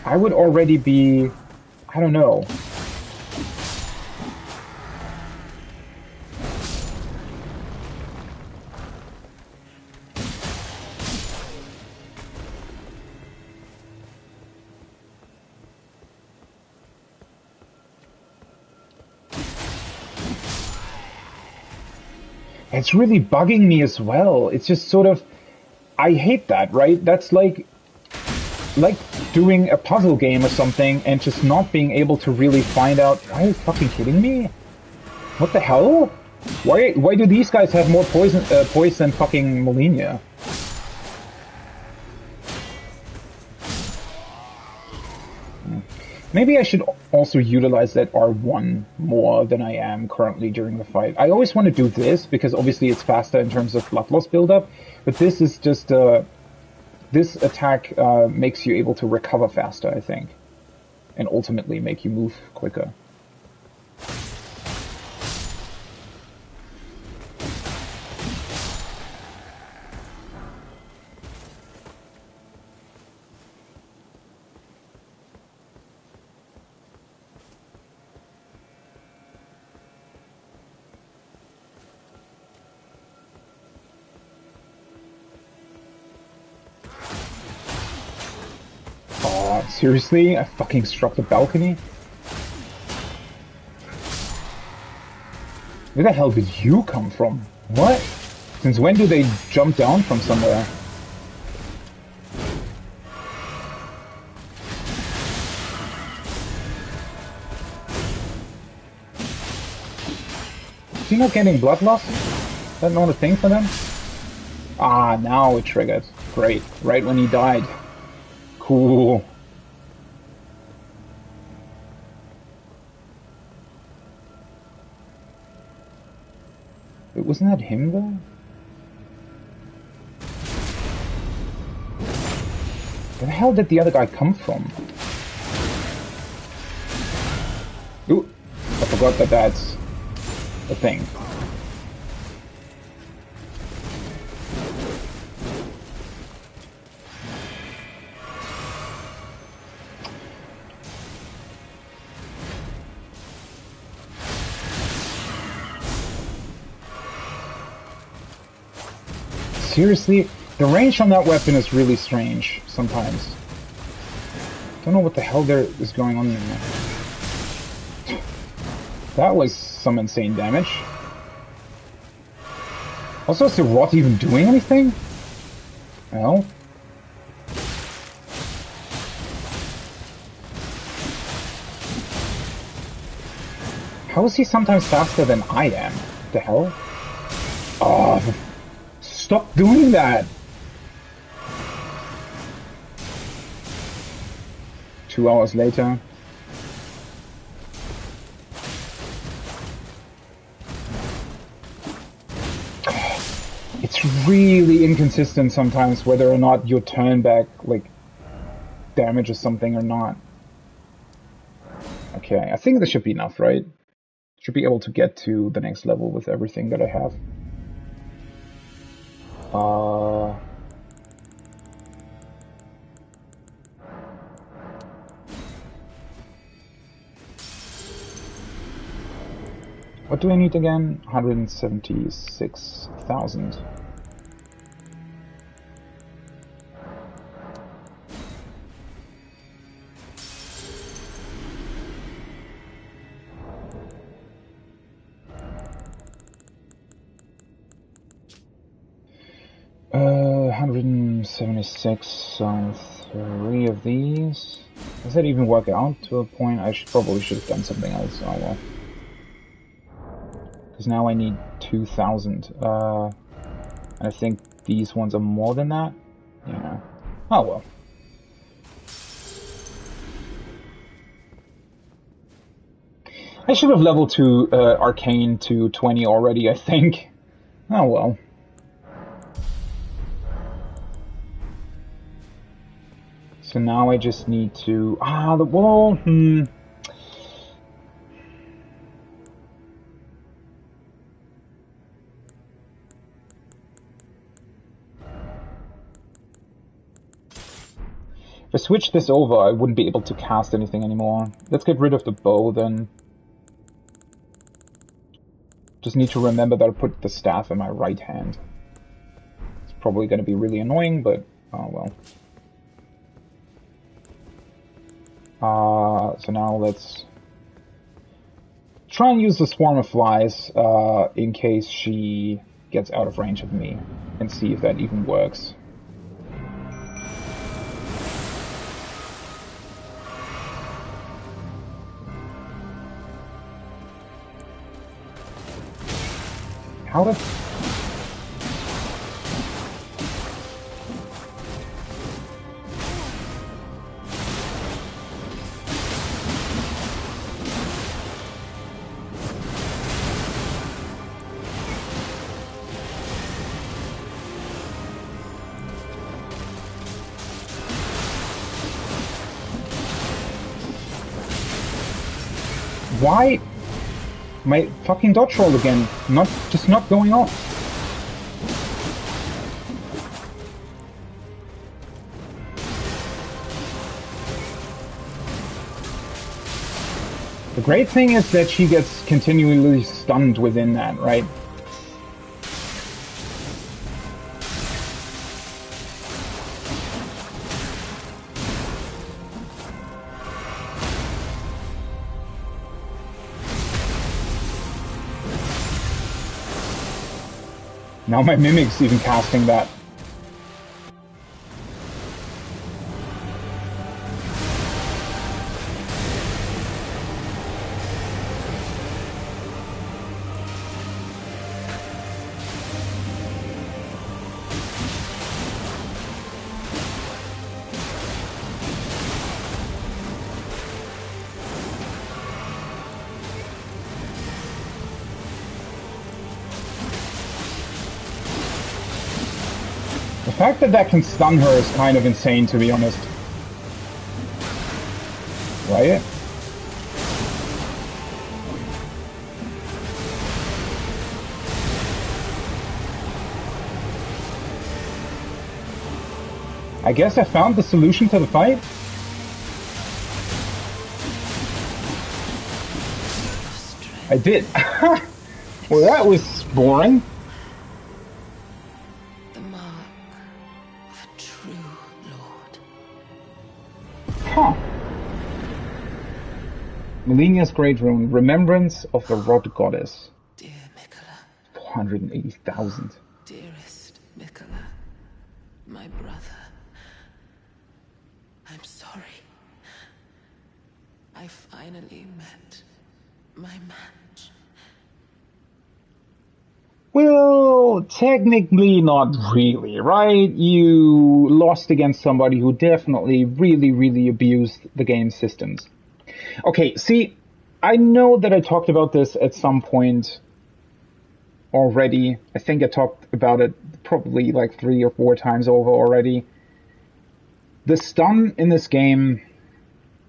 I would already be, I don't know. It's really bugging me as well. It's just sort of, I hate that, right? That's like doing a puzzle game or something and just not being able to really find out, are you fucking kidding me? What the hell? Why do these guys have more poise than fucking Molina? Maybe I should also utilize that R1 more than I am currently during the fight. I always want to do this, because obviously it's faster in terms of blood loss buildup, but this is just, this attack makes you able to recover faster, I think, and ultimately make you move quicker. Seriously? I fucking struck the balcony? Where the hell did you come from? What? Since when do they jump down from somewhere? Is he not getting blood loss? Is that not a thing for them? Ah, now it triggered. Great. Right when he died. Cool. Wait, wasn't that him though? Where the hell did the other guy come from? Ooh, I forgot that that's a thing. Seriously, the range on that weapon is really strange sometimes. Don't know what the hell there is going on there. That was some insane damage. Also, is the rot even doing anything? No. How is he sometimes faster than I am? the hell? Oh, stop doing that! 2 hours later. It's really inconsistent sometimes whether or not your turn back, like, damages something or not. Okay, I think this should be enough, right? Should be able to get to the next level with everything that I have. What do I need again? 176,000. Uh, 176 on 3 of these. Does that even work out to a point? I probably should have done something else. Oh well. Because now I need 2,000. And I think these ones are more than that. Yeah. Oh well. I should have leveled to Arcane to 20 already, I think. Oh well. So now I just need to... the wall... If I switch this over, I wouldn't be able to cast anything anymore. Let's get rid of the bow, then. Just need to remember that I put the staff in my right hand. It's probably going to be really annoying, but oh well. So now let's try and use the swarm of flies in case she gets out of range of me, and see if that even works. How the... Why? My fucking dodge roll again. Just not going off. The great thing is that she gets continually stunned within that, right? Now my Mimic's even casting that. The fact that that can stun her is kind of insane, to be honest. Right? I guess I found the solution to the fight. I did. Well, that was boring. The mark of a true lord. Huh. Melinia's Great Rune. Remembrance of the Rod Goddess. Dear Mikola. 480,000. Dearest Mikola. My brother. I'm sorry. I finally met my match. well, technically not really, right? You lost against somebody who definitely really, really abused the game systems. Okay, see, I know that I talked about this at some point already. I think I talked about it probably like 3 or 4 times over already. The stun in this game,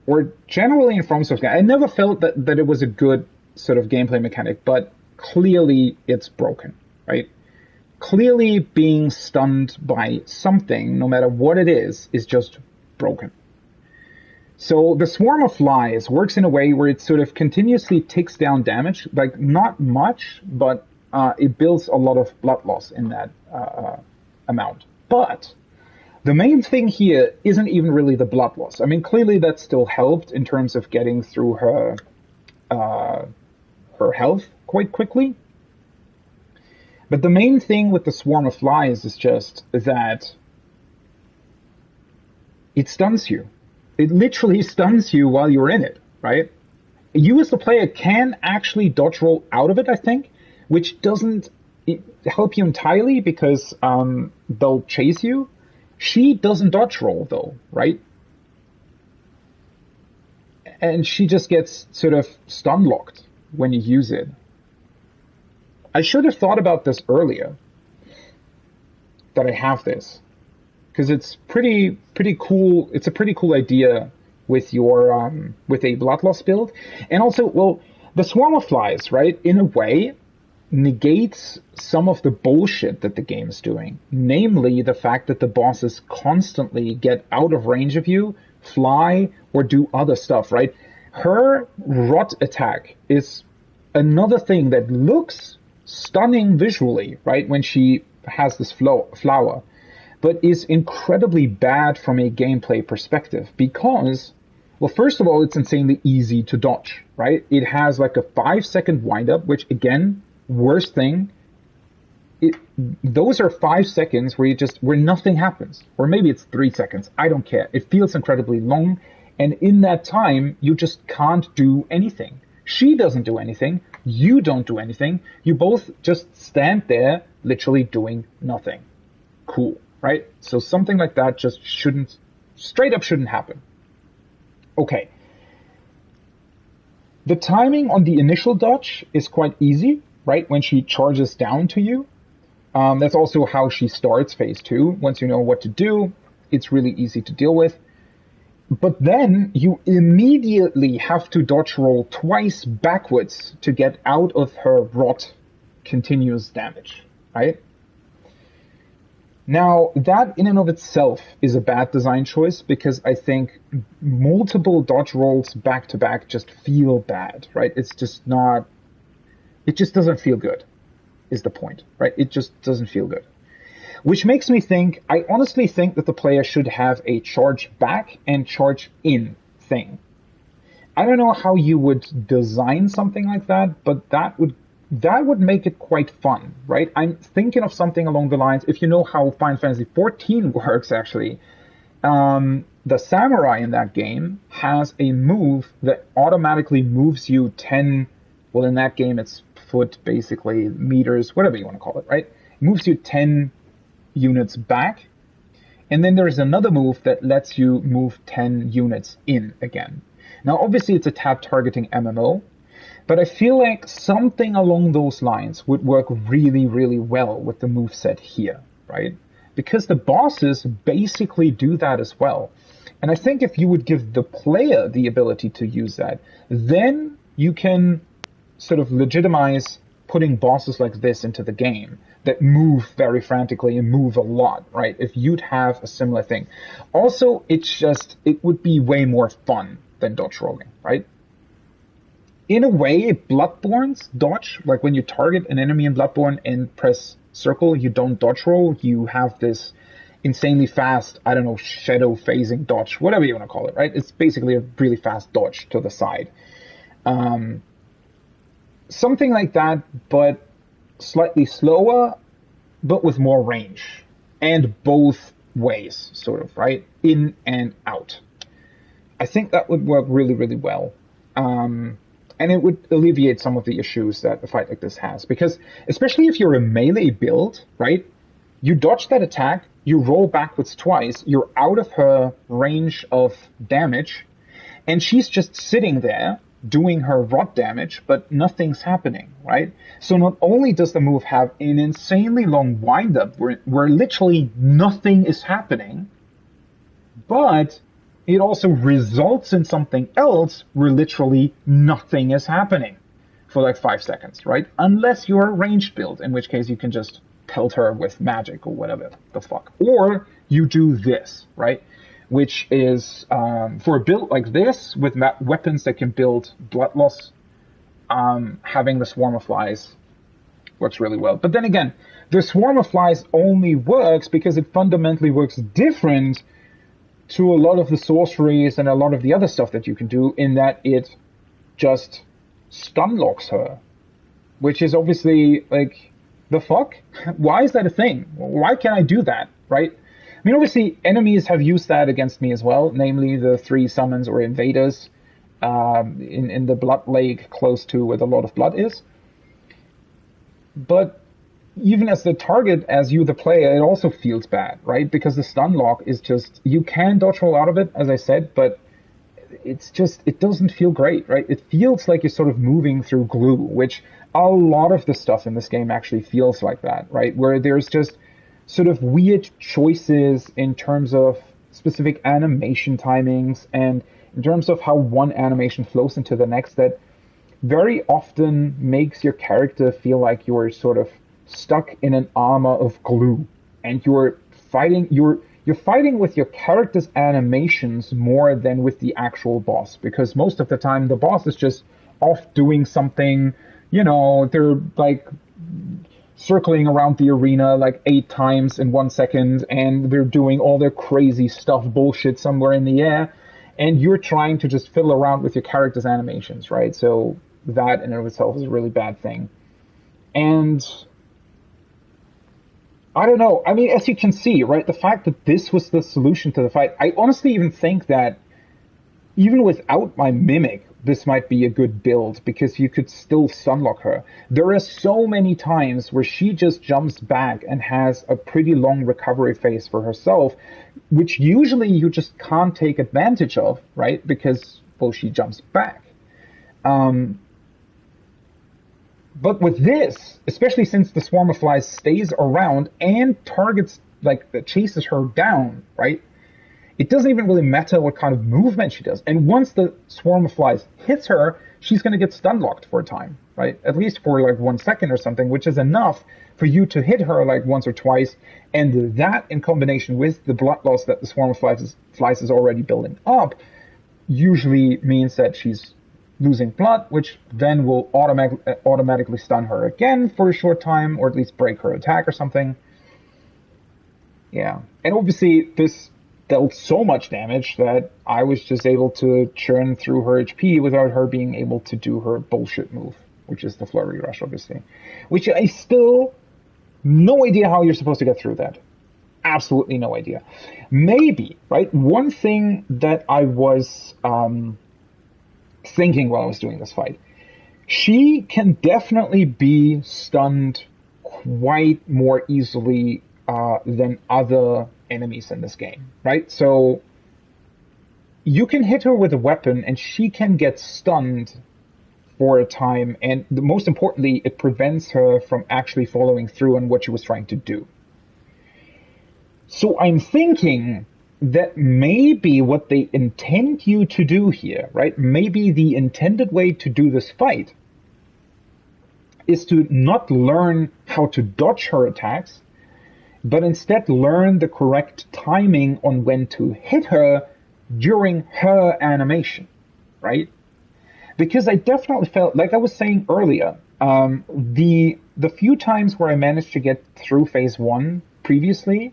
or generally in FromSoft, I never felt that it was a good sort of gameplay mechanic, but clearly it's broken, right? Clearly being stunned by something, no matter what it is just broken. So the Swarm of Flies works in a way where it sort of continuously ticks down damage, like not much, but it builds a lot of blood loss in that amount. But the main thing here isn't even really the blood loss. I mean, clearly that still helped in terms of getting through her health quite quickly. But the main thing with the Swarm of Flies is just that it stuns you. It literally stuns you while you're in it, right? You as the player can actually dodge roll out of it, I think, which doesn't help you entirely because they'll chase you. She doesn't dodge roll though, right? And she just gets sort of stun locked when you use it. I should have thought about this earlier, that I have this, because it's pretty cool. It's a pretty cool idea with your with a blood loss build, and also, well, the Swarm of Flies, right? In a way, negates some of the bullshit that the game is doing, namely the fact that the bosses constantly get out of range of you, fly, or do other stuff, right? Her rot attack is another thing that looks stunning visually, right, when she has this flower, but is incredibly bad from a gameplay perspective because, well, first of all, it's insanely easy to dodge, right? It has like a 5-second windup, which again, worst thing, those are 5 seconds where nothing happens, or maybe it's 3 seconds. I don't care. It feels incredibly long, and in that time, you just can't do anything. She doesn't do anything. You don't do anything. You both just stand there, literally doing nothing. Cool, right? So something like that just straight up shouldn't happen. Okay. The timing on the initial dodge is quite easy, right? When she charges down to you. That's also how she starts phase 2. Once you know what to do, it's really easy to deal with. But then you immediately have to dodge roll twice backwards to get out of her rot continuous damage, right? Now, that in and of itself is a bad design choice because I think multiple dodge rolls back to back just feel bad, right? It just doesn't feel good, is the point, right? It just doesn't feel good. Which makes me think, I honestly think that the player should have a charge back and charge in thing. I don't know how you would design something like that, but that would make it quite fun, right? I'm thinking of something along the lines, if you know how Final Fantasy XIV works, actually, the samurai in that game has a move that automatically moves you 10, well, in that game it's foot, basically, meters, whatever you want to call it, right? It moves you 10 units back, and then there's another move that lets you move 10 units in again. Now, obviously, it's a tab targeting MMO, but I feel like something along those lines would work really, really well with the moveset here, right? Because the bosses basically do that as well. And I think if you would give the player the ability to use that, then you can sort of legitimize putting bosses like this into the game that move very frantically and move a lot, right? If you'd have a similar thing. Also, it would be way more fun than dodge rolling, right? In a way, Bloodborne's dodge, like when you target an enemy in Bloodborne and press circle, you don't dodge roll, you have this insanely fast, I don't know, shadow phasing dodge, whatever you want to call it, right? It's basically a really fast dodge to the side. Something like that, but slightly slower, but with more range. And both ways, sort of, right? In and out. I think that would work really, really well. And it would alleviate some of the issues that a fight like this has. Because especially if you're a melee build, right? You dodge that attack, you roll backwards twice, you're out of her range of damage, and she's just sitting there doing her rot damage, but nothing's happening, right? So not only does the move have an insanely long wind-up where literally nothing is happening, but it also results in something else where literally nothing is happening for like 5 seconds, right? Unless you're a ranged build, in which case you can just pelt her with magic or whatever the fuck. Or you do this, right? Which is, for a build like this, with weapons that can build blood loss, having the swarm of flies works really well. But then again, the swarm of flies only works because it fundamentally works different to a lot of the sorceries and a lot of the other stuff that you can do, in that it just stun locks her. Which is obviously, like, the fuck? Why is that a thing? Why can't I do that, right? I mean, obviously, enemies have used that against me as well, namely the 3 summons or invaders in the blood lake close to where the Lord of Blood is. But even as the target, as you the player, it also feels bad, right? Because the stun lock is just, you can dodge roll out of it, as I said, but it's just, it doesn't feel great, right? It feels like you're sort of moving through glue, which a lot of the stuff in this game actually feels like that, right? Where there's just sort of weird choices in terms of specific animation timings and in terms of how one animation flows into the next that very often makes your character feel like you're sort of stuck in an armor of glue, and you're fighting with your character's animations more than with the actual boss, because most of the time the boss is just off doing something, you know, they're like circling around the arena like 8 times in 1 second, and they're doing all their crazy stuff bullshit somewhere in the air, and you're trying to just fiddle around with your character's animations, right? So that in and of itself is a really bad thing. And I don't know. I mean, as you can see, right, the fact that this was the solution to the fight, I honestly even think that even without my Mimic, this might be a good build, because you could still stunlock her. There are so many times where she just jumps back and has a pretty long recovery phase for herself, which usually you just can't take advantage of, right? Because, well, she jumps back. But with this, especially since the swarm of flies stays around and targets, like, that chases her down, right? It doesn't even really matter what kind of movement she does. And once the swarm of flies hits her, she's going to get stun locked for a time, right? At least for like 1 second or something, which is enough for you to hit her like once or twice. And that, in combination with the blood loss that the swarm of flies is already building up, usually means that she's losing blood, which then will automatically stun her again for a short time, or at least break her attack or something. Yeah. And obviously this dealt so much damage that I was just able to churn through her HP without her being able to do her bullshit move, which is the Flurry Rush, obviously. Which I still, no idea how you're supposed to get through that. Absolutely no idea. Maybe, right? One thing that I was thinking while I was doing this fight, she can definitely be stunned quite more easily than other enemies in this game, right? So you can hit her with a weapon and she can get stunned for a time, and most importantly, it prevents her from actually following through on what she was trying to do. So I'm thinking that maybe what they intend you to do here, right? Maybe the intended way to do this fight is to not learn how to dodge her attacks, but instead learn the correct timing on when to hit her during her animation, right? Because I definitely felt, like I was saying earlier, the few times where I managed to get through phase 1 previously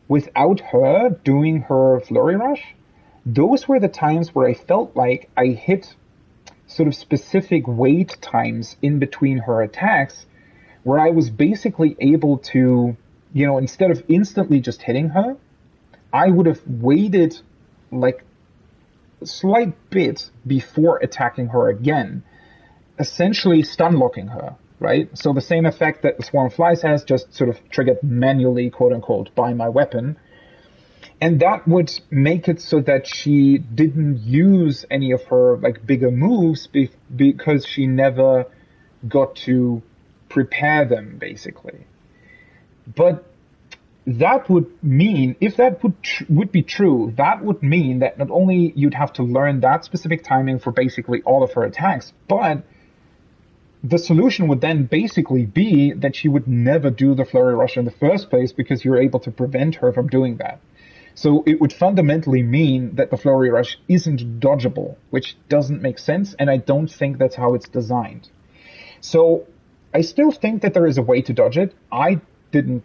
without her doing her Flurry Rush, those were the times where I felt like I hit sort of specific wait times in between her attacks, where I was basically able to, you know, instead of instantly just hitting her, I would have waited like a slight bit before attacking her again, essentially stun locking her, right? So the same effect that the swarm of flies has, just sort of triggered manually, quote unquote, by my weapon. And that would make it so that she didn't use any of her like bigger moves because she never got to prepare them, basically. But that would mean, if that would be true, that would mean that not only you'd have to learn that specific timing for basically all of her attacks, but the solution would then basically be that she would never do the Flurry Rush in the first place because you're able to prevent her from doing that. So it would fundamentally mean that the Flurry Rush isn't dodgeable, which doesn't make sense, and I don't think that's how it's designed. So I still think that there is a way to dodge it. I didn't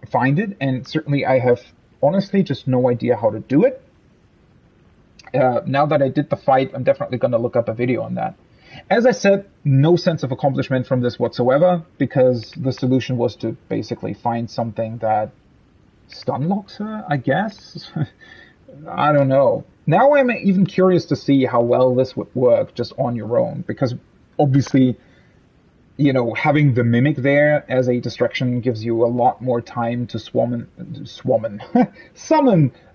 find it, and certainly I have honestly just no idea how to do it. Now that I did the fight, I'm definitely going to look up a video on that. As I said, no sense of accomplishment from this whatsoever, because the solution was to basically find something that stun locks her, I guess? I don't know. Now I'm even curious to see how well this would work just on your own, because obviously, you know, having the mimic there as a distraction gives you a lot more time to summon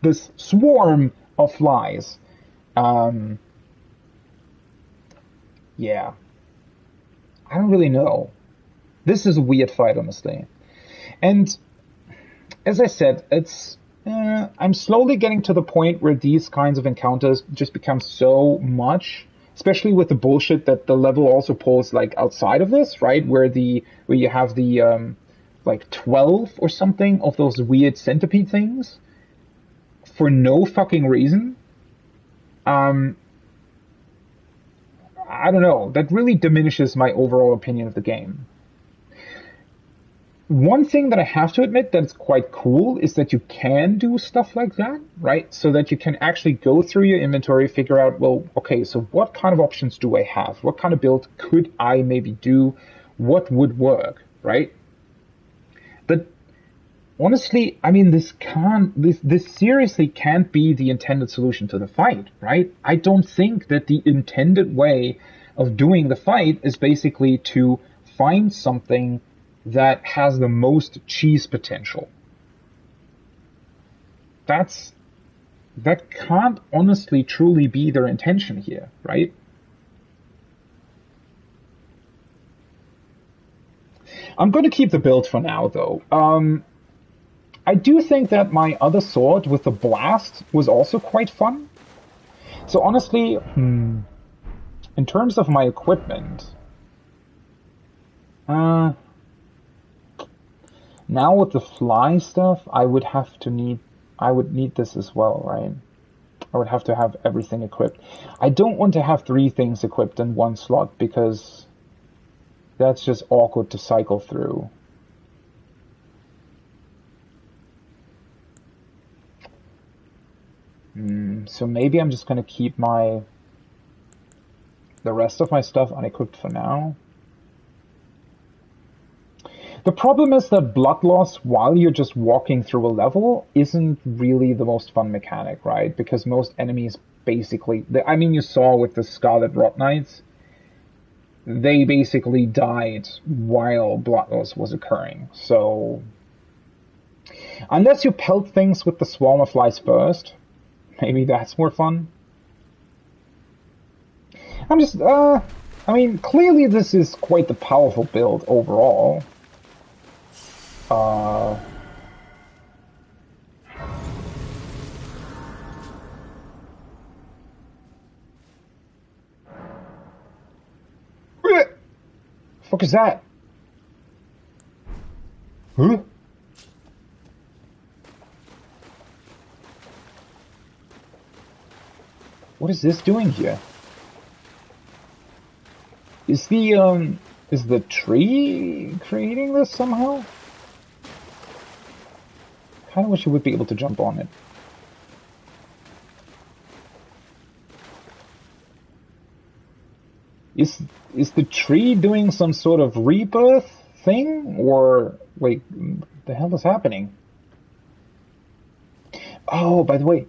this swarm of flies. Yeah. I don't really know. This is a weird fight, honestly. And as I said, I'm slowly getting to the point where these kinds of encounters just become so much, especially with the bullshit that the level also pulls like outside of this, right? Where you have the like 12 or something of those weird centipede things for no fucking reason. I don't know. That really diminishes my overall opinion of the game. One thing that I have to admit that's quite cool is that you can do stuff like that, right? So that you can actually go through your inventory, figure out, well, okay, so what kind of options do I have? What kind of build could I maybe do? What would work, right? But honestly, I mean, this seriously can't be the intended solution to the fight, right? I don't think that the intended way of doing the fight is basically to find something that has the most cheese potential. That can't honestly truly be their intention here, right? I'm going to keep the build for now, though. I do think that my other sword with the blast was also quite fun. So honestly, in terms of my equipment, now with the fly stuff, I would need this as well, right? I would have to have everything equipped. I don't want to have 3 things equipped in one slot because that's just awkward to cycle through. So maybe I'm just gonna keep the rest of my stuff unequipped for now. The problem is that blood loss while you're just walking through a level isn't really the most fun mechanic, right? Because most enemies basically, I mean, you saw with the Scarlet Rot Knights, they basically died while blood loss was occurring. So unless you pelt things with the swarm of flies first, maybe that's more fun. I'm just, I mean, clearly this is quite the powerful build overall. Fuck is that? Huh? What is this doing here? Is the tree creating this somehow? Kinda wish you would be able to jump on it. Is the tree doing some sort of rebirth thing? Or, wait, the hell is happening? Oh, by the way.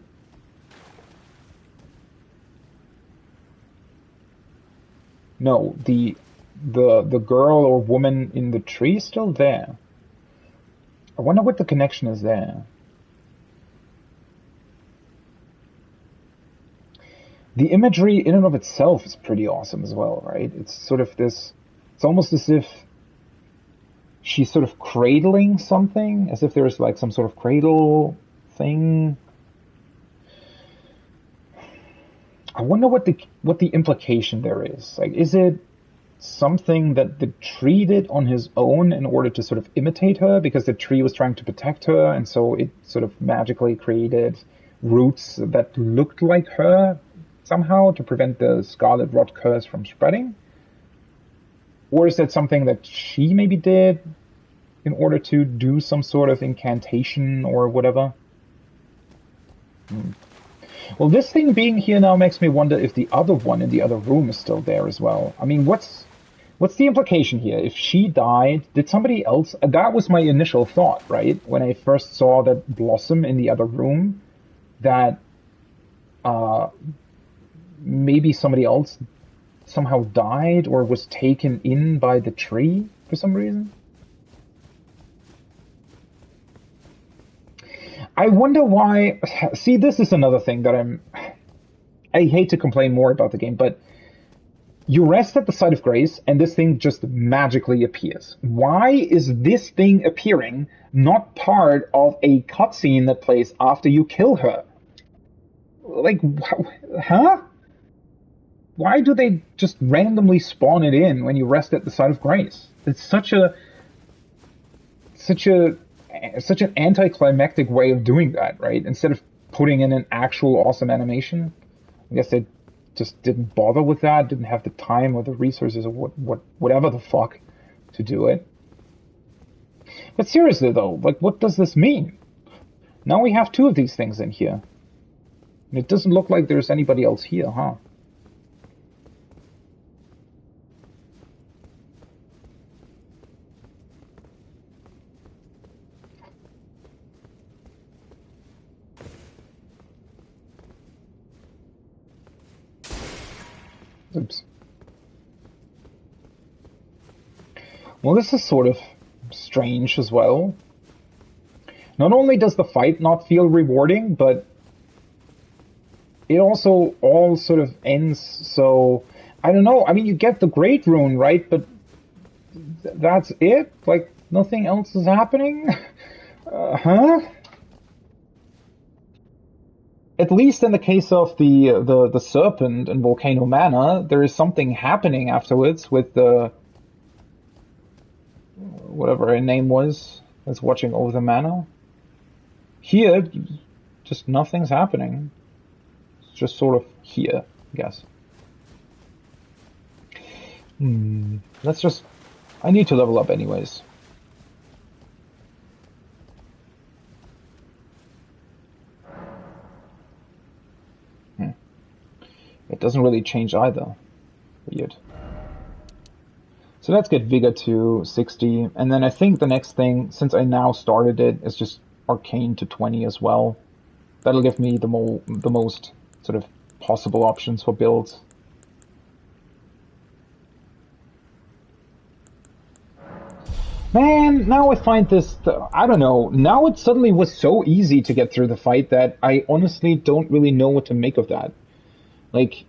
No, the the girl or woman in the tree is still there. I wonder what the connection is there. The imagery in and of itself is pretty awesome as well, right? It's sort of this, it's almost as if she's sort of cradling something, as if there's like some sort of cradle thing. I wonder what the implication there is. Like, is it something that the tree did on his own in order to sort of imitate her, because the tree was trying to protect her, and so it sort of magically created roots that looked like her somehow to prevent the scarlet rot curse from spreading? Or is that something that she maybe did in order to do some sort of incantation or whatever? Well, this thing being here now makes me wonder if the other one in the other room is still there as well. I mean, what's the implication here? If she died, did somebody else... That was my initial thought, right? When I first saw that blossom in the other room, that maybe somebody else somehow died or was taken in by the tree for some reason. I wonder why... See, this is another thing that I hate to complain more about the game, but you rest at the site of grace and this thing just magically appears. Why is this thing appearing not part of a cutscene that plays after you kill her? Like, huh? Why do they just randomly spawn it in when you rest at the site of grace? It's such an anticlimactic way of doing that, right? Instead of putting in an actual awesome animation. I guess they just didn't bother with that, didn't have the time or the resources or whatever the fuck to do it. But seriously though, like, what does this mean? Now we have two of these things in here. And it doesn't look like there's anybody else here, huh? Oops. Well, this is sort of strange as well. Not only does the fight not feel rewarding, but it also all sort of ends so... I don't know, I mean, you get the Great Rune, right? But that's it? Like, nothing else is happening? Huh? At least in the case of the Serpent and Volcano Manor, there is something happening afterwards with the... whatever her name was, that's watching over the manor. Here, just nothing's happening. It's just sort of here, I guess. Let's just... I need to level up anyways. It doesn't really change either. Weird. So let's get Vigor to 60, and then I think the next thing, since I now started it, is just Arcane to 20 as well. That'll give me the most sort of possible options for builds. Man, now I find this... I don't know. Now it suddenly was so easy to get through the fight that I honestly don't really know what to make of that. Like,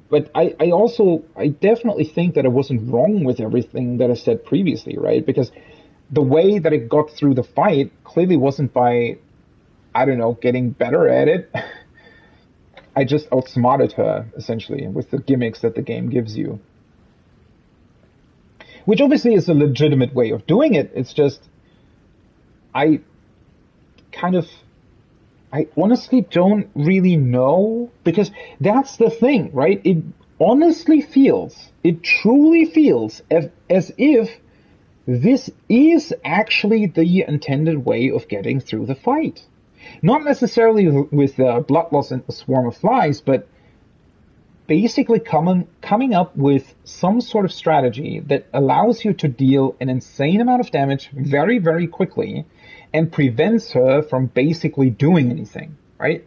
but I definitely think that I wasn't wrong with everything that I said previously, right? Because the way that I got through the fight clearly wasn't by, I don't know, getting better at it. I just outsmarted her, essentially, with the gimmicks that the game gives you. Which obviously is a legitimate way of doing it. It's just, I honestly don't really know, because that's the thing, right? It honestly feels, it truly feels as if this is actually the intended way of getting through the fight. Not necessarily with blood loss and a swarm of flies, but basically coming up with some sort of strategy that allows you to deal an insane amount of damage very, very quickly and prevents her from basically doing anything, right?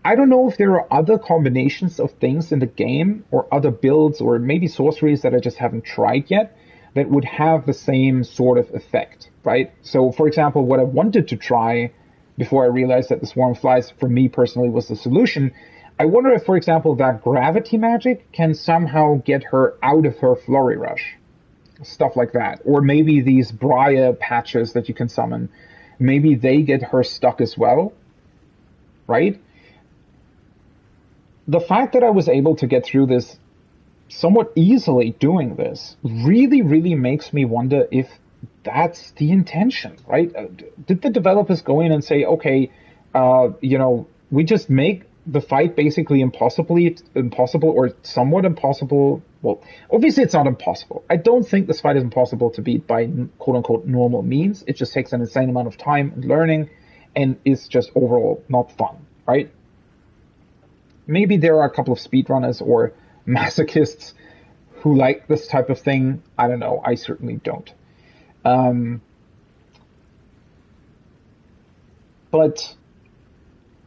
I don't know if there are other combinations of things in the game or other builds or maybe sorceries that I just haven't tried yet that would have the same sort of effect, right? So, for example, what I wanted to try before I realized that the swarm flies for me personally was the solution, I wonder if, for example, that gravity magic can somehow get her out of her flurry rush. Stuff like that. Or maybe these briar patches that you can summon, maybe they get her stuck as well, right? The fact that I was able to get through this somewhat easily doing this really, really makes me wonder if that's the intention, right? Did the developers go in and say, okay, we just make the fight basically impossible or somewhat impossible? Well, obviously it's not impossible. I don't think this fight is impossible to beat by quote-unquote normal means. It just takes an insane amount of time and learning and is just overall not fun, right? Maybe there are a couple of speedrunners or masochists who like this type of thing. I don't know. I certainly don't. But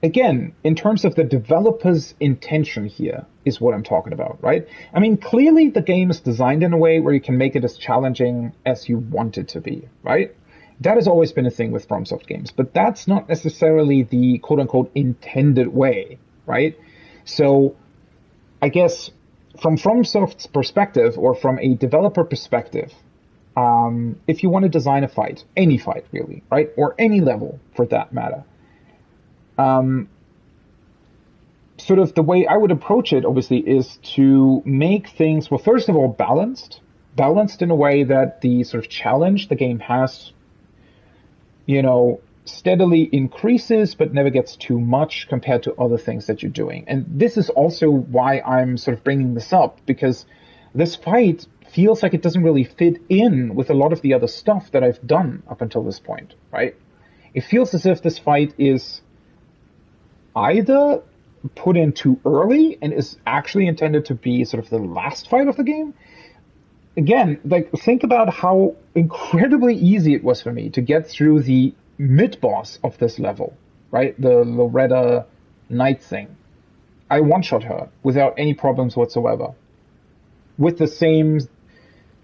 again, in terms of the developer's intention here is what I'm talking about, right? I mean, clearly the game is designed in a way where you can make it as challenging as you want it to be, right? That has always been a thing with FromSoft games, but that's not necessarily the quote-unquote intended way, right? So I guess from FromSoft's perspective or from a developer perspective, if you want to design a fight, any fight really, right? Or any level for that matter, sort of the way I would approach it, obviously, is to make things, well, first of all, balanced in a way that the sort of challenge the game has, steadily increases, but never gets too much compared to other things that you're doing. And this is also why I'm sort of bringing this up, because this fight feels like it doesn't really fit in with a lot of the other stuff that I've done up until this point, right? It feels as if this fight is either put in too early and is actually intended to be sort of the last fight of the game. Again, like, think about how incredibly easy it was for me to get through the mid-boss of this level, right? The Loretta Knight thing. I one-shot her without any problems whatsoever. With the same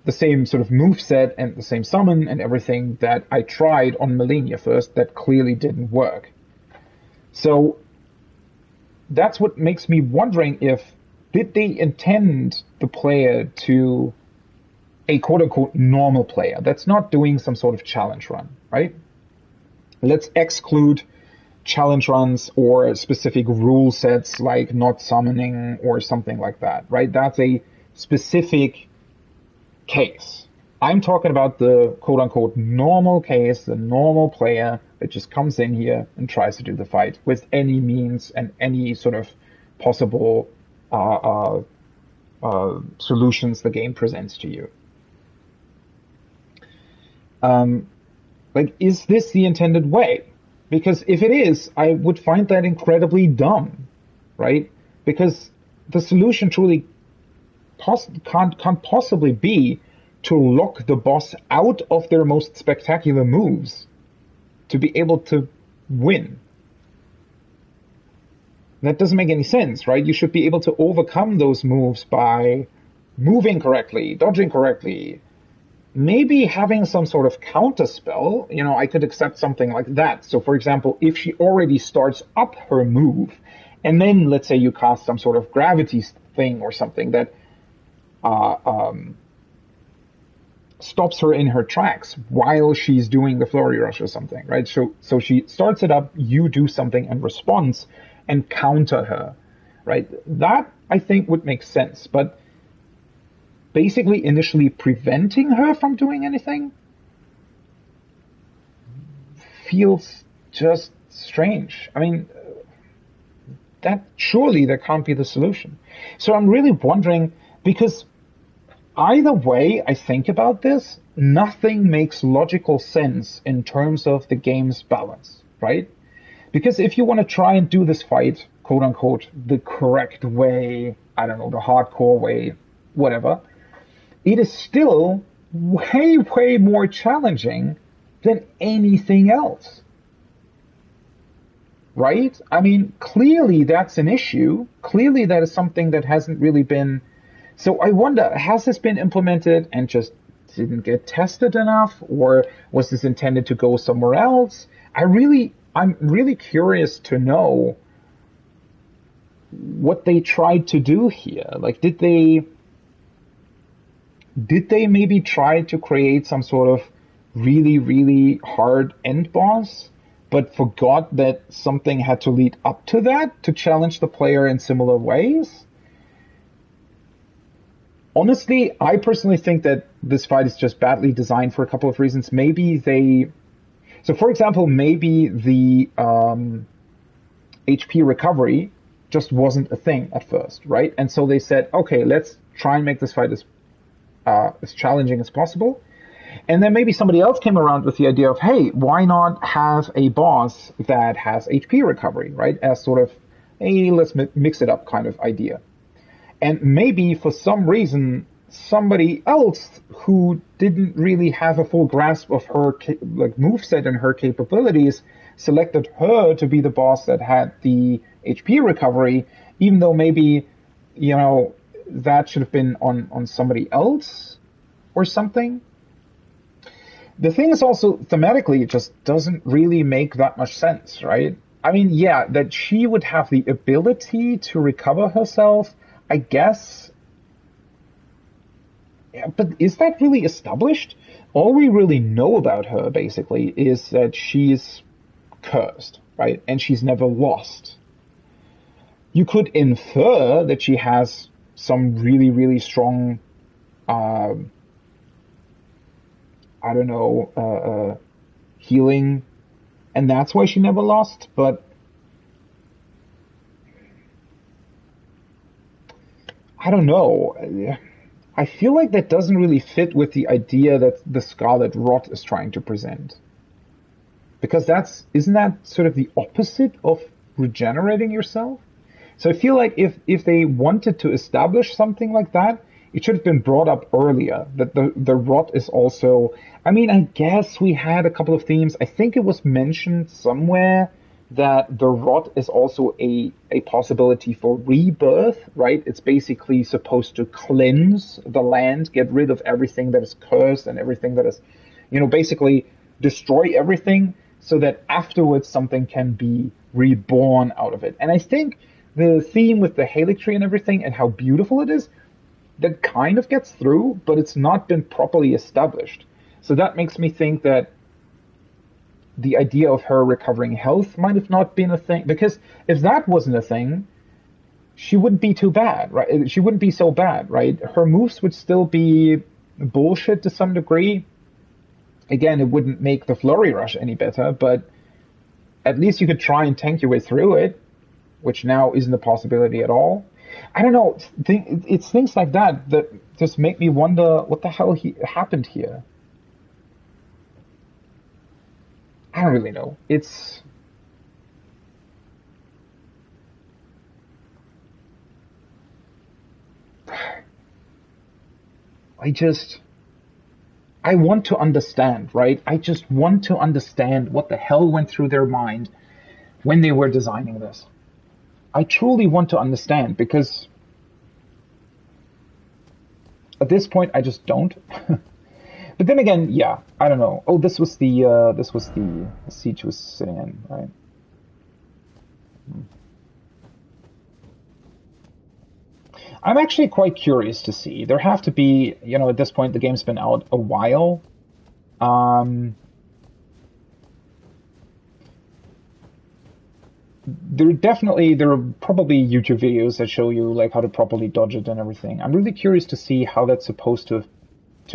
sort of moveset and the same summon and everything that I tried on Melania first that clearly didn't work. So that's what makes me wondering did they intend the player to a quote-unquote normal player that's not doing some sort of challenge run, right? Let's exclude challenge runs or specific rule sets like not summoning or something like that, right? That's a specific case. I'm talking about the quote-unquote normal case, the normal player that just comes in here and tries to do the fight with any means and any sort of possible solutions the game presents to you. Is this the intended way? Because if it is, I would find that incredibly dumb, right? Because the solution truly can't possibly be to lock the boss out of their most spectacular moves to be able to win. That doesn't make any sense, right? You should be able to overcome those moves by moving correctly, dodging correctly, maybe having some sort of counter spell. I could accept something like that. So, for example, if she already starts up her move, and then let's say you cast some sort of gravity thing or something that stops her in her tracks while she's doing the flurry rush or something, right? So she starts it up, you do something in response and counter her, right? That, I think, would make sense. But basically initially preventing her from doing anything feels just strange. I mean, that can't be the solution. So I'm really wondering, because either way I think about this, nothing makes logical sense in terms of the game's balance, right? Because if you want to try and do this fight, quote unquote, the correct way, I don't know, the hardcore way, whatever, it is still way, way more challenging than anything else. right? I mean, clearly that's an issue. Clearly that is something that hasn't really been. So I wonder, has this been implemented and just didn't get tested enough, or was this intended to go somewhere else? I'm really curious to know what they tried to do here. Like, did they maybe try to create some sort of really, really hard end boss, but forgot that something had to lead up to that to challenge the player in similar ways? Honestly, I personally think that this fight is just badly designed for a couple of reasons. So for example, maybe the HP recovery just wasn't a thing at first, right? And so they said, okay, let's try and make this fight as challenging as possible. And then maybe somebody else came around with the idea of, hey, why not have a boss that has HP recovery, right? As sort of a let's mix it up kind of idea. And maybe for some reason, somebody else who didn't really have a full grasp of her moveset and her capabilities selected her to be the boss that had the HP recovery, even though maybe, that should have been on somebody else or something. The thing is also, thematically, it just doesn't really make that much sense, right? I mean, yeah, that she would have the ability to recover herself, I guess. Yeah, but is that really established? All we really know about her, basically, is that she's cursed, right? And she's never lost. You could infer that she has some really, really strong, healing, and that's why she never lost, but I don't know. I feel like that doesn't really fit with the idea that the Scarlet Rot is trying to present. Because isn't that sort of the opposite of regenerating yourself? So I feel like if they wanted to establish something like that, it should have been brought up earlier, that the rot is also... I mean, I guess we had a couple of themes. I think it was mentioned somewhere that the rot is also a possibility for rebirth, right? It's basically supposed to cleanse the land, get rid of everything that is cursed and everything that is, basically destroy everything so that afterwards something can be reborn out of it. And I think the theme with the Helix tree and everything and how beautiful it is, that kind of gets through, but it's not been properly established. So that makes me think that the idea of her recovering health might have not been a thing, because if that wasn't a thing, she wouldn't be too bad, right? She wouldn't be so bad, right? Her moves would still be bullshit to some degree. Again, it wouldn't make the Flurry Rush any better, but at least you could try and tank your way through it, which now isn't a possibility at all. I don't know. It's things like that that just make me wonder what the hell happened here. I don't really know. I want to understand, right? I just want to understand what the hell went through their mind when they were designing this. I truly want to understand, because at this point I just don't. But then again, yeah, I don't know. Oh, this was the seat she was sitting in, right? I'm actually quite curious to see. There have to be, at this point the game's been out a while. There are probably YouTube videos that show you like how to properly dodge it and everything. I'm really curious to see how that's supposed to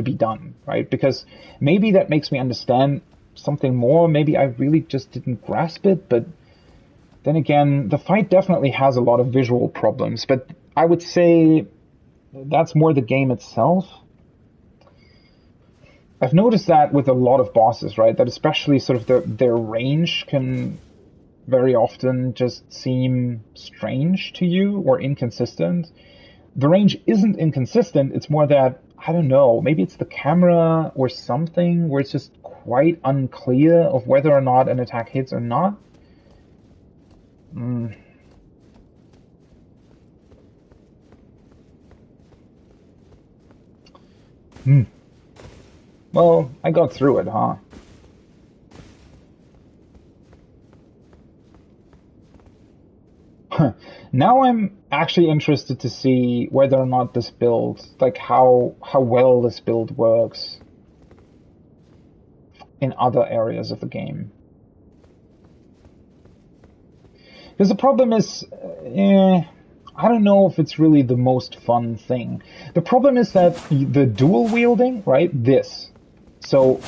be done, right? Because maybe that makes me understand something more. Maybe I really just didn't grasp it, but then again, the fight definitely has a lot of visual problems, but I would say that's more the game itself. I've noticed that with a lot of bosses, right? That especially sort of their range can very often just seem strange to you or inconsistent. The range isn't inconsistent, it's more that, I don't know, maybe it's the camera or something where it's just quite unclear of whether or not an attack hits or not. Mm. Hmm. Well, I got through it, huh? Now I'm actually interested to see whether or not this build, like how well this build works in other areas of the game. Because the problem is, I don't know if it's really the most fun thing. The problem is that the dual wielding, right? So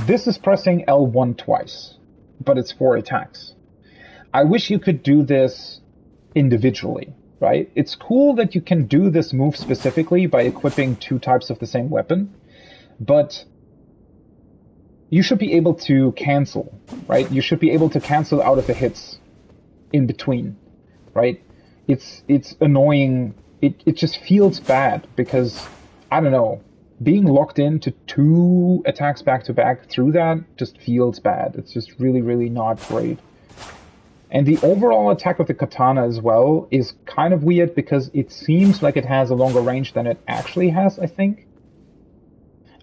this is pressing L1 twice, but it's 4 attacks. I wish you could do this individually, right? It's cool that you can do this move specifically by equipping 2 types of the same weapon, but you should be able to cancel, right? You should be able to cancel out of the hits in between, right? It's annoying. It just feels bad because, I don't know, being locked into 2 attacks back to back through that just feels bad. It's just really, really not great. And the overall attack of the katana as well is kind of weird because it seems like it has a longer range than it actually has, I think.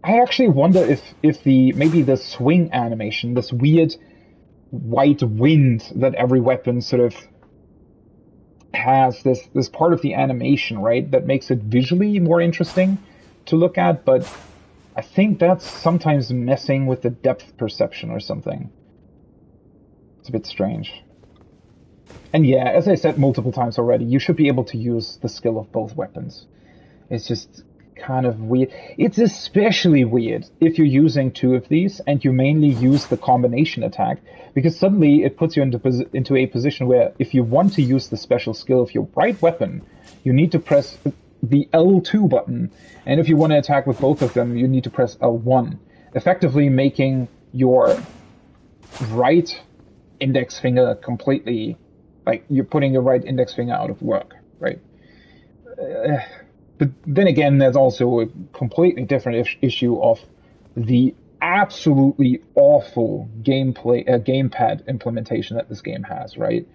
I actually wonder if maybe the swing animation, this weird white wind that every weapon sort of has, this part of the animation, right, that makes it visually more interesting to look at, but I think that's sometimes messing with the depth perception or something. It's a bit strange. And yeah, as I said multiple times already, you should be able to use the skill of both weapons. It's just kind of weird. It's especially weird if you're using 2 of these and you mainly use the combination attack, because suddenly it puts you into a position where if you want to use the special skill of your right weapon, you need to press the L2 button, and if you want to attack with both of them, you need to press L1, effectively making your right index finger completely, like you're putting your right index finger out of work, right? But then again, there's also a completely different issue of the absolutely awful gamepad implementation that this game has, right?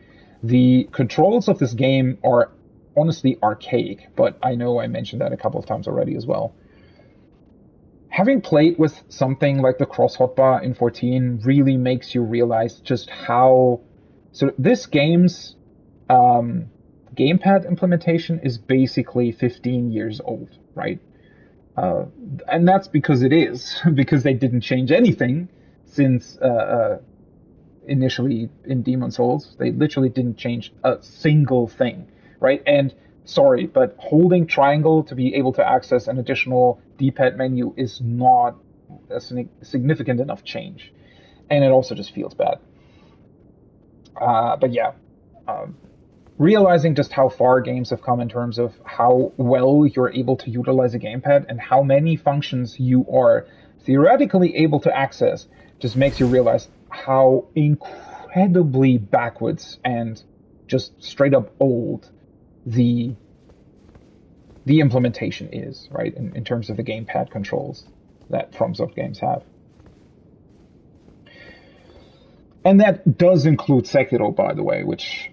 The controls of this game are honestly archaic, but I know I mentioned that a couple of times already as well. Having played with something like the cross hotbar in 14 really makes you realize just how... So this game's gamepad implementation is basically 15 years old, right? And that's because it is, because they didn't change anything since initially in Demon Souls. They literally didn't change a single thing, right? And sorry, but holding triangle to be able to access an additional D-pad menu is not a significant enough change. And it also just feels bad. But yeah, realizing just how far games have come in terms of how well you're able to utilize a gamepad and how many functions you are theoretically able to access just makes you realize how incredibly backwards and just straight up old the implementation is, right, in terms of the gamepad controls that FromSoft games have. And that does include Sekiro, by the way, which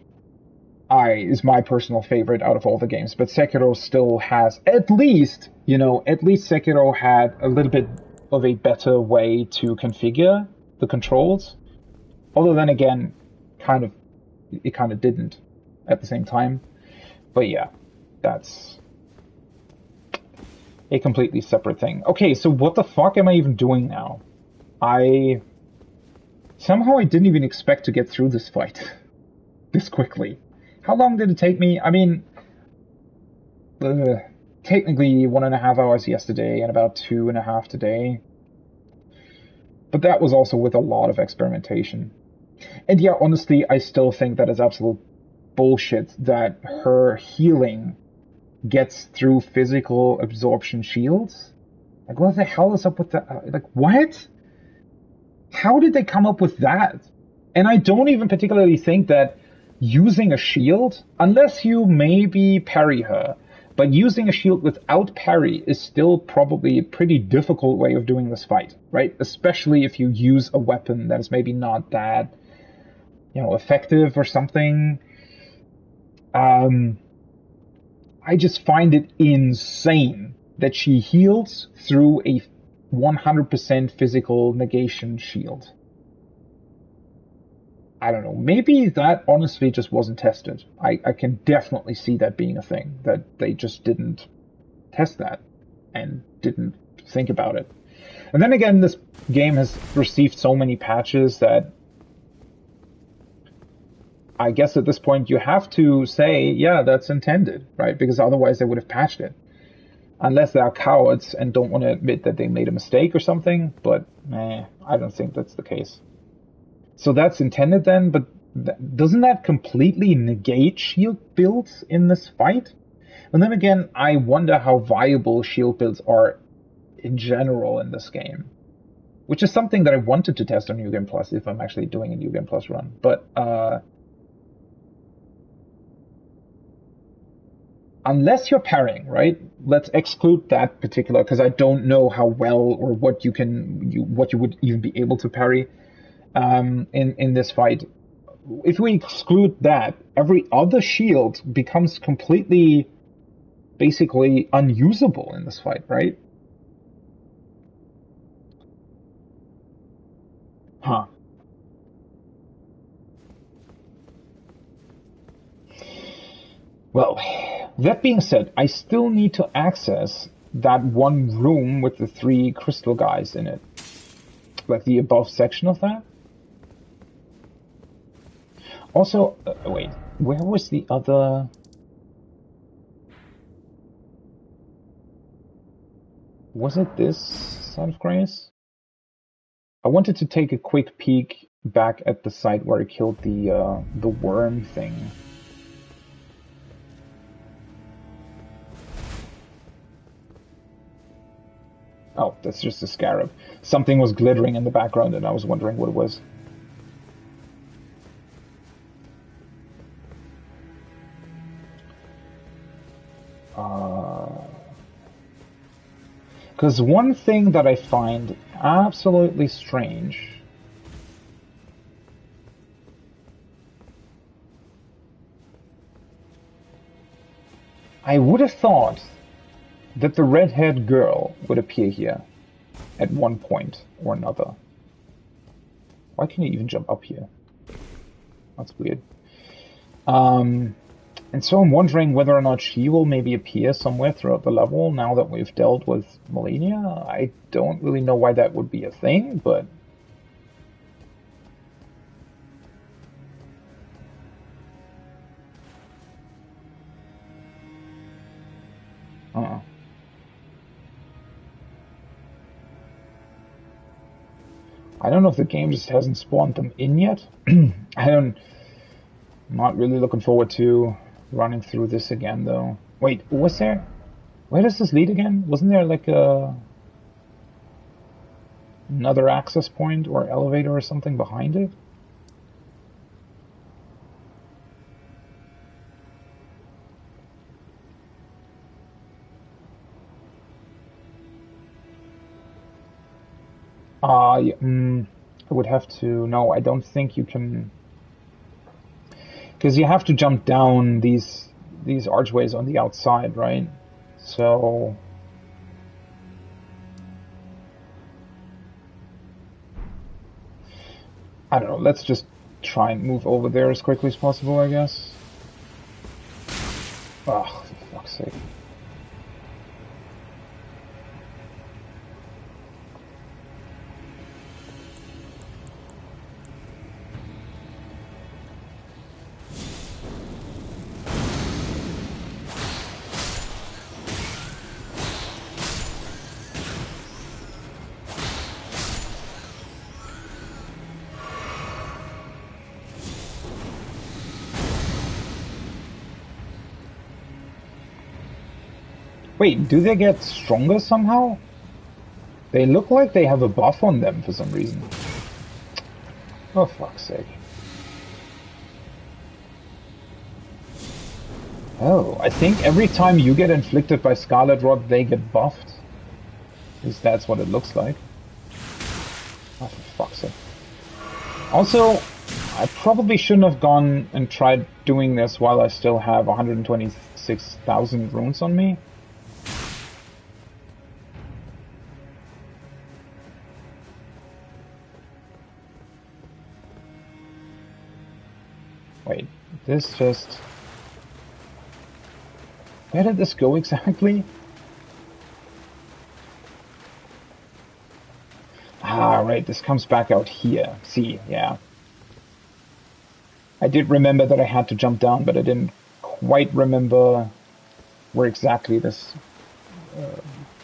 is my personal favorite out of all the games. But Sekiro still has, at least Sekiro had a little bit of a better way to configure the controls. Although then again, it kind of didn't at the same time. But yeah, that's a completely separate thing. Okay, so what the fuck am I even doing now? Somehow I didn't even expect to get through this fight this quickly. How long did it take me? I mean, technically 1.5 hours yesterday and about 2.5 today. But that was also with a lot of experimentation. And yeah, honestly, I still think that is absolute bullshit that her healing gets through physical absorption shields. Like, what the hell is up with that? Like, what? How did they come up with that? And I don't even particularly think that using a shield, unless you maybe parry her, but using a shield without parry is still probably a pretty difficult way of doing this fight, right? Especially if you use a weapon that is maybe not that effective or something. I just find it insane that she heals through a 100% physical negation shield. I don't know. Maybe that honestly just wasn't tested. I can definitely see that being a thing, that they just didn't test that and didn't think about it. And then again, this game has received so many patches that I guess at this point you have to say, yeah, that's intended, right? Because otherwise they would have patched it. Unless they are cowards and don't want to admit that they made a mistake or something, but I don't think that's the case. So that's intended then, but doesn't that completely negate shield builds in this fight? And then again, I wonder how viable shield builds are in general in this game. Which is something that I wanted to test on New Game Plus if I'm actually doing a New Game Plus run. But unless you're parrying, right? Let's exclude that particular, because I don't know how well or what you would even be able to parry in this fight. If we exclude that, every other shield becomes completely, basically unusable in this fight, right? Huh. Well, that being said, I still need to access that one room with the 3 crystal guys in it. Like the above section of that. Also, wait, where was the other... Was it this side of Grace? I wanted to take a quick peek back at the site where I killed the worm thing. Oh, that's just a scarab. Something was glittering in the background and I was wondering what it was. Because one thing that I find absolutely strange I would have thought that the red-haired girl would appear here at one point or another. Why can you even jump up here? That's weird. And so I'm wondering whether or not she will maybe appear somewhere throughout the level now that we've dealt with Melania. I don't really know why that would be a thing, but... I don't know if the game just hasn't spawned them in yet. I'm not really looking forward to running through this again, though. Wait, was there... Where does this lead again? Wasn't there like another access point or elevator or something behind it? Yeah, I would have to... No, I don't think you can... Because you have to jump down these archways on the outside, right? So... I don't know, let's just try and move over there as quickly as possible, I guess. Oh, for fuck's sake. Wait, do they get stronger somehow? They look like they have a buff on them for some reason. Oh, fuck's sake. Oh, I think every time you get inflicted by Scarlet Rot, they get buffed. At least that's what it looks like. Oh, for fuck's sake. Also, I probably shouldn't have gone and tried doing this while I still have 126,000 runes on me. Wait, this just... Where did this go exactly? Ah, right, this comes back out here. See, yeah. I did remember that I had to jump down, but I didn't quite remember where exactly this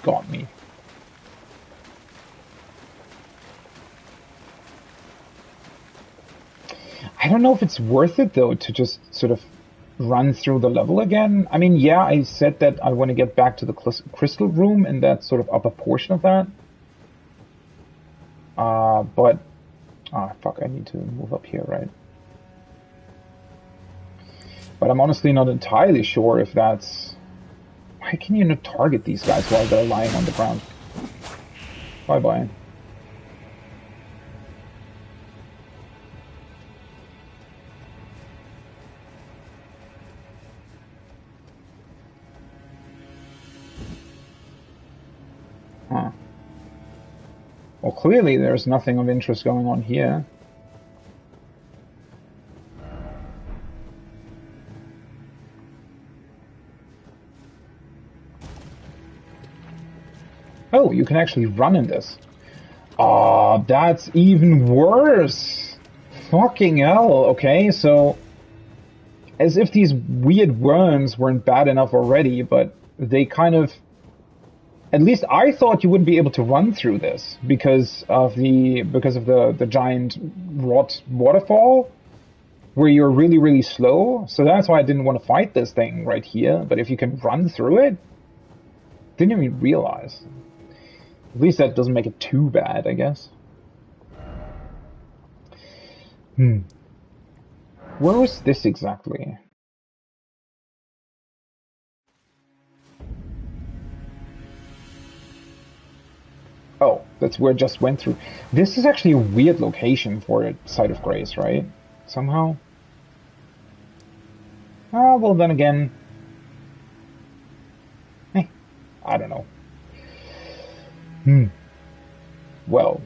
got me. I don't know if it's worth it, though, to just sort of run through the level again. I mean, yeah, I said that I want to get back to the crystal room in that sort of upper portion of that. But... Ah, fuck, I need to move up here, right? But I'm honestly not entirely sure if that's... Why can you not target these guys while they're lying on the ground? Bye-bye. Huh. Well, clearly there's nothing of interest going on here. Oh, you can actually run in this. Oh, that's even worse. Fucking hell. Okay, so... As if these weird worms weren't bad enough already, but they kind of... At least I thought you wouldn't be able to run through this because of the giant rot waterfall, where you're really, really slow. So that's why I didn't want to fight this thing right here. But if you can run through it, didn't even realize. At least that doesn't make it too bad, I guess. Where was this exactly? Oh, that's where I just went through. This is actually a weird location for a Site of Grace, right? Somehow? Ah, well then again... I don't know. Well...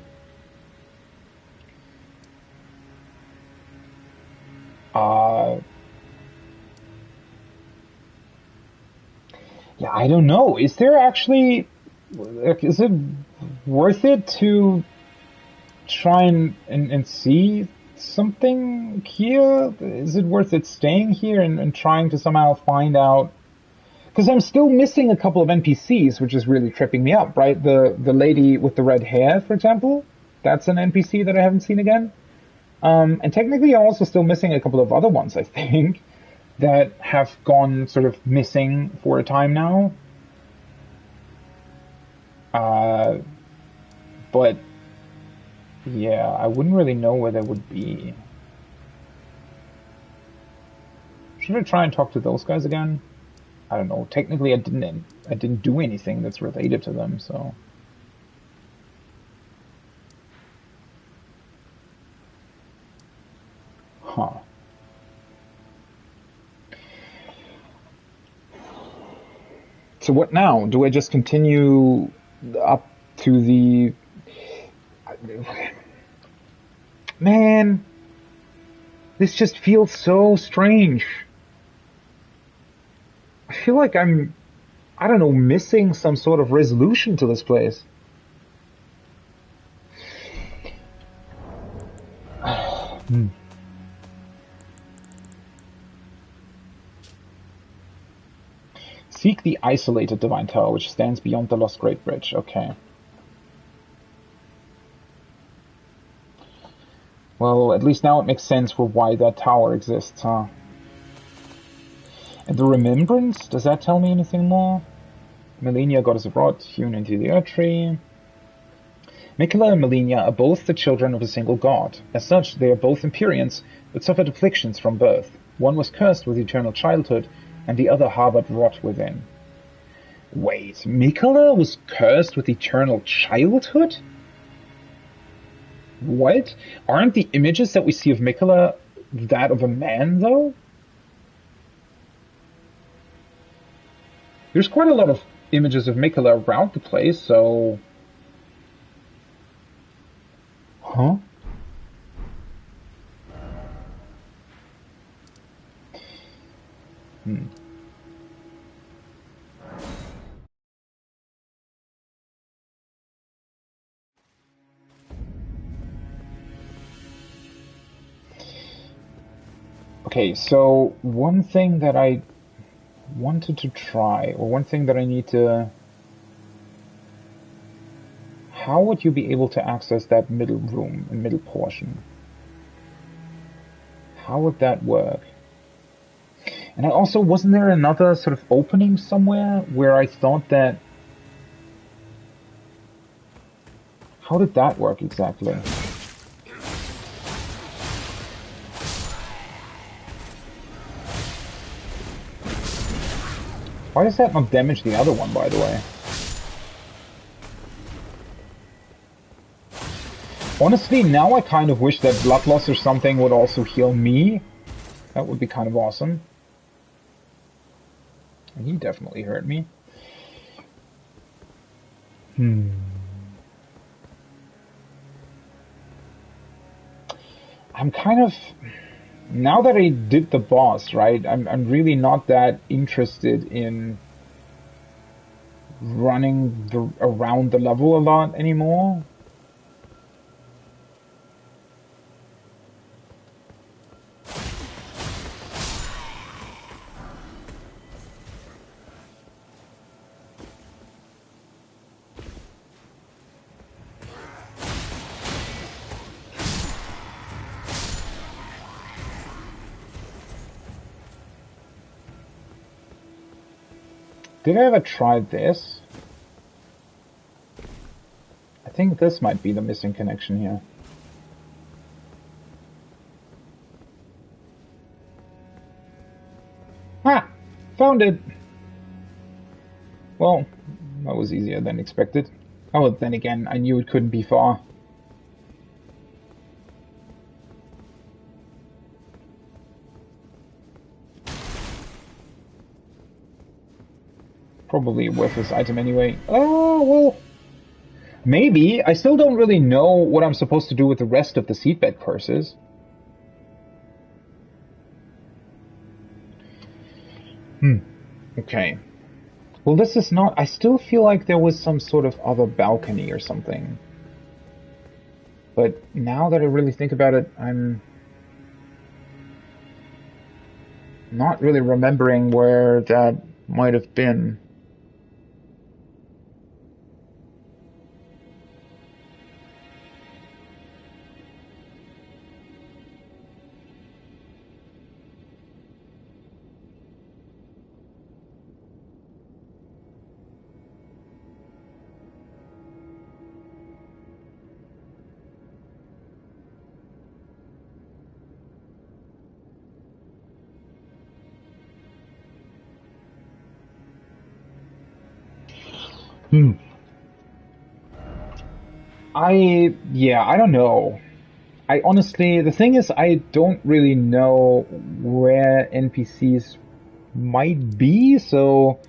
Yeah, I don't know. Is there actually... Is it worth it to try and see something here? Is it worth it staying here and trying to somehow find out? Because I'm still missing a couple of NPCs, which is really tripping me up, right? The lady with the red hair, for example, that's an NPC that I haven't seen again. And technically I'm also still missing a couple of other ones, I think, that have gone sort of missing for a time now. But yeah, I wouldn't really know where they would be. Should I try and talk to those guys again? I don't know. Technically, I didn't do anything that's related to them, so. Huh. So what now? Do I just continue up to the... Man, this just feels so strange. I feel like I'm, I don't know, missing some sort of resolution to this place. Seek the isolated Divine Tower, which stands beyond the Lost Great Bridge. Okay. Well, at least now it makes sense for why that tower exists, huh? And the Remembrance? Does that tell me anything more? Melania, goddess of rot, hewn into the earth tree. Miquella and Melania are both the children of a single god. As such, they are both Empyreans, but suffered afflictions from birth. One was cursed with eternal childhood, and the other harbored rot within. Wait, Miquella was cursed with eternal childhood? What? Aren't the images that we see of Mikola that of a man, though? There's quite a lot of images of Mikola around the place, so... Huh? Hmm. Okay, so one thing that I wanted to try, or one thing that I need to... How would you be able to access that middle room, middle portion? How would that work? And I also, wasn't there another sort of opening somewhere where I thought that... How did that work exactly? Why does that not damage the other one, by the way? Honestly, now I kind of wish that blood loss or something would also heal me. That would be kind of awesome. And he definitely hurt me. I'm kind of... Now that I did the boss, right, I'm really not that interested in running around the level a lot anymore. Did I ever try this? I think this might be the missing connection here. Ah! Found it! Well, that was easier than expected. Oh, then again, I knew it couldn't be far. Probably a worthless item anyway. Oh, well... Maybe. I still don't really know what I'm supposed to do with the rest of the seedbed curses. Okay. Well, this is not... I still feel like there was some sort of other balcony or something. But now that I really think about it, I'm not really remembering where that might have been. I don't know. I honestly, the thing is, I don't really know where NPCs might be, so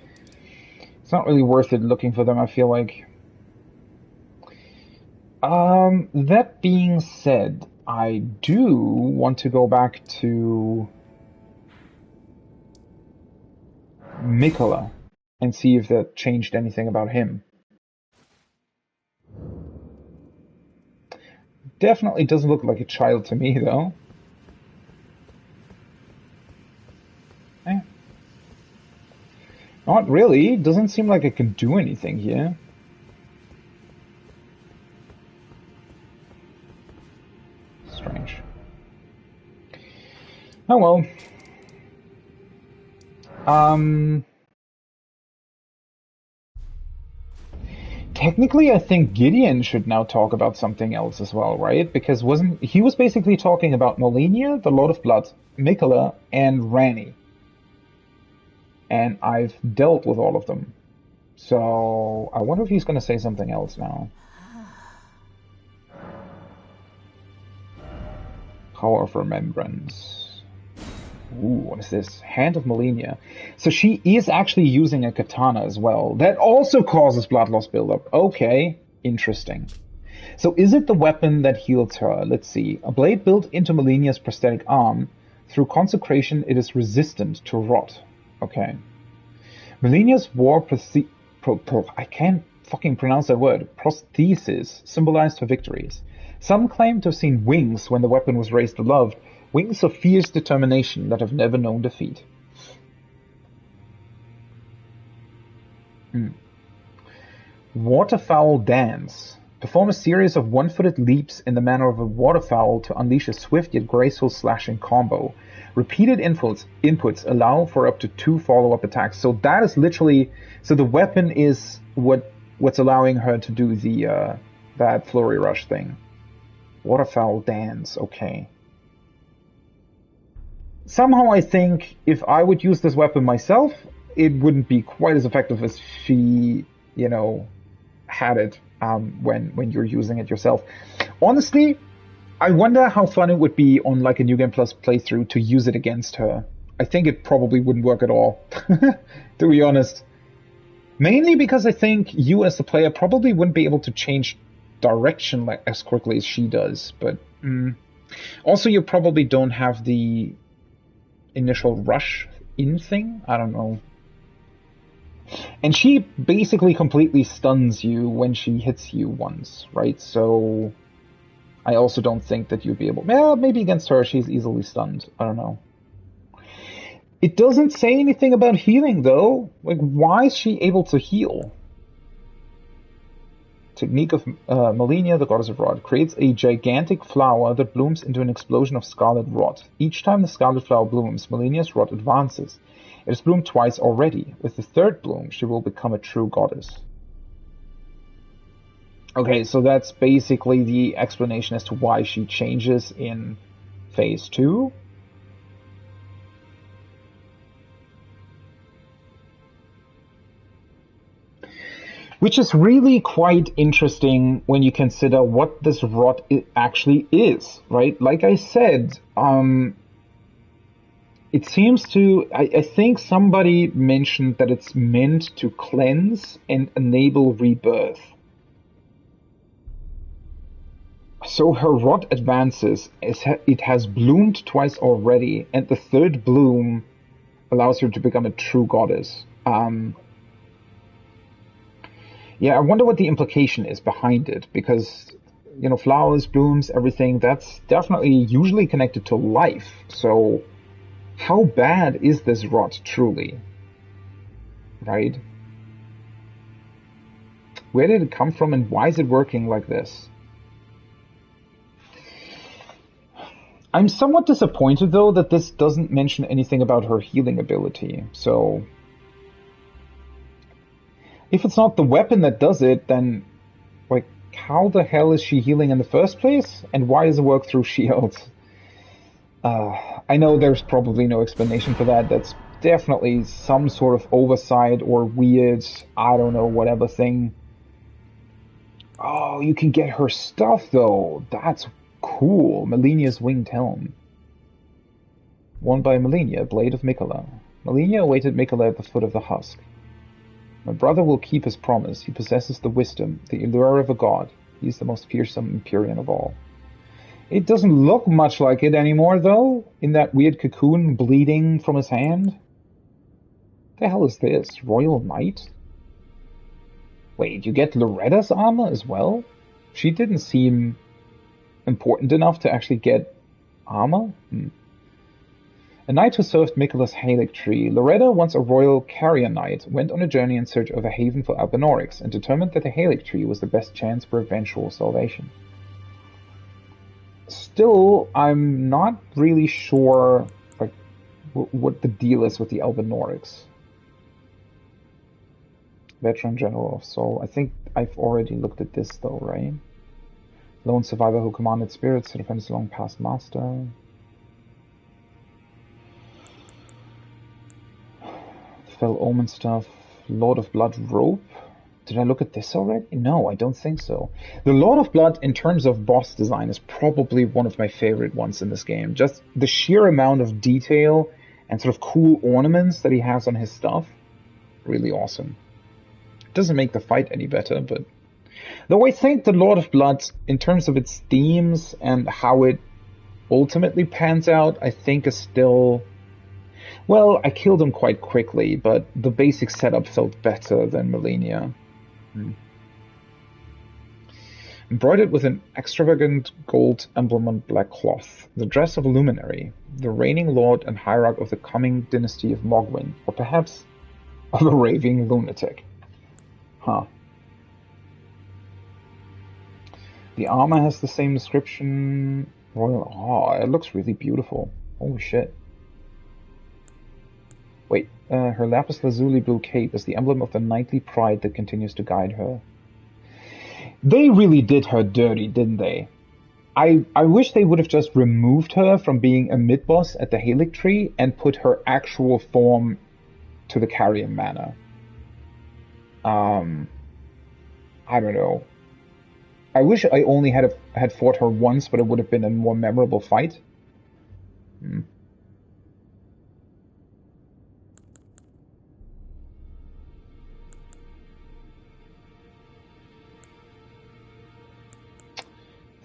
it's not really worth it looking for them, I feel like. That being said, I do want to go back to Mikola and see if that changed anything about him. Definitely doesn't look like a child to me, though. Eh. Not really. Doesn't seem like I can do anything here. Strange. Oh well. Technically, I think Gideon should now talk about something else as well, right? Because he was basically talking about Molenia, the Lord of Blood, Mikola, and Ranni. And I've dealt with all of them. So I wonder if he's going to say something else now. Power of Remembrance. Ooh, what is this? Hand of Melania. So she is actually using a katana as well. That also causes blood loss buildup. Okay, interesting. So is it the weapon that heals her? Let's see. A blade built into Melania's prosthetic arm. Through consecration, it is resistant to rot. Okay. Melania's war I can't fucking pronounce that word. Prosthesis symbolized her victories. Some claim to have seen wings when the weapon was raised aloft, wings of fierce determination that have never known defeat. Waterfowl Dance. Perform a series of one-footed leaps in the manner of a waterfowl to unleash a swift yet graceful slashing combo. Repeated inputs allow for up to 2 follow-up attacks. So that is literally... So the weapon is what's allowing her to do the that flurry rush thing. Waterfowl Dance, okay. Somehow I think if I would use this weapon myself, it wouldn't be quite as effective as she, you know, had it when you're using it yourself. Honestly, I wonder how fun it would be on like a New Game Plus playthrough to use it against her. I think it probably wouldn't work at all, to be honest. Mainly because I think you as the player probably wouldn't be able to change direction like as quickly as she does. But also you probably don't have the initial rush in thing. I don't know. And she basically completely stuns you when she hits you once, right? So I also don't think that you'd be able... Well, maybe against her she's easily stunned. I don't know. It doesn't say anything about healing, though. Like, why is she able to heal? Technique of Melania, the goddess of rot, creates a gigantic flower that blooms into an explosion of scarlet rot. Each time the scarlet flower blooms, Melania's rot advances. It has bloomed twice already. With the third bloom, she will become a true goddess. Okay, so that's basically the explanation as to why she changes in Phase 2. Which is really quite interesting when you consider what this rot actually is, right? Like I said, it seems to... I think somebody mentioned that it's meant to cleanse and enable rebirth. So her rot advances. It has bloomed twice already, and the third bloom allows her to become a true goddess. Yeah, I wonder what the implication is behind it, because, you know, flowers, blooms, everything, that's definitely usually connected to life. So how bad is this rot truly? Right? Where did it come from and why is it working like this? I'm somewhat disappointed, though, that this doesn't mention anything about her healing ability. So if it's not the weapon that does it, then, like, how the hell is she healing in the first place? And why does it work through shields? I know there's probably no explanation for that. That's definitely some sort of oversight or weird, I don't know, whatever thing. Oh, you can get her stuff, though. That's cool. Melania's winged helm. Won by Melania, Blade of Mikola. Melania awaited Mikola at the foot of the husk. My brother will keep his promise. He possesses the wisdom, the allure of a god. He's the most fearsome Empyrean of all. It doesn't look much like it anymore, though, in that weird cocoon bleeding from his hand. What the hell is this? Royal Knight? Wait, you get Loretta's armor as well? She didn't seem important enough to actually get armor? A knight who served Mikola's Halic tree, Loretta, once a royal carrier knight, went on a journey in search of a haven for Albinorix and determined that the Halic tree was the best chance for eventual salvation. Still, I'm not really sure like what the deal is with the Albinorix. Veteran General of Soul. I think I've already looked at this though, right? Lone survivor who commanded spirits to defend his long past master. Fell Omen stuff. Lord of Blood rope. Did I look at this already? No, I don't think so. The Lord of Blood, in terms of boss design, is probably one of my favorite ones in this game. Just the sheer amount of detail and sort of cool ornaments that he has on his stuff. Really awesome. Doesn't make the fight any better, but... Though I think the Lord of Blood, in terms of its themes and how it ultimately pans out, I think is still... Well, I killed him quite quickly, but the basic setup felt better than Millennia. Embroidered with an extravagant gold emblem on black cloth, the dress of a luminary, the reigning lord and hierarch of the coming dynasty of Mogwin, or perhaps of a raving lunatic. Huh. The armor has the same description. Royal. Oh, it looks really beautiful. Holy shit. Wait, her lapis lazuli blue cape is the emblem of the knightly pride that continues to guide her. They really did her dirty, didn't they? I wish they would have just removed her from being a mid-boss at the Halic Tree and put her actual form to the Carrion Manor. I don't know. I wish I only had fought her once, but it would have been a more memorable fight.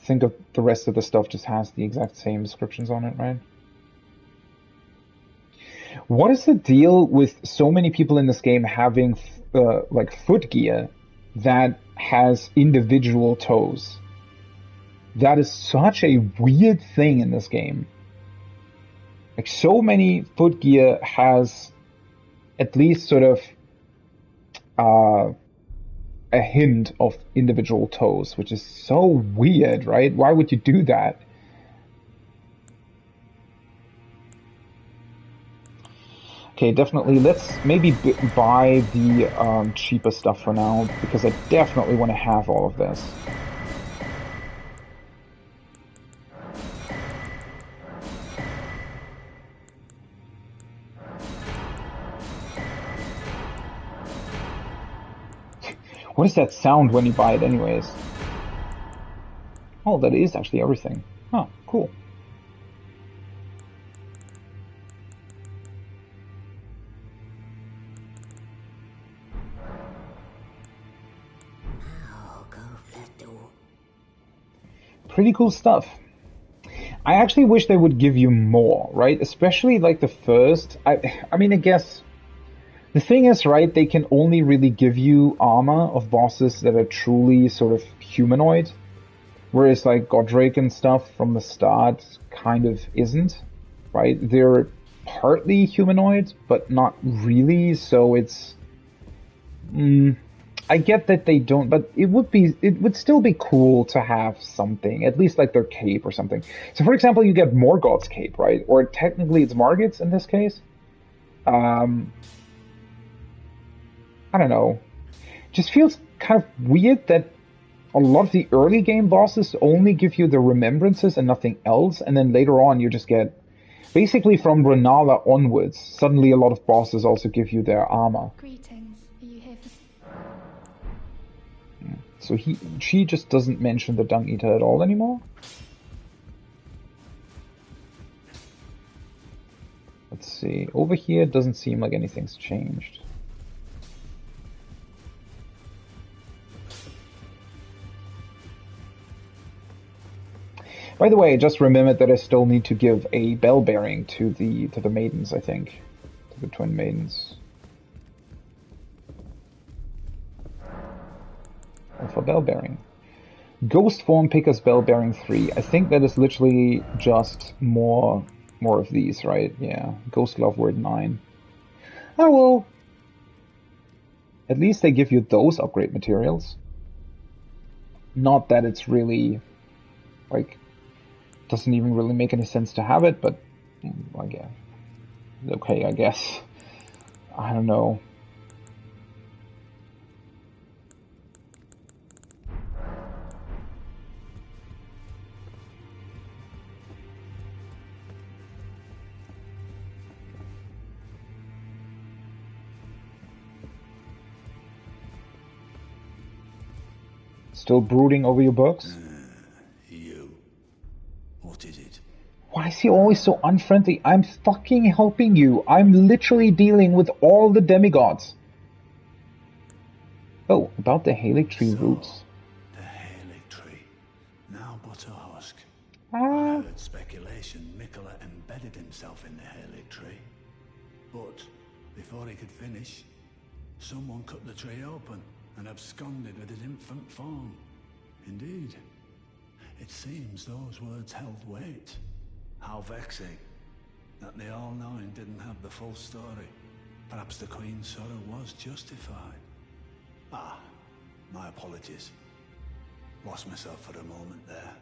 Think of the rest of the stuff just has the exact same descriptions on it, right? What is the deal with so many people in this game having like foot gear that has individual toes? That is such a weird thing in this game. Like, so many foot gear has at least sort of a hint of individual toes, which is so weird, right? Why would you do that? Okay, definitely. Let's maybe buy the cheaper stuff for now, because I definitely want to have all of this. What is that sound when you buy it anyways? Oh, that is actually everything. Oh, cool. Pretty cool stuff. I actually wish they would give you more, right? Especially like the first. I mean, I guess the thing is, right, they can only really give you armor of bosses that are truly sort of humanoid, whereas like Godric and stuff from the start kind of isn't, right? They're partly humanoid, but not really, so it's... I get that they don't, but it would still be cool to have something, at least like their cape or something. So for example, you get Morgoth's cape, right? Or technically it's Margit's in this case. I don't know. Just feels kind of weird that a lot of the early game bosses only give you the remembrances and nothing else, and then later on you just get, basically from Renala onwards, suddenly a lot of bosses also give you their armor. Greetings. Are you here for... So she just doesn't mention the Dung Eater at all anymore? Let's see. Over here it doesn't seem like anything's changed. By the way, I just remembered that I still need to give a bell bearing to the maidens, I think. To the twin maidens. For bell bearing. Ghost form Picker's bell bearing 3. I think that is literally just more of these, right? Yeah. Ghost Love Word 9. Oh well. At least they give you those upgrade materials. Not that it's really like doesn't even really make any sense to have it, but I guess. Okay, I guess. I don't know. Still brooding over your books? You. What is it? Why is he always so unfriendly? I'm fucking helping you. I'm literally dealing with all the demigods. Oh, about the Halic tree roots. The Halic tree. Now but a husk. Ah. I heard speculation Mikola embedded himself in the Halic tree. But before he could finish, someone cut the tree open and absconded with his infant form. Indeed. It seems those words held weight. How vexing that the All-Knowing didn't have the full story. Perhaps the Queen's sorrow was justified. Ah, my apologies. Lost myself for a moment there.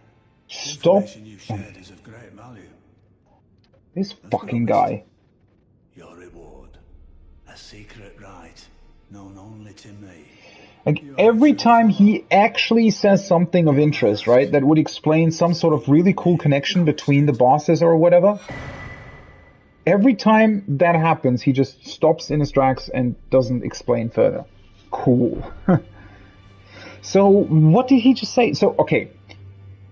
Stop. The information you shared is of great value. This As fucking promised, guy. Your reward. A secret right, known only to me. Like, every time he actually says something of interest, right, that would explain some sort of really cool connection between the bosses or whatever, every time that happens, he just stops in his tracks and doesn't explain further. Cool. So, what did he just say? So, okay,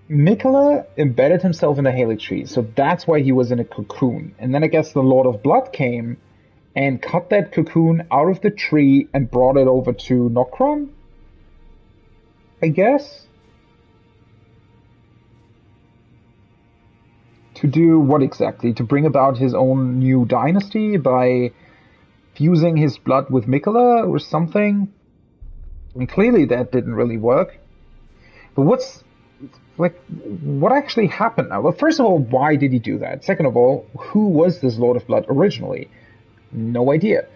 Mikola embedded himself in the Halic tree, so that's why he was in a cocoon. And then I guess the Lord of Blood came and cut that cocoon out of the tree and brought it over to Nokron? I guess? To do what exactly? To bring about his own new dynasty by fusing his blood with Mikola or something? And clearly that didn't really work. But what actually happened now? Well, first of all, why did he do that? Second of all, who was this Lord of Blood originally? No idea.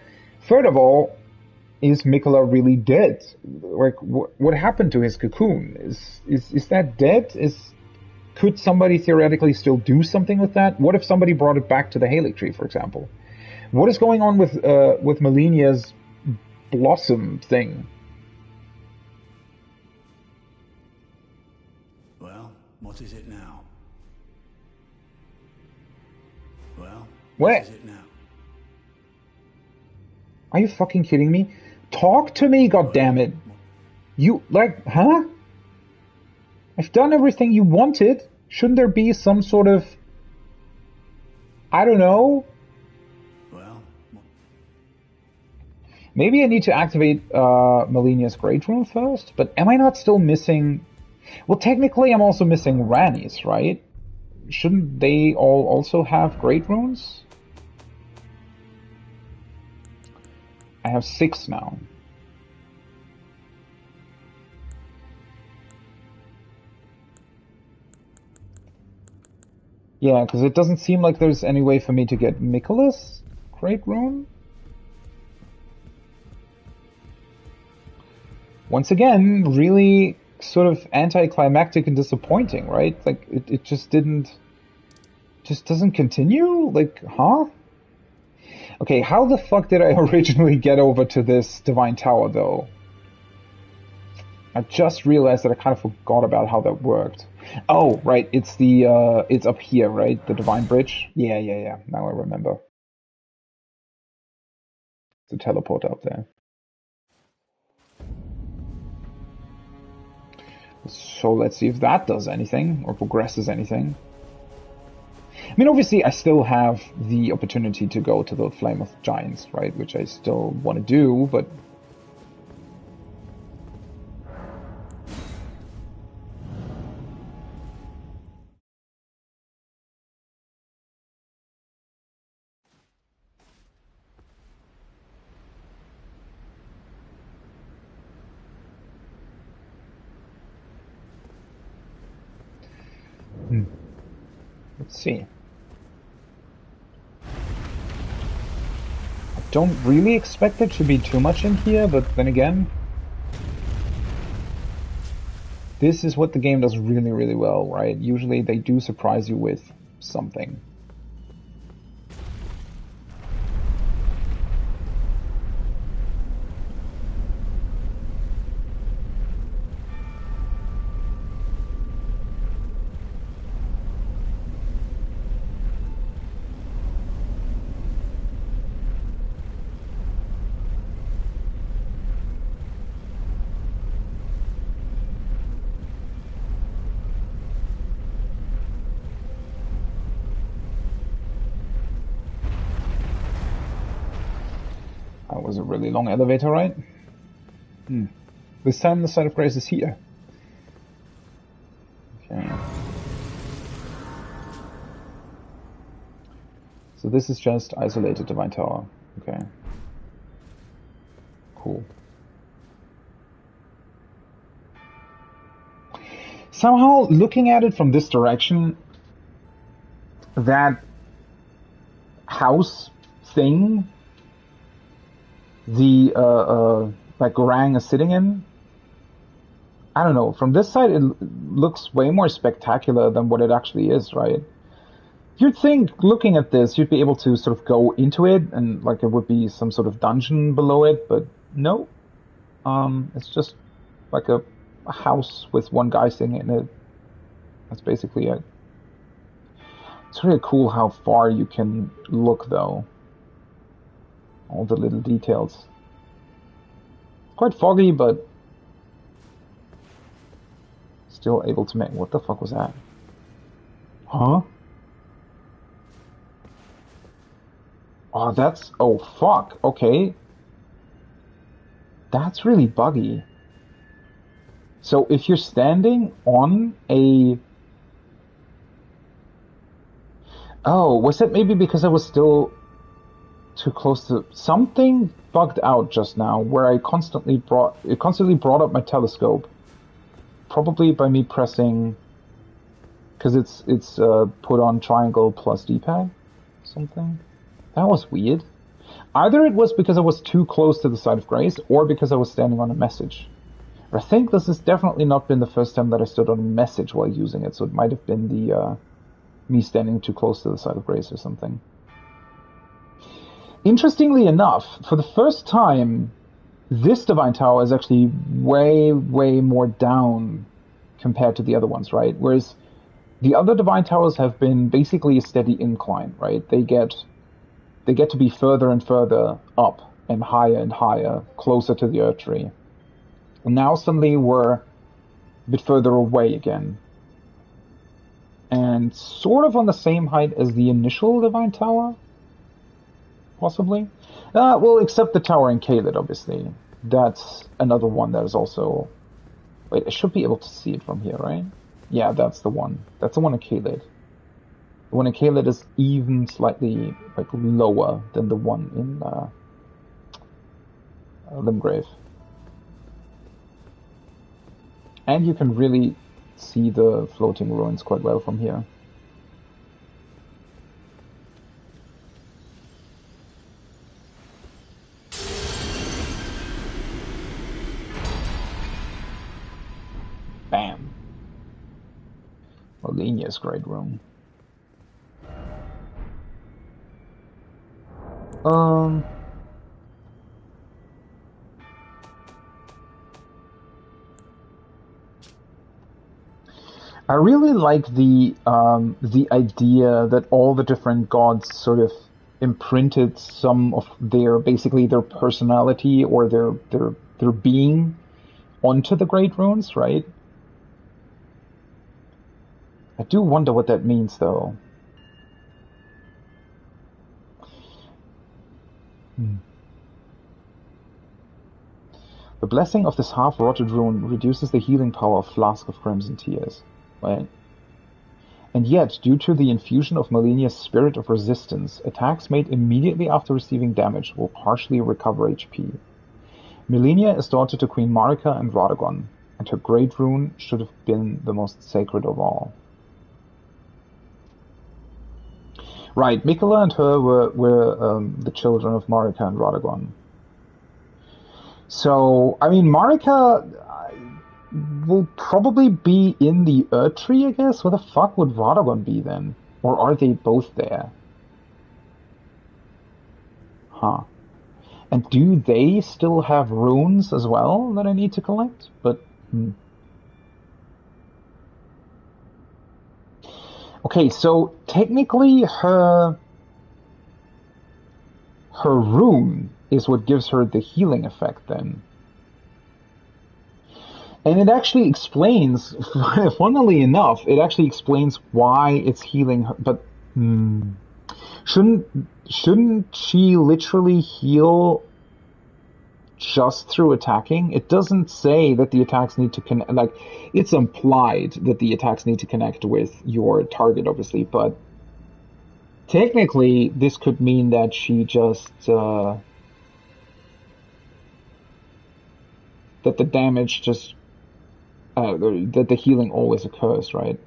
Third of all, is Mikola really dead? Like, what happened to his cocoon? Is that dead? Could somebody theoretically still do something with that? What if somebody brought it back to the Halic tree, for example? What is going on with Melinia's blossom thing? Well, what is it now? Well, Where? what is it now? Are you fucking kidding me? Talk to me, goddammit! You, like, huh? I've done everything you wanted. Shouldn't there be some sort of... I don't know. Well, Maybe I need to activate Melinia's Great Rune first, but am I not still missing... Well, technically I'm also missing Ranni's, right? Shouldn't they all also have Great Runes? I have 6 now. Yeah, because it doesn't seem like there's any way for me to get Mikola's Great Rune. Once again, really sort of anticlimactic and disappointing, right? Like, it just didn't... Just doesn't continue? Like, huh? Okay, how the fuck did I originally get over to this Divine Tower, though? I just realized that I kind of forgot about how that worked. Oh, right, it's the, it's up here, right? The Divine Bridge? Yeah, now I remember. The teleport up there. So let's see if that does anything, or progresses anything. I mean, obviously, I still have the opportunity to go to the Flame of Giants, right? Which I still want to do, but... Let's see. I don't really expect there to be too much in here, but then again... This is what the game does really, really well, right? Usually they do surprise you with something. That was a really long elevator, right? This time the site of grace is here. Okay. So this is just isolated divine tower. Okay. Cool. Somehow, looking at it from this direction, that house thing, the like Orang is sitting in, I don't know. From this side, it looks way more spectacular than what it actually is, right? You'd think, looking at this, you'd be able to sort of go into it and like it would be some sort of dungeon below it, but no. It's just like a house with one guy sitting in it. That's basically it. It's really cool how far you can look, though. All the little details. Quite foggy, but still able to make... What the fuck was that? Huh? Oh, that's... Oh, fuck. Okay. That's really buggy. So if you're standing on a... Oh, was it maybe because I was still too close to... Something bugged out just now where I constantly brought up my telescope. Probably by me pressing... Because it's put on triangle plus D-pad. Something. That was weird. Either it was because I was too close to the site of grace, or because I was standing on a message. I think this has definitely not been the first time that I stood on a message while using it, so it might have been the me standing too close to the site of grace or something. Interestingly enough, for the first time, this Divine Tower is actually way, way more down compared to the other ones, right? Whereas the other Divine Towers have been basically a steady incline, right? They get to be further and further up and higher, closer to the Earth Tree. And now suddenly we're a bit further away again. And sort of on the same height as the initial Divine Tower? Possibly? Well, except the tower in Caelid, obviously. That's another one that is also... Wait, I should be able to see it from here, right? Yeah, that's the one. That's the one in Caelid. The one in Caelid is even slightly like lower than the one in Limgrave. And you can really see the floating ruins quite well from here. Bam. Molinia's great room. I really like the idea that all the different gods sort of imprinted some of their personality or their being onto the Great Runes, right? I do wonder what that means, though. The blessing of this half-rotted rune reduces the healing power of Flask of Crimson Tears, right? And yet, due to the infusion of Malenia's Spirit of Resistance, attacks made immediately after receiving damage will partially recover HP. Malenia is daughter to Queen Marika and Radagon, and her great rune should have been the most sacred of all. Right, Mikola and her were the children of Marika and Radagon. So, I mean, Marika will probably be in the Erdtree, I guess? Where the fuck would Radagon be then? Or are they both there? Huh. And do they still have runes as well that I need to collect? But, Okay, so technically her rune is what gives her the healing effect then. And it actually explains, funnily enough, it actually explains why it's healing her, but shouldn't she literally heal just through attacking. It doesn't say that the attacks need to connect. Like, it's implied that the attacks need to connect with your target, obviously, but technically, this could mean that she just that the damage just that the healing always occurs, right?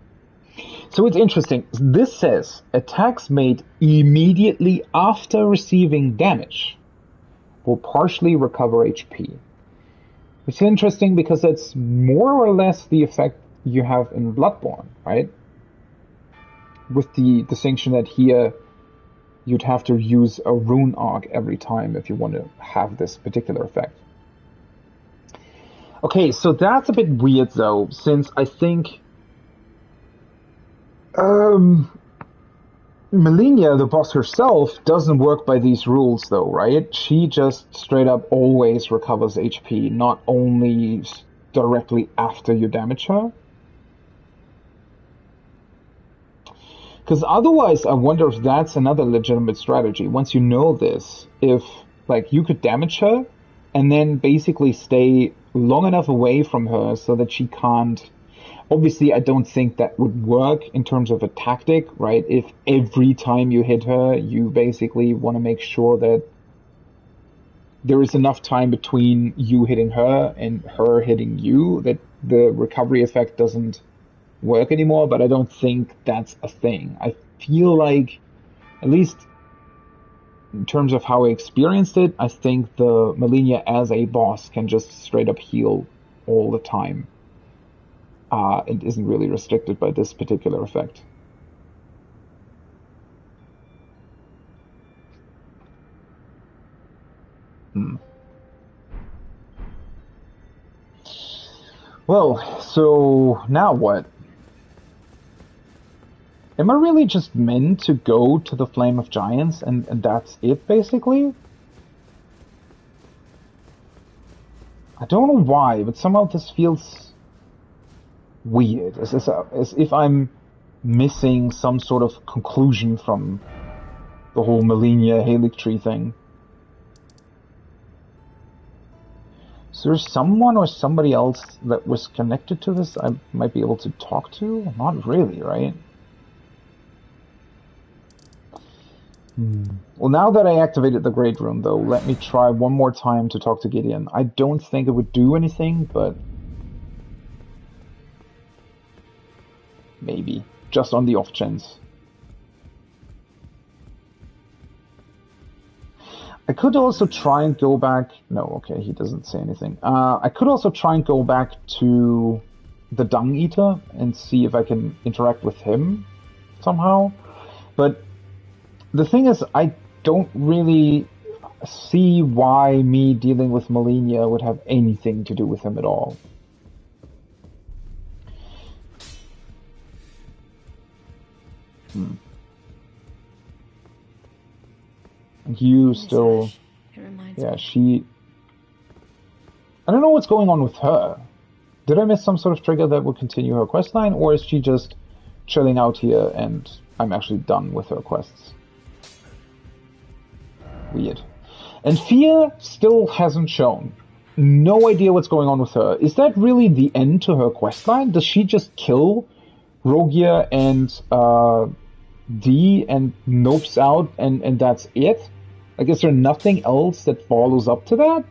So it's interesting. This says attacks made immediately after receiving damage will partially recover HP. It's interesting because that's more or less the effect you have in Bloodborne, right? With the distinction that here you'd have to use a rune arc every time if you want to have this particular effect. Okay, so that's a bit weird though, since I think Melina, the boss herself, doesn't work by these rules though, right? She just straight up always recovers HP, not only directly after you damage her. Because otherwise, I wonder if that's another legitimate strategy. Once you know this, if like you could damage her and then basically stay long enough away from her so that she can't. Obviously, I don't think that would work in terms of a tactic, right? If every time you hit her, you basically want to make sure that there is enough time between you hitting her and her hitting you, that the recovery effect doesn't work anymore, but I don't think that's a thing. I feel like, at least in terms of how I experienced it, I think the Melina as a boss can just straight up heal all the time. It isn't really restricted by this particular effect. Well, so now what? Am I really just meant to go to the Flame of Giants and that's it, basically? I don't know why, but somehow this feels weird, as if I'm missing some sort of conclusion from the whole Melina Helix tree thing. Is there someone or somebody else that was connected to this I might be able to talk to? Not really, right? Well, now that I activated the Great Room, though, let me try one more time to talk to Gideon. I don't think it would do anything, but maybe. Just on the off chance. I could also try and go back... No, okay, he doesn't say anything. I could also try and go back to the Dung Eater and see if I can interact with him somehow. But the thing is, I don't really see why me dealing with Melina would have anything to do with him at all. You still... Yeah, she... I don't know what's going on with her. Did I miss some sort of trigger that would continue her questline, or is she just chilling out here and I'm actually done with her quests? Weird. And Fia still hasn't shown. No idea what's going on with her. Is that really the end to her questline? Does she just kill Rogia and D and nopes out and that's it? Like, is there nothing else that follows up to that?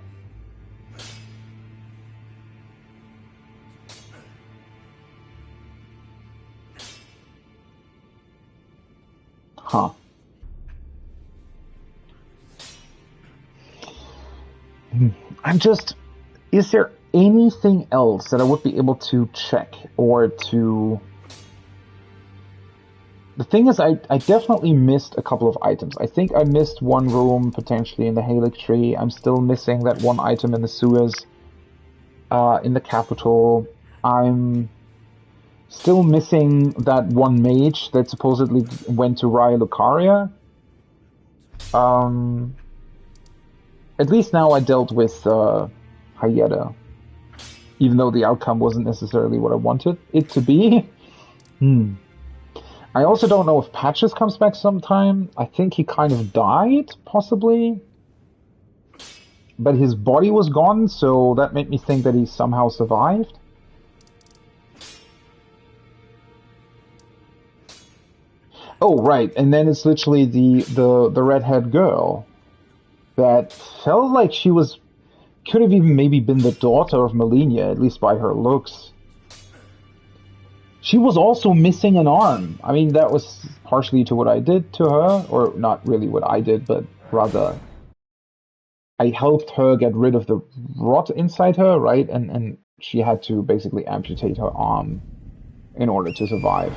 Huh. I'm just... Is there anything else that I would be able to check or to... The thing is, I definitely missed a couple of items. I think I missed one room, potentially, in the Helix tree. I'm still missing that one item in the sewers, in the capital. I'm still missing that one mage that supposedly went to Raya Lucaria. At least now I dealt with Hayeda, even though the outcome wasn't necessarily what I wanted it to be. I also don't know if Patches comes back sometime. I think he kind of died, possibly. but his body was gone, so that made me think that he somehow survived. Oh, right, and then it's literally the redhead girl that felt like she could have even maybe been the daughter of Melania, at least by her looks. She was also missing an arm. I mean, that was partially to what I did to her, or not really what I did, but rather I helped her get rid of the rot inside her, right? And she had to basically amputate her arm in order to survive.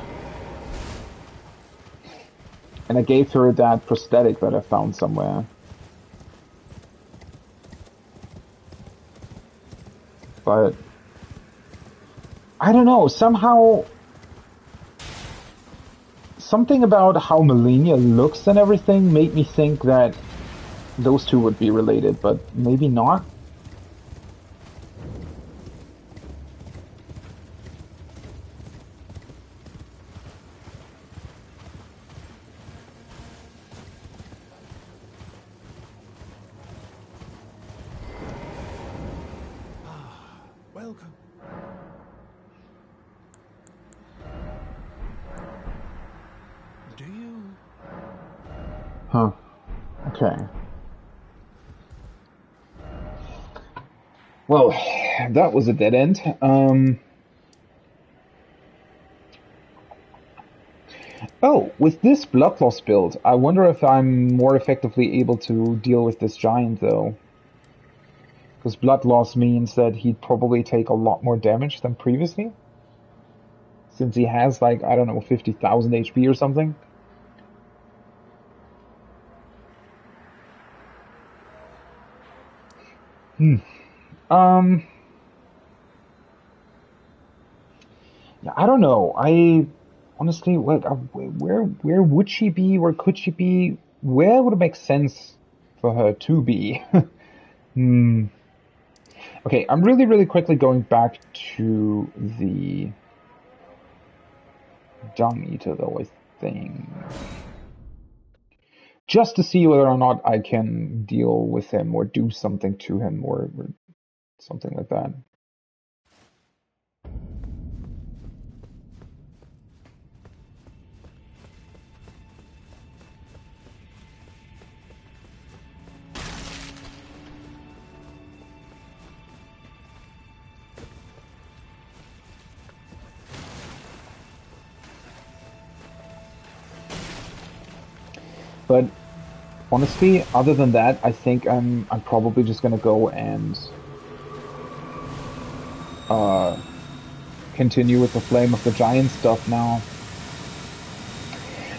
And I gave her that prosthetic that I found somewhere. But I don't know, somehow something about how Melania looks and everything made me think that those two would be related, but maybe not. Welcome. Do you? Huh. Okay. Well, that was a dead end. Oh, with this blood loss build, I wonder if I'm more effectively able to deal with this giant, though. Because blood loss means that he'd probably take a lot more damage than previously. Since he has, like, I don't know, 50,000 HP or something. Yeah, I don't know. I honestly, like, where would she be? Where could she be? Where would it make sense for her to be? Okay, I'm really quickly going back to the Dung Eater, though, I think. Just to see whether or not I can deal with him or do something to him or something like that. But honestly, other than that, I think I'm probably just gonna go and continue with the Flame of the Giant stuff now.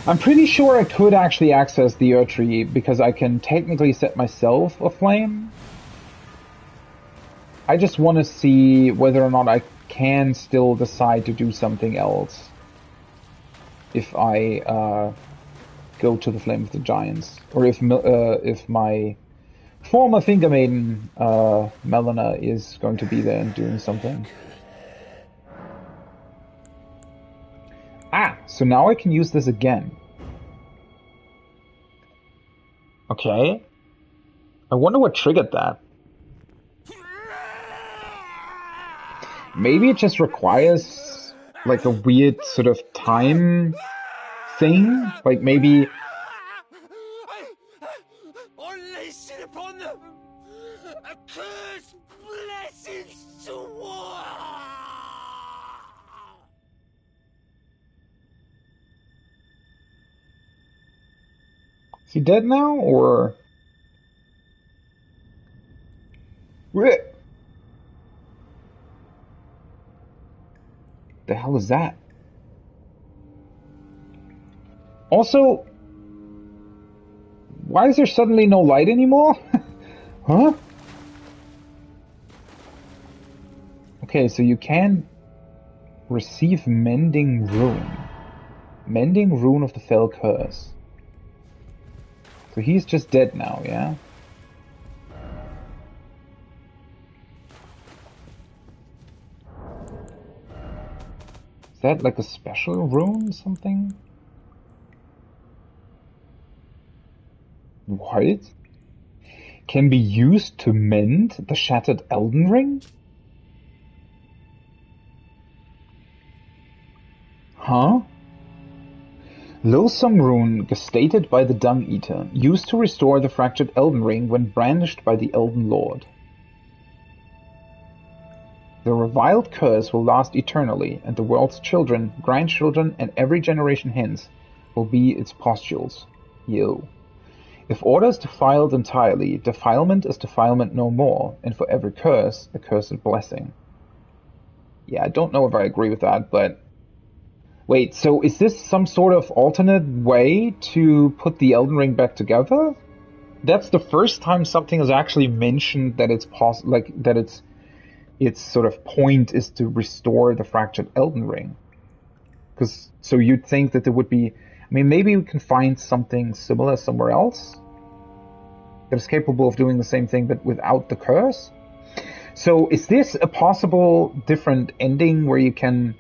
I'm pretty sure I could actually access the Erdtree because I can technically set myself a flame. I just want to see whether or not I can still decide to do something else if I go to the Flame of the Giants, or if my former Finger Maiden Melina is going to be there and doing something. Ah, so now I can use this again. Okay. I wonder what triggered that. Maybe it just requires like a weird sort of time thing. Like maybe unleash it upon them a curse blessings to war. is he dead now or the hell is that? Also, why is there suddenly no light anymore? Huh? Okay, so you can receive Mending Rune. Mending Rune of the Fell Curse. So he's just dead now, yeah? Is that like a special rune, something? What? can be used to mend the shattered Elden Ring? Huh? Loathsome rune gestated by the Dung Eater, used to restore the fractured Elden Ring when brandished by the Elden Lord. The reviled curse will last eternally, and the world's children, grandchildren, and every generation hence will be its pustules. Yo. If order is defiled entirely, defilement is defilement no more, and for every curse, a cursed blessing. Yeah, I don't know if I agree with that, but... Wait, so is this some sort of alternate way to put the Elden Ring back together? That's the first time something is actually mentioned that it's possible, like, that its sort of point is to restore the fractured Elden Ring. Because, so you'd think that there would be... I mean, maybe we can find something similar somewhere else that is capable of doing the same thing, but without the curse? So is this a possible different ending where you can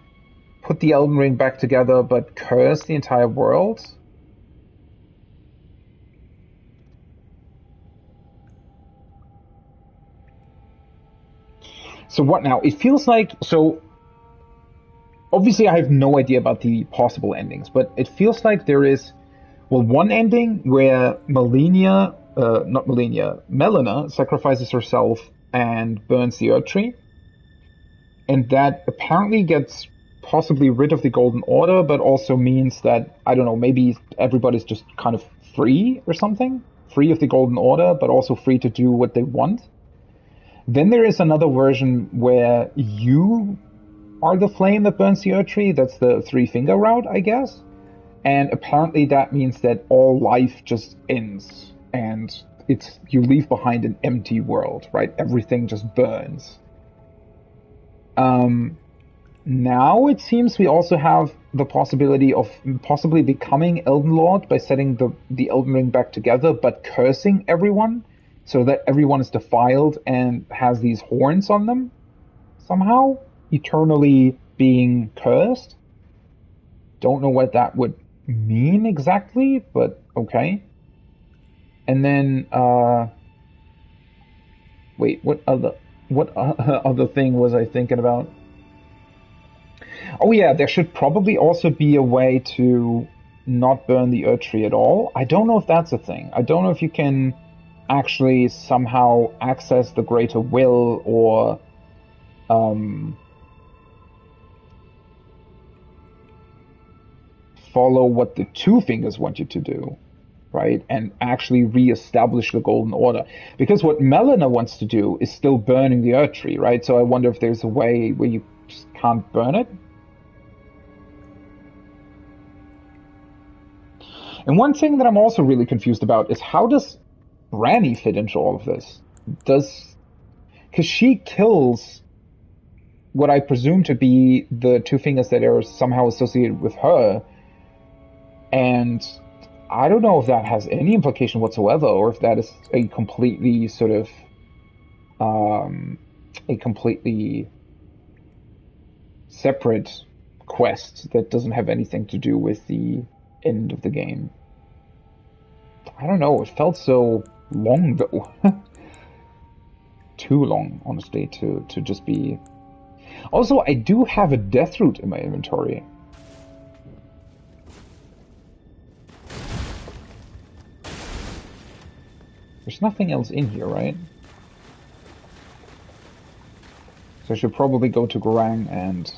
put the Elden Ring back together, but curse the entire world? So what now? It feels like... So, obviously I have no idea about the possible endings, but it feels like there is... Well, one ending where Melina sacrifices herself and burns the Earth Tree. And that apparently gets possibly rid of the Golden Order, but also means that, I don't know, maybe everybody's just kind of free or something? Free of the Golden Order, but also free to do what they want. Then there is another version where you are the flame that burns the Earth Tree. That's the three-finger route, I guess. And apparently that means that all life just ends. And you leave behind an empty world, right? Everything just burns. Now it seems we also have the possibility of possibly becoming Elden Lord by setting the Elden Ring back together, but cursing everyone, so that everyone is defiled and has these horns on them, somehow, eternally being cursed. Don't know what that would mean exactly, but okay. And then, wait, what other thing was I thinking about? Oh yeah, there should probably also be a way to not burn the Earth Tree at all. I don't know if that's a thing. I don't know if you can actually somehow access the greater will or follow what the Two Fingers want you to do, right? And actually re-establish the Golden Order. Because what Melina wants to do is still burning the Earth Tree, right? So I wonder if there's a way where you just can't burn it. And one thing that I'm also really confused about is how does Ranni fit into all of this? Because she kills what I presume to be the Two Fingers that are somehow associated with her, and I don't know if that has any implication whatsoever, or if that is a completely sort of a completely separate quest that doesn't have anything to do with the end of the game. I don't know, it felt so long though. Too long, honestly, to just be... Also, I do have a death root in my inventory. There's nothing else in here, right? So I should probably go to Garang and...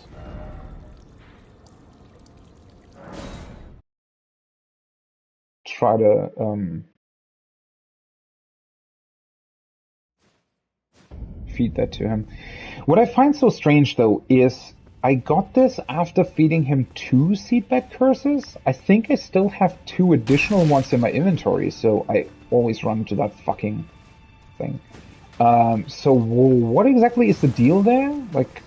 try to feed that to him. What I find so strange though is I got this after feeding him 2 seedbed curses. I think I still have 2 additional ones in my inventory, so I always run into that fucking thing. So what exactly is the deal there? Like,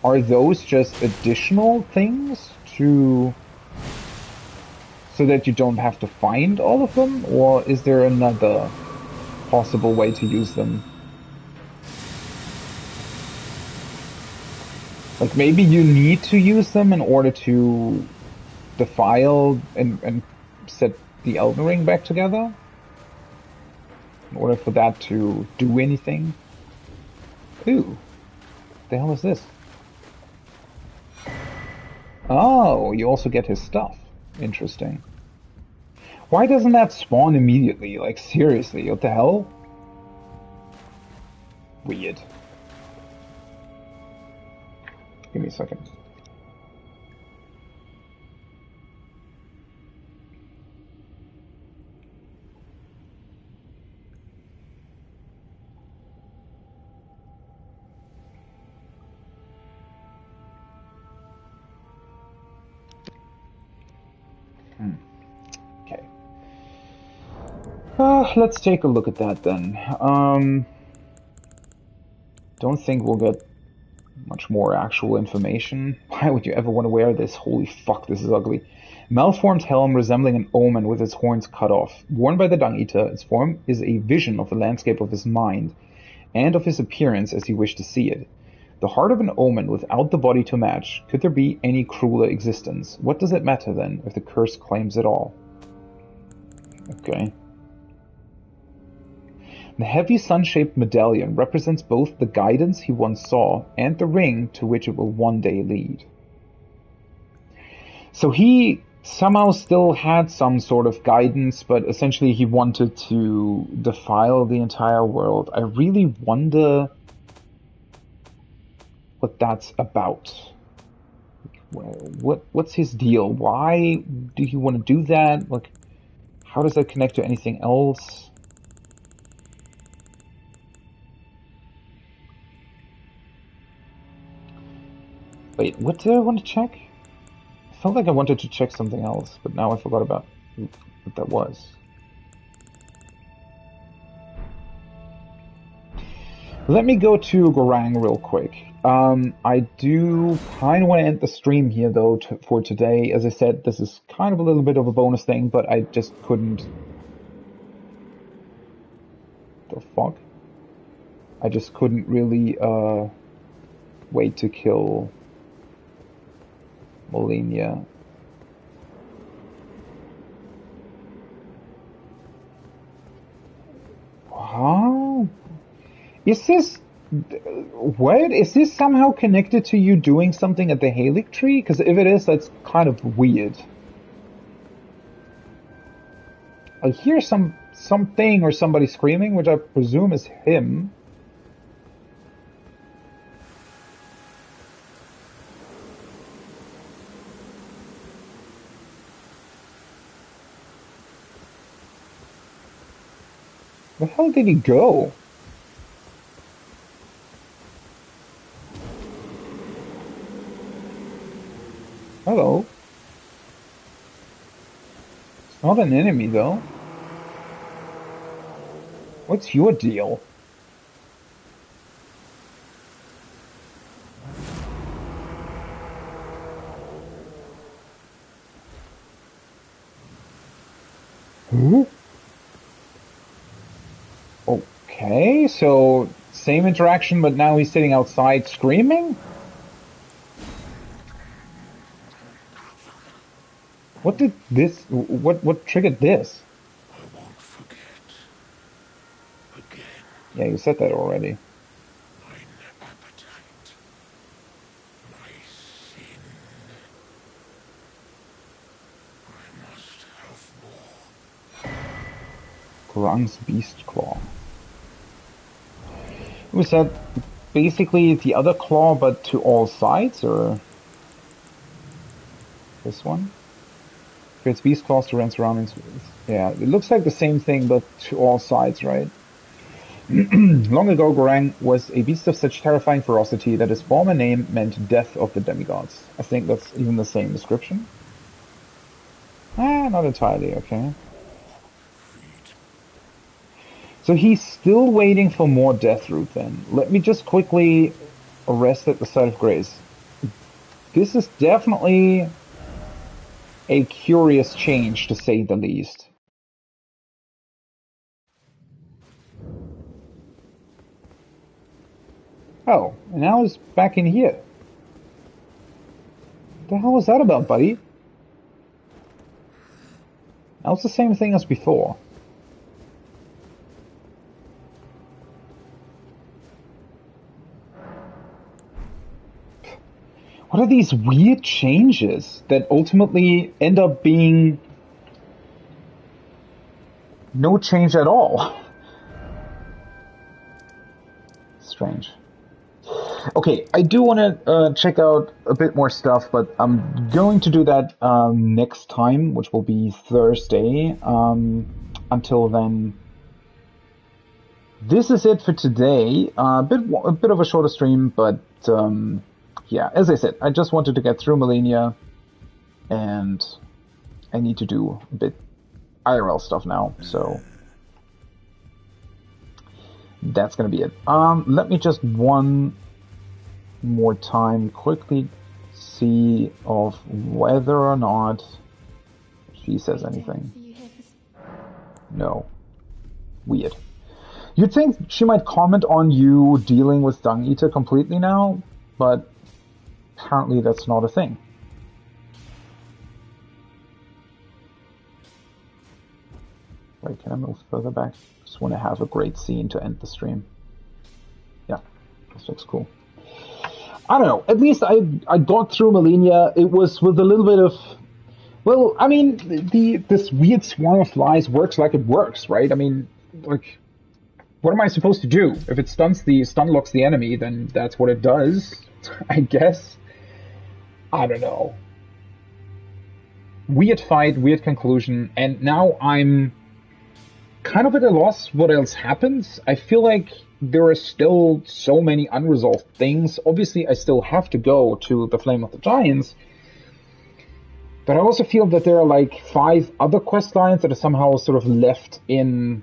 are those just additional things to... so that you don't have to find all of them? Or is there another possible way to use them? Like, maybe you need to use them in order to defile and set the Elden Ring back together? in order for that to do anything. Ooh, what the hell is this? Oh, you also get his stuff. Interesting. Why doesn't that spawn immediately? Like, seriously, what the hell? Weird. Give me a second. Okay. Let's take a look at that then. Don't think we'll get much more actual information. Why would you ever want to wear this? Holy fuck, this is ugly. Malformed helm resembling an omen with its horns cut off. Worn by the Dung Eater, its form is a vision of the landscape of his mind, and of his appearance as he wished to see it. The heart of an omen without the body to match. Could there be any crueler existence? What does it matter then, if the curse claims it all? Okay. The heavy sun-shaped medallion represents both the guidance he once saw and the ring to which it will one day lead. So he somehow still had some sort of guidance, but essentially he wanted to defile the entire world. I really wonder what that's about. What's his deal? Why do he want to do that? Like, how does that connect to anything else? Wait, what did I want to check? I felt like I wanted to check something else, but now I forgot about what that was. Let me go to Gorang real quick. I do kind of want to end the stream here, though, for today. As I said, this is kind of a little bit of a bonus thing, but I just couldn't... The fuck? I just couldn't really, wait to kill Molina. Huh? Is this... What? Is this somehow connected to you doing something at the Halig Tree? Because if it is, that's kind of weird. I hear something or somebody screaming, which I presume is him. Where the hell did he go? Hello. It's not an enemy, though. What's your deal? Who? Okay, so same interaction, but now he's sitting outside screaming? What did this... What triggered this? I won't forget. Again. Yeah, you said that already. My appetite. My sin. I must have more. Grung's Beast Claw. Was that basically the other claw, but to all sides, or... This one? Creates beast claws to run surroundings with. Yeah, it looks like the same thing, but to all sides, right? Long ago, Gorang was a beast of such terrifying ferocity that his former name meant death of the demigods. I think that's even the same description. Not entirely, okay. So he's still waiting for more Deathroot then. Let me just quickly arrest at the site of grace. This is definitely a curious change, to say the least. Oh, and now he's back in here. What the hell was that about, buddy? That was the same thing as before. What are these weird changes that ultimately end up being no change at all? Strange. Okay, I do want to check out a bit more stuff, but I'm going to do that next time, which will be Thursday. Until then, this is it for today. A bit of a shorter stream, but yeah, as I said, I just wanted to get through Melania, and I need to do a bit IRL stuff now, so that's gonna be it. Let me just one more time quickly see of whether or not she says anything. No. Weird. You'd think she might comment on you dealing with Dung Eater completely now, but apparently that's not a thing. Wait, can I move further back? Just want to have a great scene to end the stream. Yeah, this looks cool. I don't know. At least I got through Melania. It was with a little bit of... Well, I mean, this weird swarm of flies works like it works, right? I mean, like, what am I supposed to do? If it stun locks the enemy, then that's what it does, I guess. I don't know. Weird fight, weird conclusion, and now I'm kind of at a loss what else happens. I feel like there are still so many unresolved things. Obviously, I still have to go to the Flame of the Giants, but I also feel that there are like 5 other quest lines that are somehow sort of left in,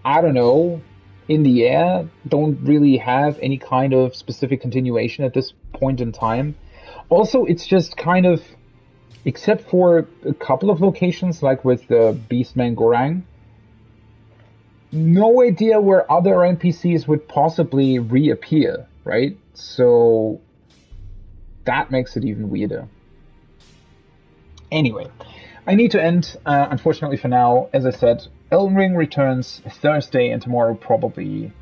I don't know, in the air, don't really have any kind of specific continuation at this point in time. Also, it's just kind of, except for a couple of locations, like with the Beastman Gorang, no idea where other NPCs would possibly reappear, right? So that makes it even weirder. Anyway, I need to end, unfortunately for now. As I said, Elden Ring returns Thursday, and tomorrow probably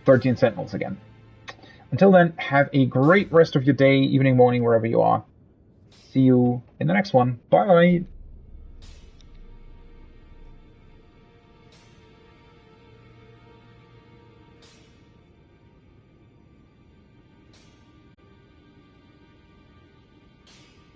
13 Sentinels again. Until then, have a great rest of your day, evening, morning, wherever you are. See you in the next one. Bye!